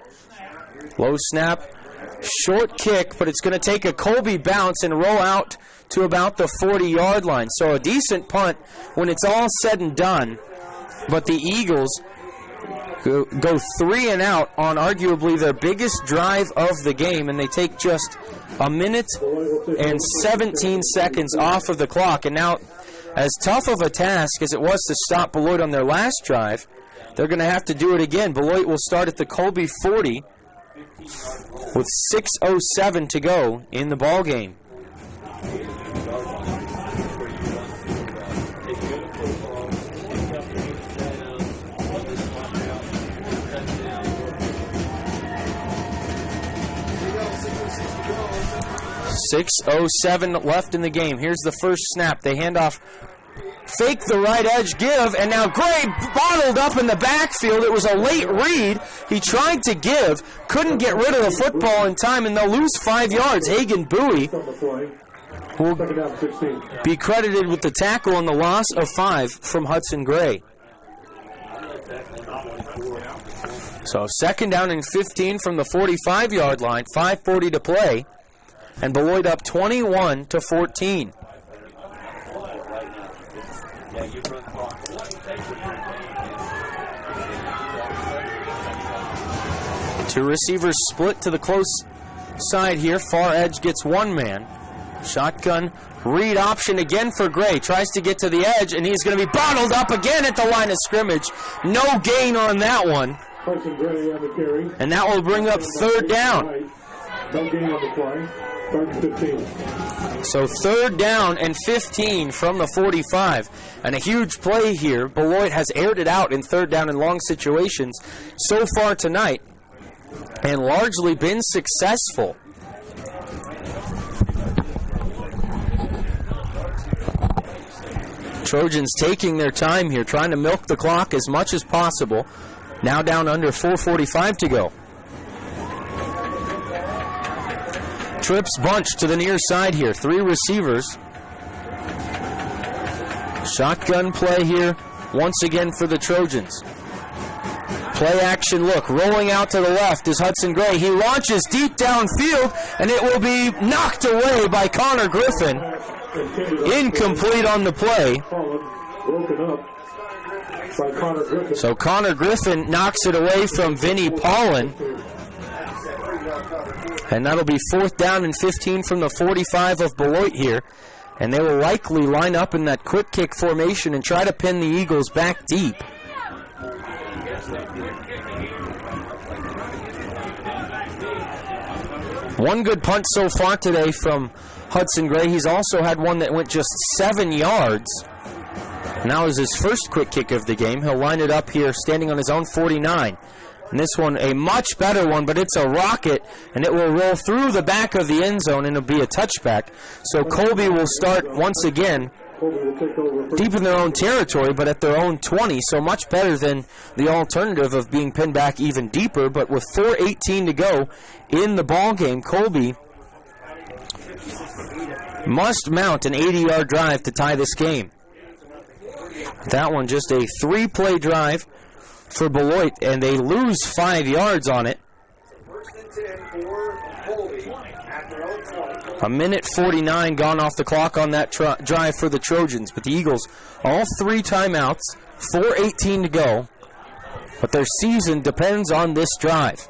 Low snap, short kick, but it's going to take a Colby bounce and roll out to about the 40-yard line. So a decent punt when it's all said and done. But the Eagles go 3 and out on arguably their biggest drive of the game, and they take just a minute and 17 seconds off of the clock. And now, as tough of a task as it was to stop Beloit on their last drive, they're going to have to do it again. Beloit will start at the Colby 40 with 6:07 to go in the ball game. .07 left in the game. Here's the first snap. They hand off, fake the right edge give, and now Gray bottled up in the backfield. It was a late read. He tried to give, couldn't get rid of the football in time, and they'll lose 5 yards. Hagen Bowie will be credited with the tackle and the loss of 5 from Hudson Gray. So 2nd down and 15 from the 45-yard line, 5:40 to play. And Beloit up 21-14. Two receivers split to the close side here. Far edge gets one man. Shotgun read option again for Gray. Tries to get to the edge, and he's going to be bottled up again at the line of scrimmage. No gain on that one. And that will bring up 3rd down. No gain on the play. 15. So 3rd down and 15 from the 45. And a huge play here. Beloit has aired it out in 3rd down and long situations so far tonight and largely been successful. Trojans taking their time here, trying to milk the clock as much as possible. Now down under 4:45 to go. Trips bunch to the near side here. 3 receivers. Shotgun play here once again for the Trojans. Play action look. Rolling out to the left is Hudson Gray. He launches deep downfield, and it will be knocked away by Connor Griffin. Incomplete on the play. So Connor Griffin knocks it away from Vinnie Paulin. And that'll be 4th down and 15 from the 45 of Beloit here. And they will likely line up in that quick kick formation and try to pin the Eagles back deep. One good punt so far today from Hudson Gray. He's also had one that went just 7 yards. Now is his first quick kick of the game. He'll line it up here standing on his own 49. And this one, a much better one, but it's a rocket, and it will roll through the back of the end zone, and it'll be a touchback. So Colby will start once again deep in their own territory, but at their own 20, so much better than the alternative of being pinned back even deeper. But with 4:18 to go in the ball game, Colby must mount an 80-yard drive to tie this game. That one just a 3-play drive for Beloit, and they lose 5 yards on it. A minute 49 gone off the clock on that drive for the Trojans, but the Eagles, all 3 timeouts, 4:18 to go, but their season depends on this drive.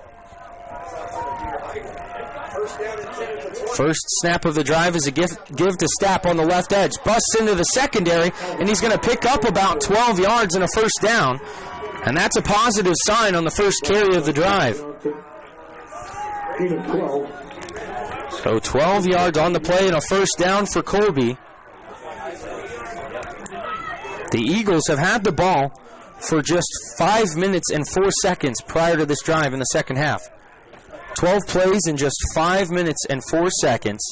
First snap of the drive is a give to Stapp on the left edge. Busts into the secondary, and he's going to pick up about 12 yards and a first down. And that's a positive sign on the first carry of the drive. So 12 yards on the play and a first down for Colby. The Eagles have had the ball for just 5 minutes and 4 seconds prior to this drive in the second half. 12 plays in just 5 minutes and 4 seconds.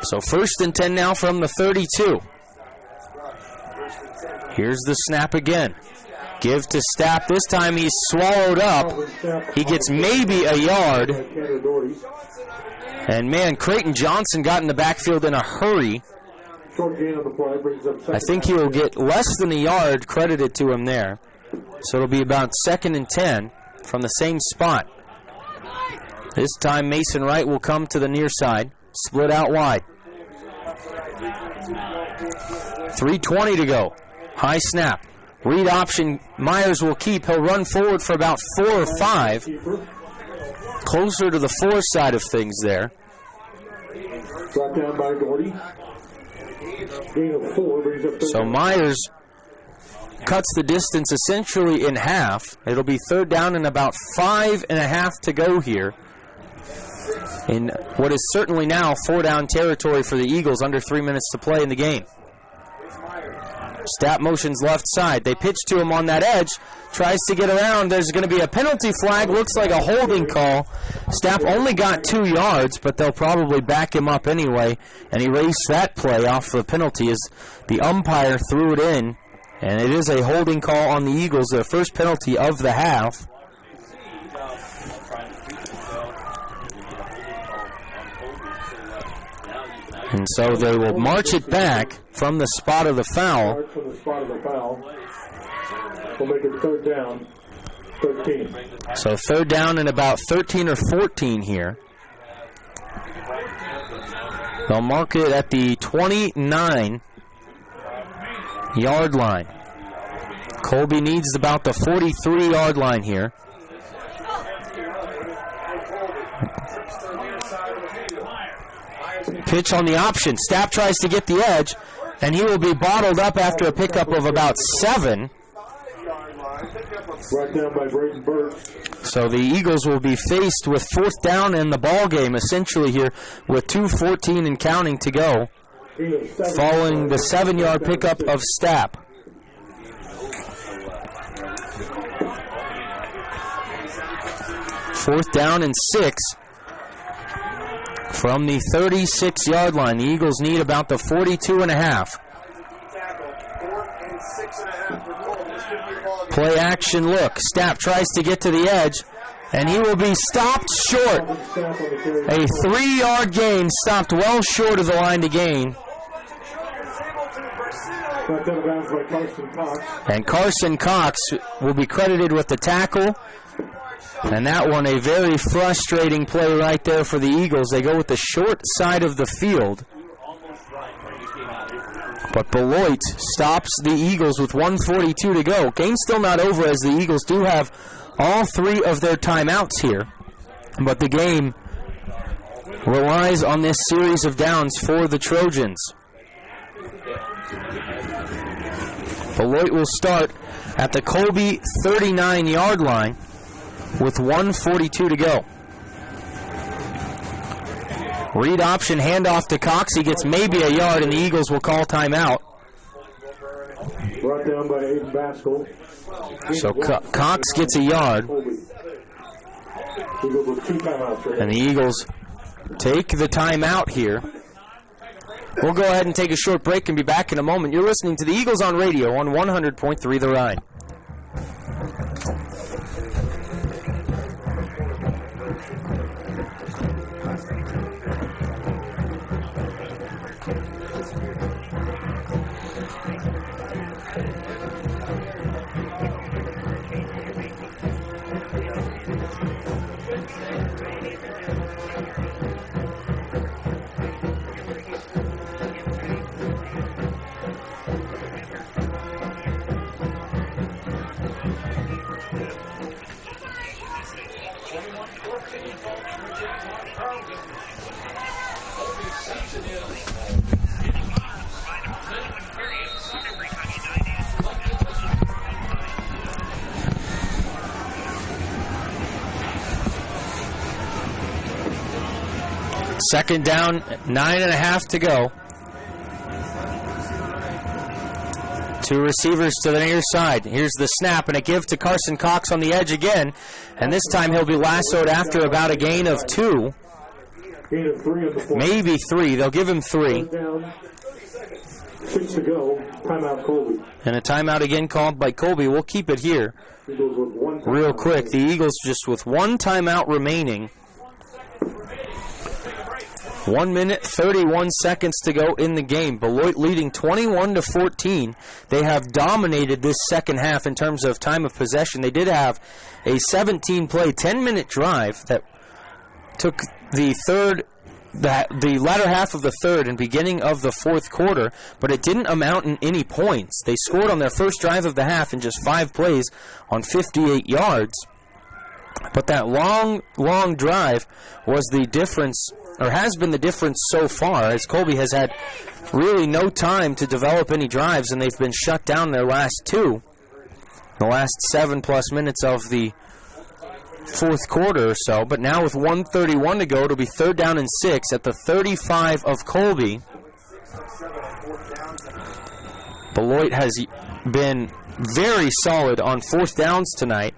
So 1st and 10 now from the 32. Here's the snap again. Give to Stapp. This time he's swallowed up. He gets maybe a yard. And man, Creighton Johnson got in the backfield in a hurry. I think he will get less than a yard credited to him there. So it'll be about 2nd and 10 from the same spot. This time Mason Wright will come to the near side, split out wide. 3:20 to go. High snap. Read option. Myers will keep. He'll run forward for about 4 or 5. Closer to the 4 side of things there. Brought down by Gordy. Gain of 4 brings up So Myers cuts the distance essentially in half. It'll be 3rd down and about 5.5 to go here. In what is certainly now 4-down territory for the Eagles, under 3 minutes to play in the game. Stapp motions left side. They pitch to him on that edge. Tries to get around. There's going to be a penalty flag. Looks like a holding call. Stapp only got 2 yards, but they'll probably back him up anyway. And he erased that play off the penalty as the umpire threw it in. And it is a holding call on the Eagles, their first penalty of the half. And so they will march it back from the spot of the foul. We'll make it 3rd down, 13. So 3rd down and about 13 or 14 here. They'll mark it at the 29-yard line. Colby needs about the 43-yard line here. Pitch on the option. Stapp tries to get the edge, and he will be bottled up after a pickup of about 7. Brought down by Brayden Burke. So the Eagles will be faced with 4th down in the ball game essentially here with 2:14 and counting to go, following the 7-yard pickup of Stapp. Fourth down and 6 from the 36-yard line. The Eagles need about the 42.5. Play action look. Stapp tries to get to the edge, and he will be stopped short. A 3-yard gain, stopped well short of the line to gain. And Carson Cox will be credited with the tackle. And that one, a very frustrating play right there for the Eagles. They go with the short side of the field. But Beloit stops the Eagles with 1:42 to go. Game's still not over as the Eagles do have all 3 of their timeouts here. But the game relies on this series of downs for the Trojans. Beloit will start at the Colby 39-yard line with 1:42 to go. Read option, handoff to Cox. He gets maybe a yard, and the Eagles will call timeout. Brought down by Aiden Baskell. So Cox gets a yard. And the Eagles take the timeout here. We'll go ahead and take a short break and be back in a moment. You're listening to the Eagles on Radio on 100.3 The Rhine. Second down, 9.5 to go. Two receivers to the near side. Here's the snap and a give to Carson Cox on the edge again. And this time he'll be lassoed after about a gain of 2. Gain of 3 at the point. Maybe 3. They'll give him 3. Third down, 6 to go. Timeout, Colby. And a timeout again called by Colby. We'll keep it here Eagles with one real timeout. quick. The Eagles just with one timeout remaining. 1 minute, 31 seconds to go in the game. Beloit leading 21-14. They have dominated this second half in terms of time of possession. They did have a 17-play, 10-minute drive that took the latter half of the third and beginning of the fourth quarter, but it didn't amount in any points. They scored on their first drive of the half in just 5 plays on 58 yards. But that long drive was the difference, or has been the difference so far, as Colby has had really no time to develop any drives, and they've been shut down their last 2. The last 7+ minutes of the fourth quarter or so. But now with 1:31 to go, it'll be 3rd down and 6 at the 35 of Colby. Beloit has been very solid on 4th downs tonight.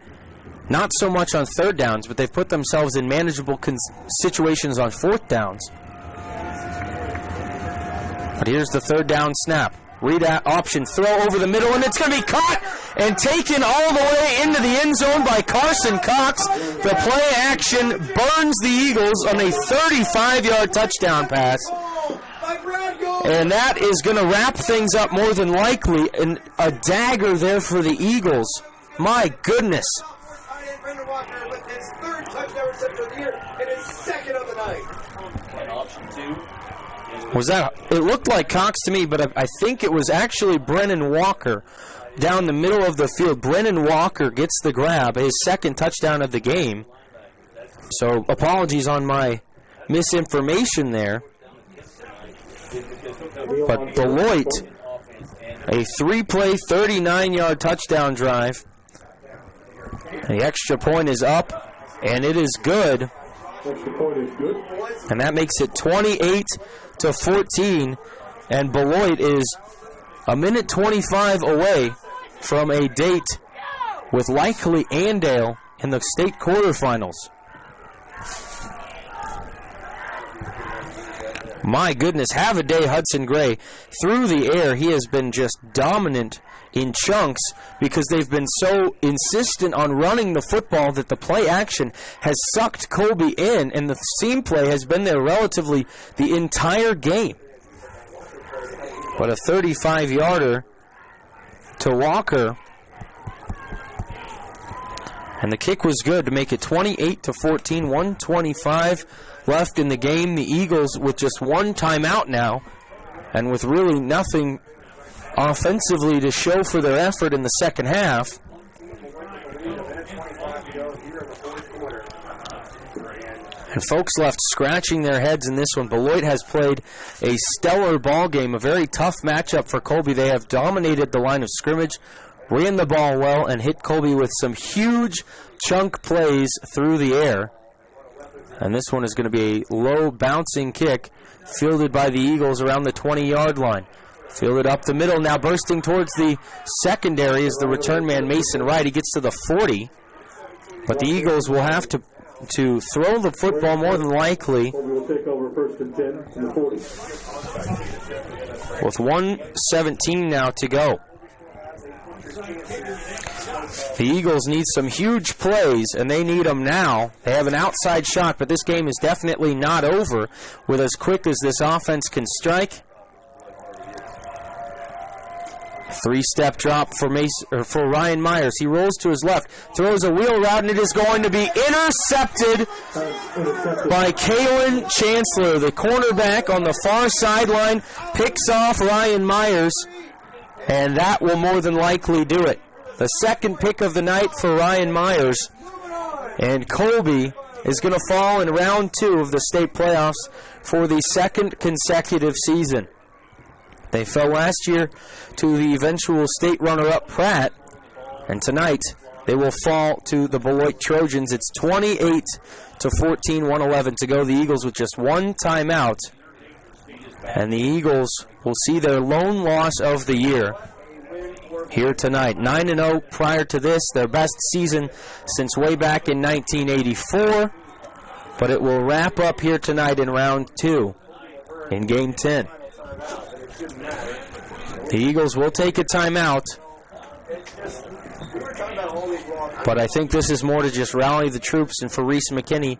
Not so much on 3rd downs, but they've put themselves in manageable situations on 4th downs. But here's the 3rd down snap. Read that option, throw over the middle, and it's going to be caught and taken all the way into the end zone by Carson Cox. The play action burns the Eagles on a 35-yard touchdown pass. And that is going to wrap things up more than likely. And a dagger there for the Eagles. My goodness. With his 3rd touchdown reception of the year and his 2nd of the night. And option 2. Was that? It looked like Cox to me, but I think it was actually Brennan Walker down the middle of the field. Brennan Walker gets the grab, his 2nd touchdown of the game. So apologies on my misinformation there. But Beloit, a 3-play, 39-yard touchdown drive. The extra point is up, and it is good. Extra point is good. And that makes it 28-14. And Beloit is a minute 25 away from a date with likely Andale in the state quarterfinals. My goodness, have a day, Hudson Gray. Through the air, he has been just dominant in chunks because they've been so insistent on running the football that the play action has sucked Colby in, and the seam play has been there relatively the entire game. But a 35-yarder to Walker, and the kick was good to make it 28-14, 1:25 left in the game. The Eagles with just one timeout now, and with really nothing offensively to show for their effort in the second half. And folks left scratching their heads in this one. Beloit has played a stellar ball game, a very tough matchup for Colby. They have dominated the line of scrimmage, ran the ball well, and hit Colby with some huge chunk plays through the air. And this one is going to be a low bouncing kick fielded by the Eagles around the 20-yard line. Fielded up the middle, now bursting towards the secondary is the return man Mason Wright. He gets to the 40, but the Eagles will have to throw the football more than likely. We'll take over 1st and 10 from the 40. With 1:17 now to go. The Eagles need some huge plays, and they need them now. They have an outside shot, but this game is definitely not over with as quick as this offense can strike. 3-step drop for Ryan Myers. He rolls to his left, throws a wheel route, and it is going to be intercepted by Kalen Chancellor. The cornerback on the far sideline picks off Ryan Myers, and that will more than likely do it. The 2nd pick of the night for Ryan Myers, and Colby is going to fall in round 2 of the state playoffs for the 2nd consecutive season. They fell last year to the eventual state runner-up Pratt, and tonight they will fall to the Beloit Trojans. It's 28-14, 1:11 to go. The Eagles with just one timeout. And the Eagles will see their lone loss of the year here tonight. 9-0 prior to this, their best season since way back in 1984. But it will wrap up here tonight in round 2 in game 10. The Eagles will take a timeout. But I think this is more to just rally the troops and for Reese McKinney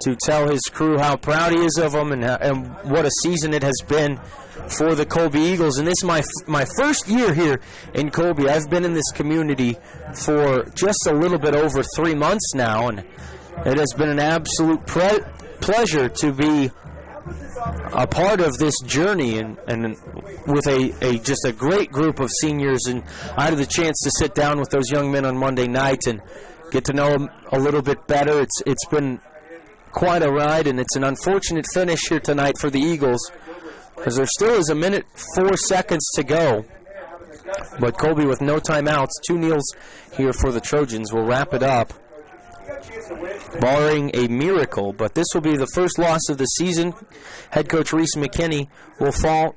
to tell his crew how proud he is of them and what a season it has been for the Colby Eagles. And this is my first year here in Colby. I've been in this community for just a little bit over 3 months now, and it has been an absolute pleasure to be a part of this journey and with just a great group of seniors. And I had the chance to sit down with those young men on Monday night and get to know them a little bit better. It's been quite a ride, and it's an unfortunate finish here tonight for the Eagles because there still is 1:04 to go. But Colby with no timeouts, 2-0 here for the Trojans will wrap it up, barring a miracle. But this will be the first loss of the season. Head coach Reese McKinney will fall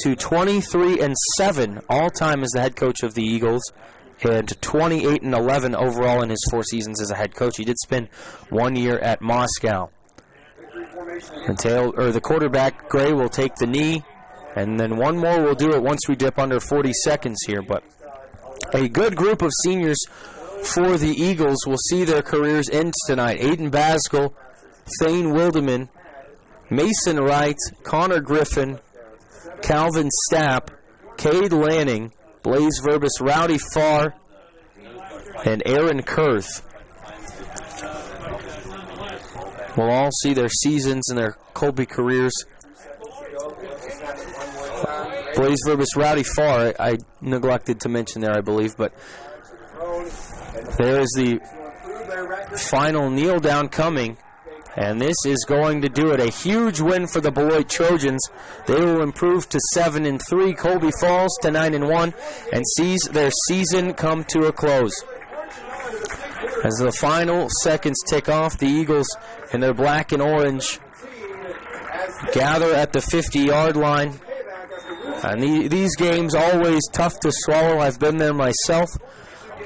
to 23-7 all-time as the head coach of the Eagles, and 28-11 overall in his 4 seasons as a head coach. He did spend 1 year at Moscow. The quarterback, Gray, will take the knee, and then one more will do it once we dip under 40 seconds here. But a good group of seniors for the Eagles will see their careers end tonight. Aiden Baskell, Thane Wildeman, Mason Wright, Connor Griffin, Calvin Stapp, Cade Lanning, Blaze Verbis, Rowdy Farr, and Aaron Kurth will all see their seasons and their Colby careers. Blaze Verbis, Rowdy Farr, I neglected to mention there, I believe, but there is the final kneel down coming, and this is going to do it. A huge win for the Beloit Trojans. They will improve to 7-3. Colby falls to 9-1 and sees their season come to a close. As the final seconds tick off, the Eagles in their black and orange gather at the 50-yard line. And these games always tough to swallow. I've been there myself.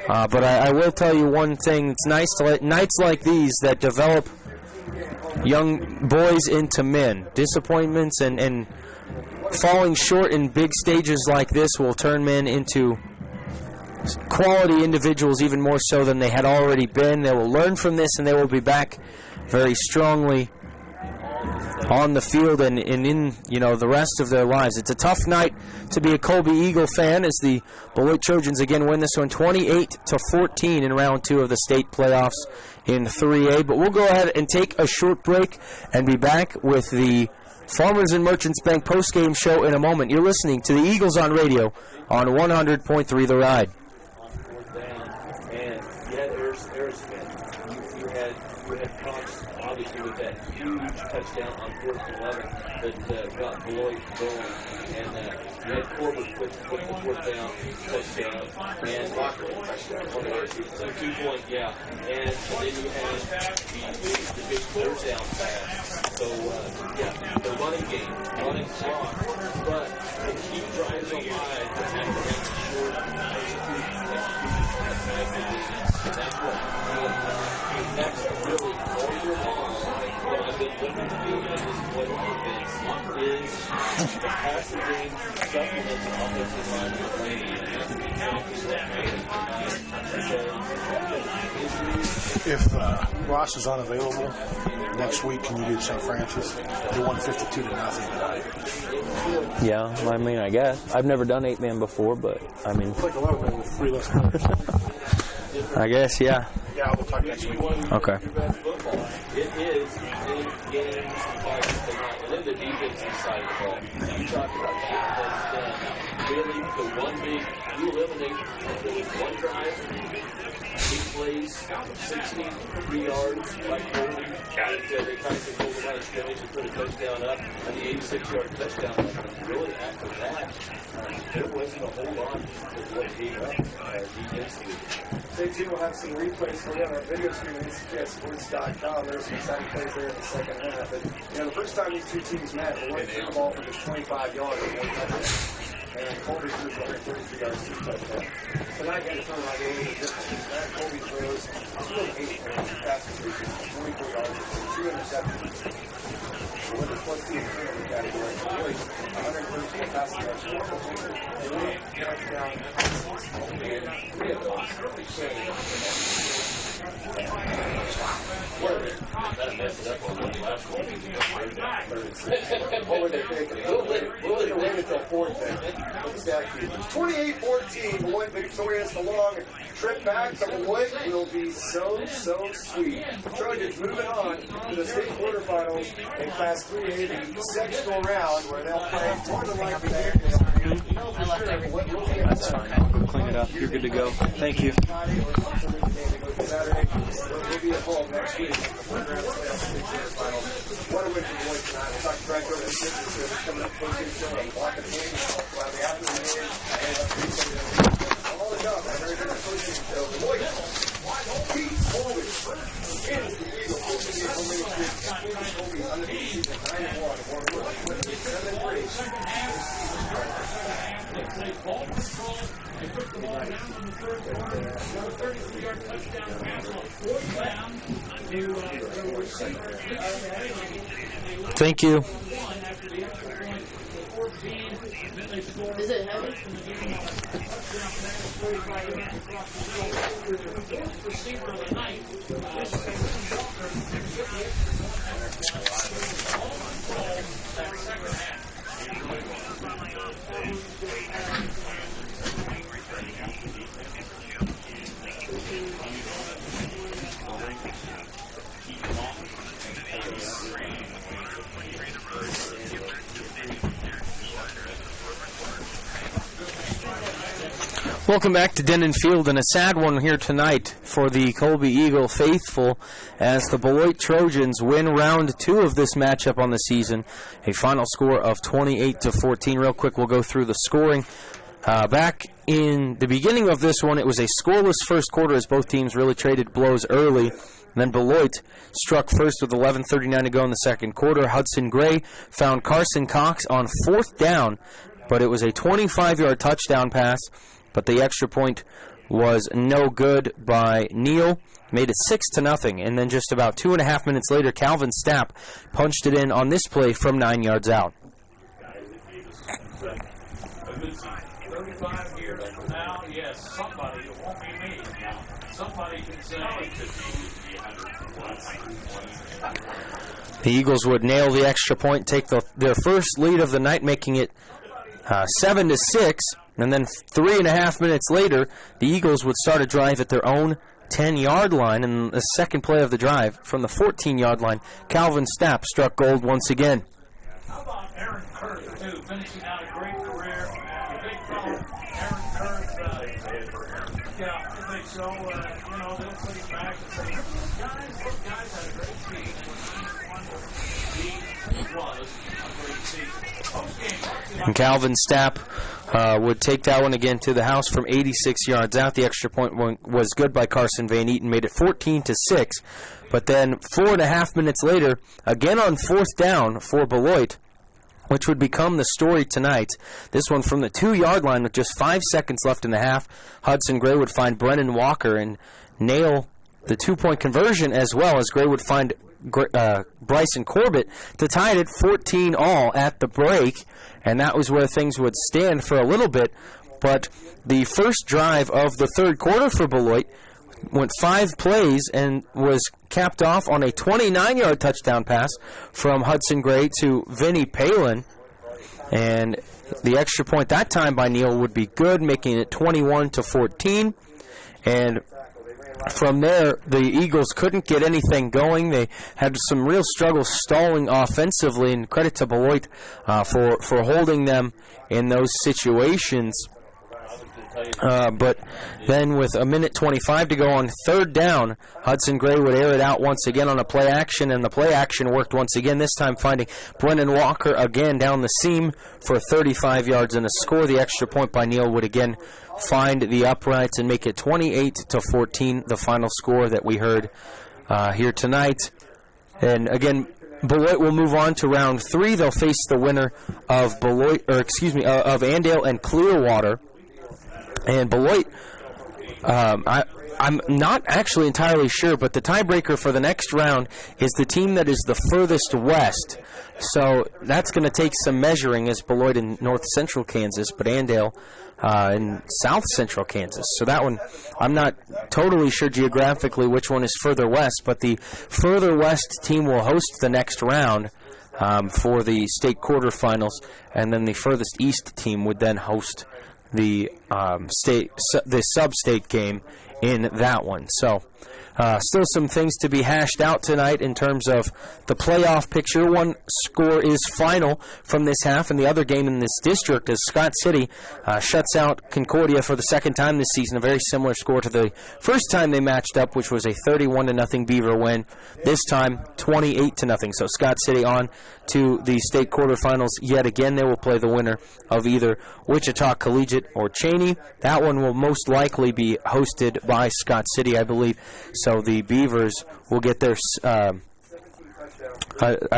But I will tell you one thing. It's nice to let nights like these that develop young boys into men. Disappointments and falling short in big stages like this will turn men into quality individuals even more so than they had already been. They will learn from this, and they will be back very strongly on the field and in the rest of their lives. It's a tough night to be a Colby Eagle fan as the Beloit Trojans again win this one 28-14 in round 2 of the state playoffs in 3A. But we'll go ahead and take a short break and be back with the Farmers and Merchants Bank postgame show in a moment. You're listening to the Eagles on radio on 100.3 The Ride. And yeah, there's you had Cox obviously with that huge touchdown on 4th and 11 that got Beloit going, and you had Colby with the 4th down touchdown and Walker touchdown. So 2 point, yeah, and then you had the big 3rd down pass. So the running game, running clock, but they keep drives alive and short that's really all year long. What I've been looking to do in this play offense is the passing game supplements the offensive line with If Ross is unavailable next week, can you do St. Francis? They won 52-0 tonight. Yeah, I mean, I guess. I've never done 8-man before, but I mean. It's like 11 with 3 less players. I guess, yeah. Yeah, we'll talk next week. Okay. It is in games like and then the defensive side of the ball. You talk about that. Really, the one big, you eliminate one drive, plays, 63 yards by Colby. And they kind of pulled him out of scrimmage and put a touchdown up, and the 86-yard touchdown. And really, after that, there wasn't a whole lot of what gave up defensively. Stay tuned. We'll have some replays for you on our video stream at KSHSAA.com. There's some exciting plays there in the second half. And, the first time these two teams met, Beloit threw the ball for just 25 yards and 1 touchdown. And Colby threw for 133 yards, 2 touchdowns. Tonight, you got to turn around a little bit different. Tonight, Colby throws 2 passes, 44 yards, 2 interceptions. The winners plus the interior category. Beloit, 113 passing yards, 4 touchdowns, 1 touchdown, and 3 of those early saves. That messed up on the last one. What would they think? We'll wait until 4th then. Let's stack you. 28-14. Beloit victorious. The long trip back to Beloit will be so sweet. Trojans moving on to the state quarterfinals in Class 3A, the sectional round, where they'll play more than likely there. That's fine. I'll go clean it up. You're good to go. Thank you. Saturday. We'll be at home next week. What a win for Beloit tonight. We'll talk to Frank over the Sisters coming up close to the block of game. We'll have the afternoon game and all the job. I'm very good at coaching. So Beloit beats Colby. Wins the Eagle. Colby under the season 9-1. 7-3. They took the ball down in the third quarter. A 33-yard touchdown pass on 4th down to the receiver. Thank you. After the extra point, 14. Then they scored. Is it heavy? Touchdown pass, 45 yards across the field. The fourth receiver of the night. This is Walker. All control that second half. Welcome back to Denon Field, and a sad one here tonight for the Colby Eagle faithful as the Beloit Trojans win round 2 of this matchup on the season, a final score of 28-14. Real quick, we'll go through the scoring. Back in the beginning of this one, it was a scoreless first quarter as both teams really traded blows early. And then Beloit struck first with 11:39 to go in the second quarter. Hudson Gray found Carson Cox on 4th down, but it was a 25-yard touchdown pass. But the extra point was no good by Neal. Made it 6-0. And then just about 2.5 minutes later, Calvin Stapp punched it in on this play from 9 yards out. 35 years from now, yes, somebody, it won't be me now, somebody can say the Eagles would nail the extra point, take their first lead of the night, making it 7-6. And then 3.5 minutes later, the Eagles would start a drive at their own 10-yard line. And the second play of the drive, from the 14-yard line, Calvin Stapp struck gold once again. How about Aaron Kurth, too, finishing out a great career? The big fellow, Aaron Kurth, yeah, I think so. They'll put him back and say, guys had a great season. He was a great season. And Calvin Stapp would take that one again to the house from 86 yards out. The extra point was good by Carson Van Eaton, made it 14-6. But then 4.5 minutes later, again on 4th down for Beloit, which would become the story tonight. This one from the 2-yard line with just 5 seconds left in the half. Hudson Gray would find Brennan Walker and nail the 2-point conversion, as well as Gray would find Bryson Corbett to tie it at 14-all at the break. And that was where things would stand for a little bit. But the first drive of the third quarter for Beloit went 5 plays and was capped off on a 29-yard touchdown pass from Hudson Gray to Vinny Palin. And the extra point that time by Neal would be good, making it 21-14. And from there, the Eagles couldn't get anything going. They had some real struggles stalling offensively, and credit to Beloit for holding them in those situations. But then with a minute 25 to go on third down, Hudson Gray would air it out once again on a play action, and the play action worked once again, this time finding Brennan Walker again down the seam for 35 yards and a score. The extra point by Neal would again find the uprights and make it 28-14, the final score that we heard here tonight. And again, Beloit will move on to round 3. They'll face the winner of of Andale and Clearwater. And Beloit, I'm not actually entirely sure, but the tiebreaker for the next round is the team that is the furthest west. So that's going to take some measuring, as Beloit in north central Kansas, but Andale in south central Kansas. So that one, I'm not totally sure geographically which one is further west, but the further west team will host the next round for the state quarterfinals, and then the furthest east team would then host the sub-state game in that one. So still some things to be hashed out tonight in terms of the playoff picture. One score is final from this half, and the other game in this district is Scott City shuts out Concordia for the second time this season, a very similar score to the first time they matched up, which was a 31-0 Beaver win. This time, 28-0. So Scott City on to the state quarterfinals yet again. They will play the winner of either Wichita Collegiate or Cheney. That one will most likely be hosted by Scott City, I believe. So the Beavers will get their, I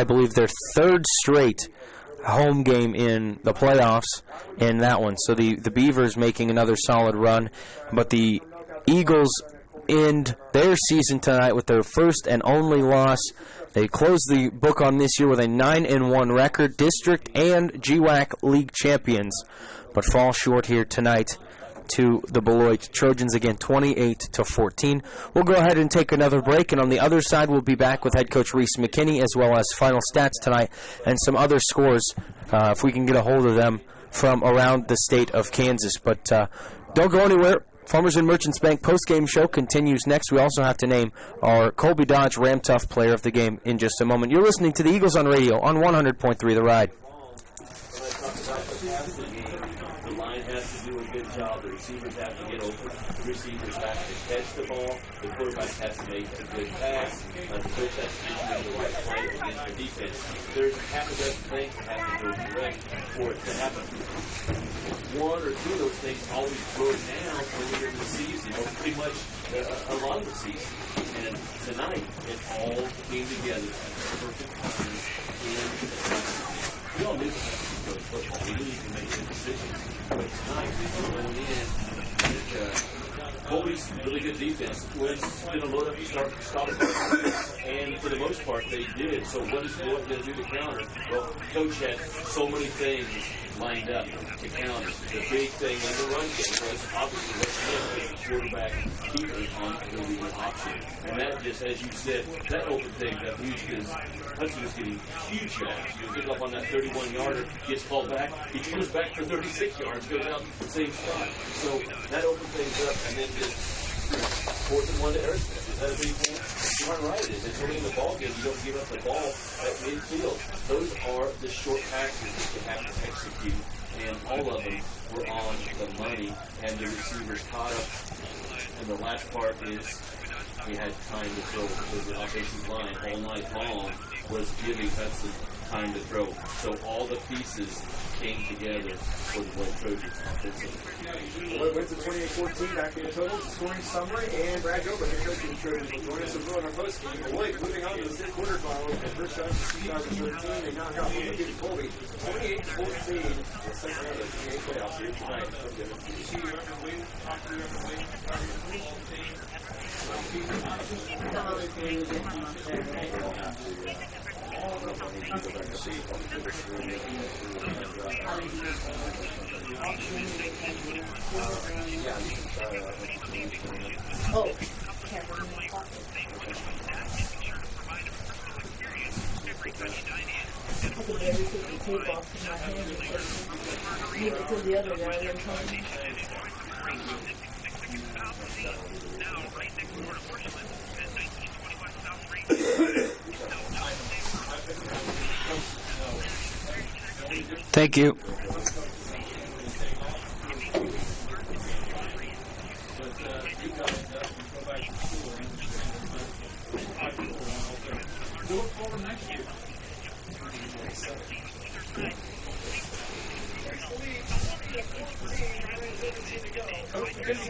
believe, their third straight home game in the playoffs in that one. So the Beavers making another solid run. But the Eagles end their season tonight with their first and only loss. They close the book on this year with a 9-1 record, district and GWAC league champions, but fall short here tonight to the Beloit Trojans again, 28-14. We'll go ahead and take another break, and on the other side, we'll be back with head coach Reese McKinney, as well as final stats tonight and some other scores, if we can get a hold of them from around the state of Kansas. But don't go anywhere. Farmers and Merchants Bank postgame show continues next. We also have to name our Colby Dodge Ram Tough player of the game in just a moment. You're listening to the Eagles on radio on 100.3 The Ride. The line has to do a good job. The receivers have to get open. The receivers have to catch the ball. The quarterback has to make a good pass. The coach has to do the right play against their defense. There's half a dozen things that have to go correct for it to happen. One or two of those things always broke down earlier in the season, or pretty much a lot of the season. And tonight, it all came together at the perfect time. We all knew that we could go to football. We knew you could make good decisions. But tonight, we were going in. Colby's really good defense was going to load up and stop it. And for the most part, they did. So what is Beloit going to do to counter? Well, Coach had so many things lined up to counter. The big thing in the run game was obviously the quarterback keeper on the leading option. And that just, as you said, that opened things up huge because Hudson was getting huge yards. You pick up on that 31-yarder, gets called back, he comes back for 36 yards, goes out the same spot. So that opened things up, and then just 4th and 1 to Aerosmith. Is that a big thing? You aren't right. It's only in the ball game. You don't give up the ball at midfield. Those are the short passes that you have to execute, and all of them were on the money, and the receivers caught up. And the last part is we had time to throw because the offensive line all night long was giving Hudson time to throw. So all the pieces came together for the Beloit Trojans offensively. Beloit wins at 28-14. Back to the totals, the scoring summary, and Brad Gilbert, head coach of the Trojans, will join us as well in our postgame. Beloit moving on to the state quarterfinals. The first shot in 2013, they knock out Colby 28-14 in the second round of the NBA playoffs here tonight. Thank you. Welcome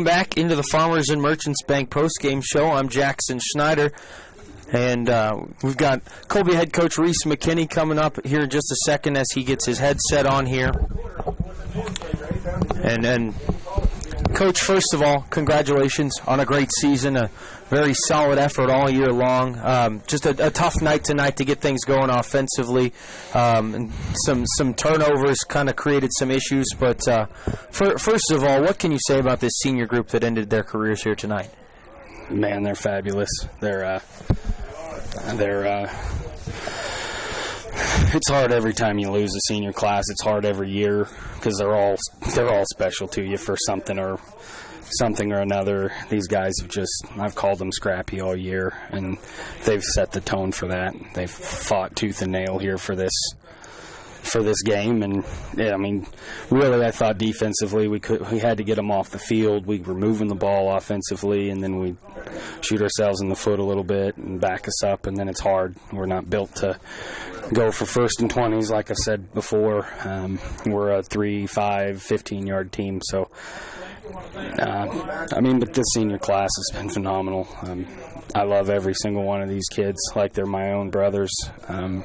back into the Farmers and Merchants Bank postgame show. I'm Jackson Schneider, and we've got Colby head coach Reese McKinney coming up here in just a second as he gets his headset on here. And then, Coach, first of all, congratulations on a great season, a very solid effort all year long. Just a tough night tonight to get things going offensively. And some turnovers kind of created some issues. But first of all, what can you say about this senior group that ended their careers here tonight? Man, they're fabulous. It's hard every time you lose a senior class. It's hard every year because they're all special to you for something or another. These guys I've called them scrappy all year, and they've set the tone for that. They've fought tooth and nail here for this game, and yeah, I mean, really, I thought defensively we had to get them off the field. We were moving the ball offensively, and then we shoot ourselves in the foot a little bit and back us up, and then it's hard. We're not built to go for 1st and 20s, like I said before. We're a 3, 5, 15-yard team, so but this senior class has been phenomenal. I love every single one of these kids like they're my own brothers. I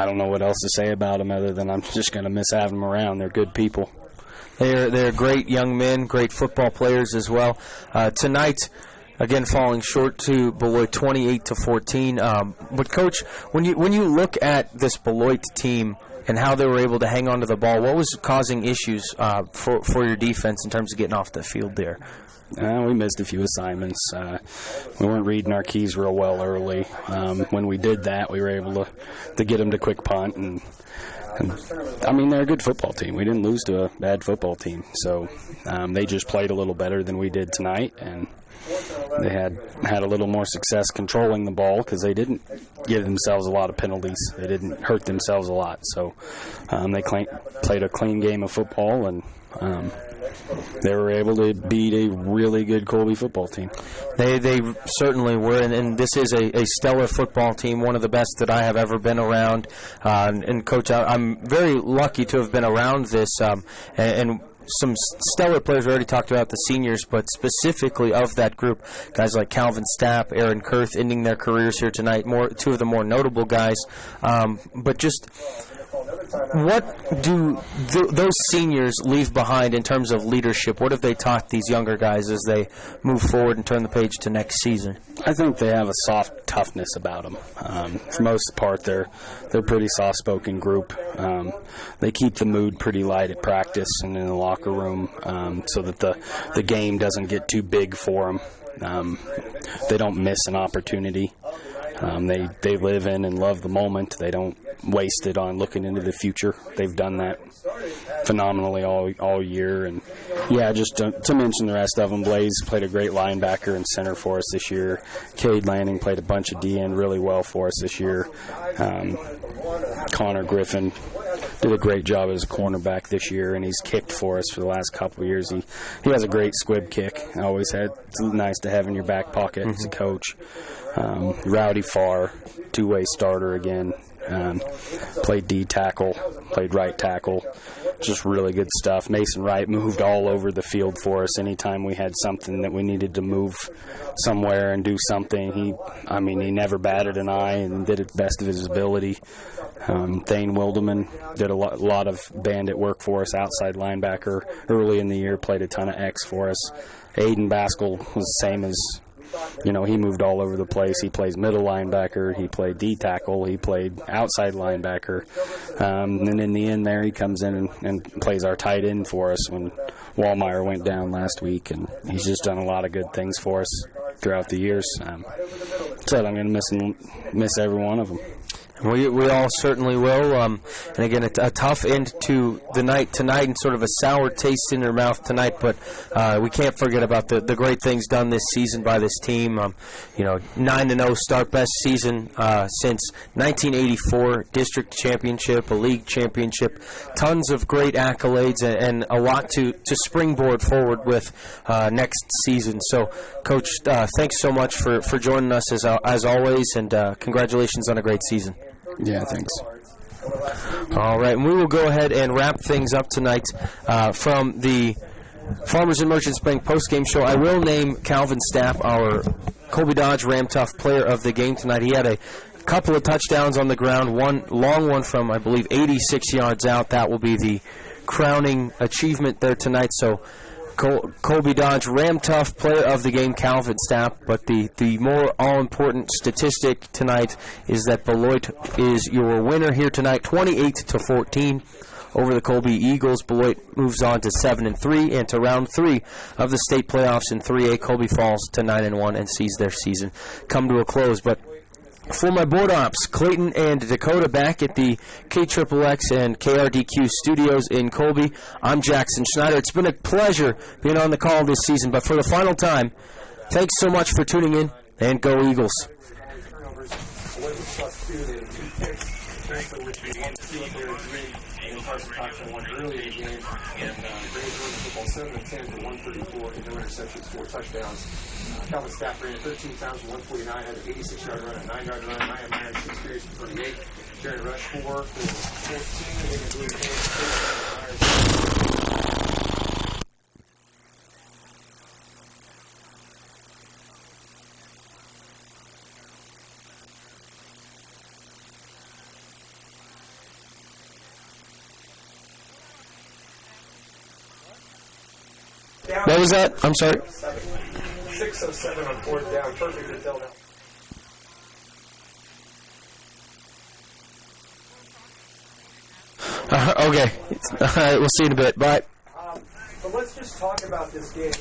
don't know what else to say about them other than I'm just going to miss having them around. They're good people. They're great young men, great football players as well. Tonight, again, falling short to Beloit 28-14. But Coach, when you look at this Beloit team and how they were able to hang on to the ball, what was causing issues for your defense in terms of getting off the field there? We missed a few assignments. We weren't reading our keys real well early. When we did that, we were able to get them to quick punt. And I mean, they're a good football team. We didn't lose to a bad football team. So they just played a little better than we did tonight. And they had a little more success controlling the ball because they didn't give themselves a lot of penalties. They didn't hurt themselves a lot. So they played a clean game of football, and they were able to beat a really good Colby football team. They certainly were, and this is a stellar football team, one of the best that I have ever been around. And Coach, I'm very lucky to have been around this, and some stellar players. We already talked about the seniors, but specifically of that group, guys like Calvin Stapp, Aaron Kurth ending their careers here tonight, two of the more notable guys. But just what do those seniors leave behind in terms of leadership? What have they taught these younger guys as they move forward and turn the page to next season? I think they have a soft toughness about them. For the most part, they're a pretty soft-spoken group. They keep the mood pretty light at practice and in the locker room so that the game doesn't get too big for them. They don't miss an opportunity. They live in and love the moment. They don't waste it on looking into the future. They've done that phenomenally all year. And yeah, just to mention the rest of them, Blaze played a great linebacker and center for us this year. Cade Lanning played a bunch of D-end really well for us this year. Connor Griffin did a great job as a cornerback this year, and he's kicked for us for the last couple of years. He has a great squib kick. It's nice to have in your back pocket as a coach. Rowdy Farr, two-way starter again. Played D tackle, played right tackle, just really good stuff. Mason Wright moved all over the field for us anytime we had something that we needed to move somewhere and do something. He never batted an eye and did it best of his ability. Thane Wilderman did a lot of bandit work for us, outside linebacker early in the year, played a ton of X for us. Aiden Baskell was the same as he moved all over the place. He plays middle linebacker. He played D tackle. He played outside linebacker. And in the end there, he comes in and plays our tight end for us when Wallmeyer went down last week. And he's just done a lot of good things for us throughout the years. So I'm going to miss every one of them. We all certainly will. And again, a tough end to the night tonight and sort of a sour taste in their mouth tonight, but we can't forget about the great things done this season by this team. 9-0 start, best season since 1984, district championship, a league championship, tons of great accolades and a lot to springboard forward with next season. So, Coach, thanks so much for joining us as always, and congratulations on a great season. Yeah, thanks. All right, and we will go ahead and wrap things up tonight from the Farmers and Merchants Bank postgame show. I will name Calvin Stapp our Colby Dodge Ram Tough player of the game tonight. He had a couple of touchdowns on the ground, one long one from, I believe, 86 yards out. That will be the crowning achievement there tonight. So Colby Dodge Ram Tough player of the game, Calvin Stapp. But the more all-important statistic tonight is that Beloit is your winner here tonight, 28-14 over the Colby Eagles. Beloit moves on to 7-3 and to round 3 of the state playoffs in 3A. Colby falls to 9-1 and sees their season come to a close. But for my board ops, Clayton and Dakota back at the KXXX and KRDQ studios in Colby, I'm Jackson Schneider. It's been a pleasure being on the call this season, but for the final time, thanks so much for tuning in, and go Eagles. Early in the game, and Braves won the football 7-10 for 134 and no interceptions, 4 touchdowns. Calvin Stapp ran 13 times for 149, had an 86-yard run, a 9-yard run. Maya Myers 6 carries for 38. Jaron Rush 4 for 14. What was that? I'm sorry. 6 of 7 on 4th down. Perfect to tell now. Okay. All right, we'll see you in a bit. Bye. But let's just talk about this game.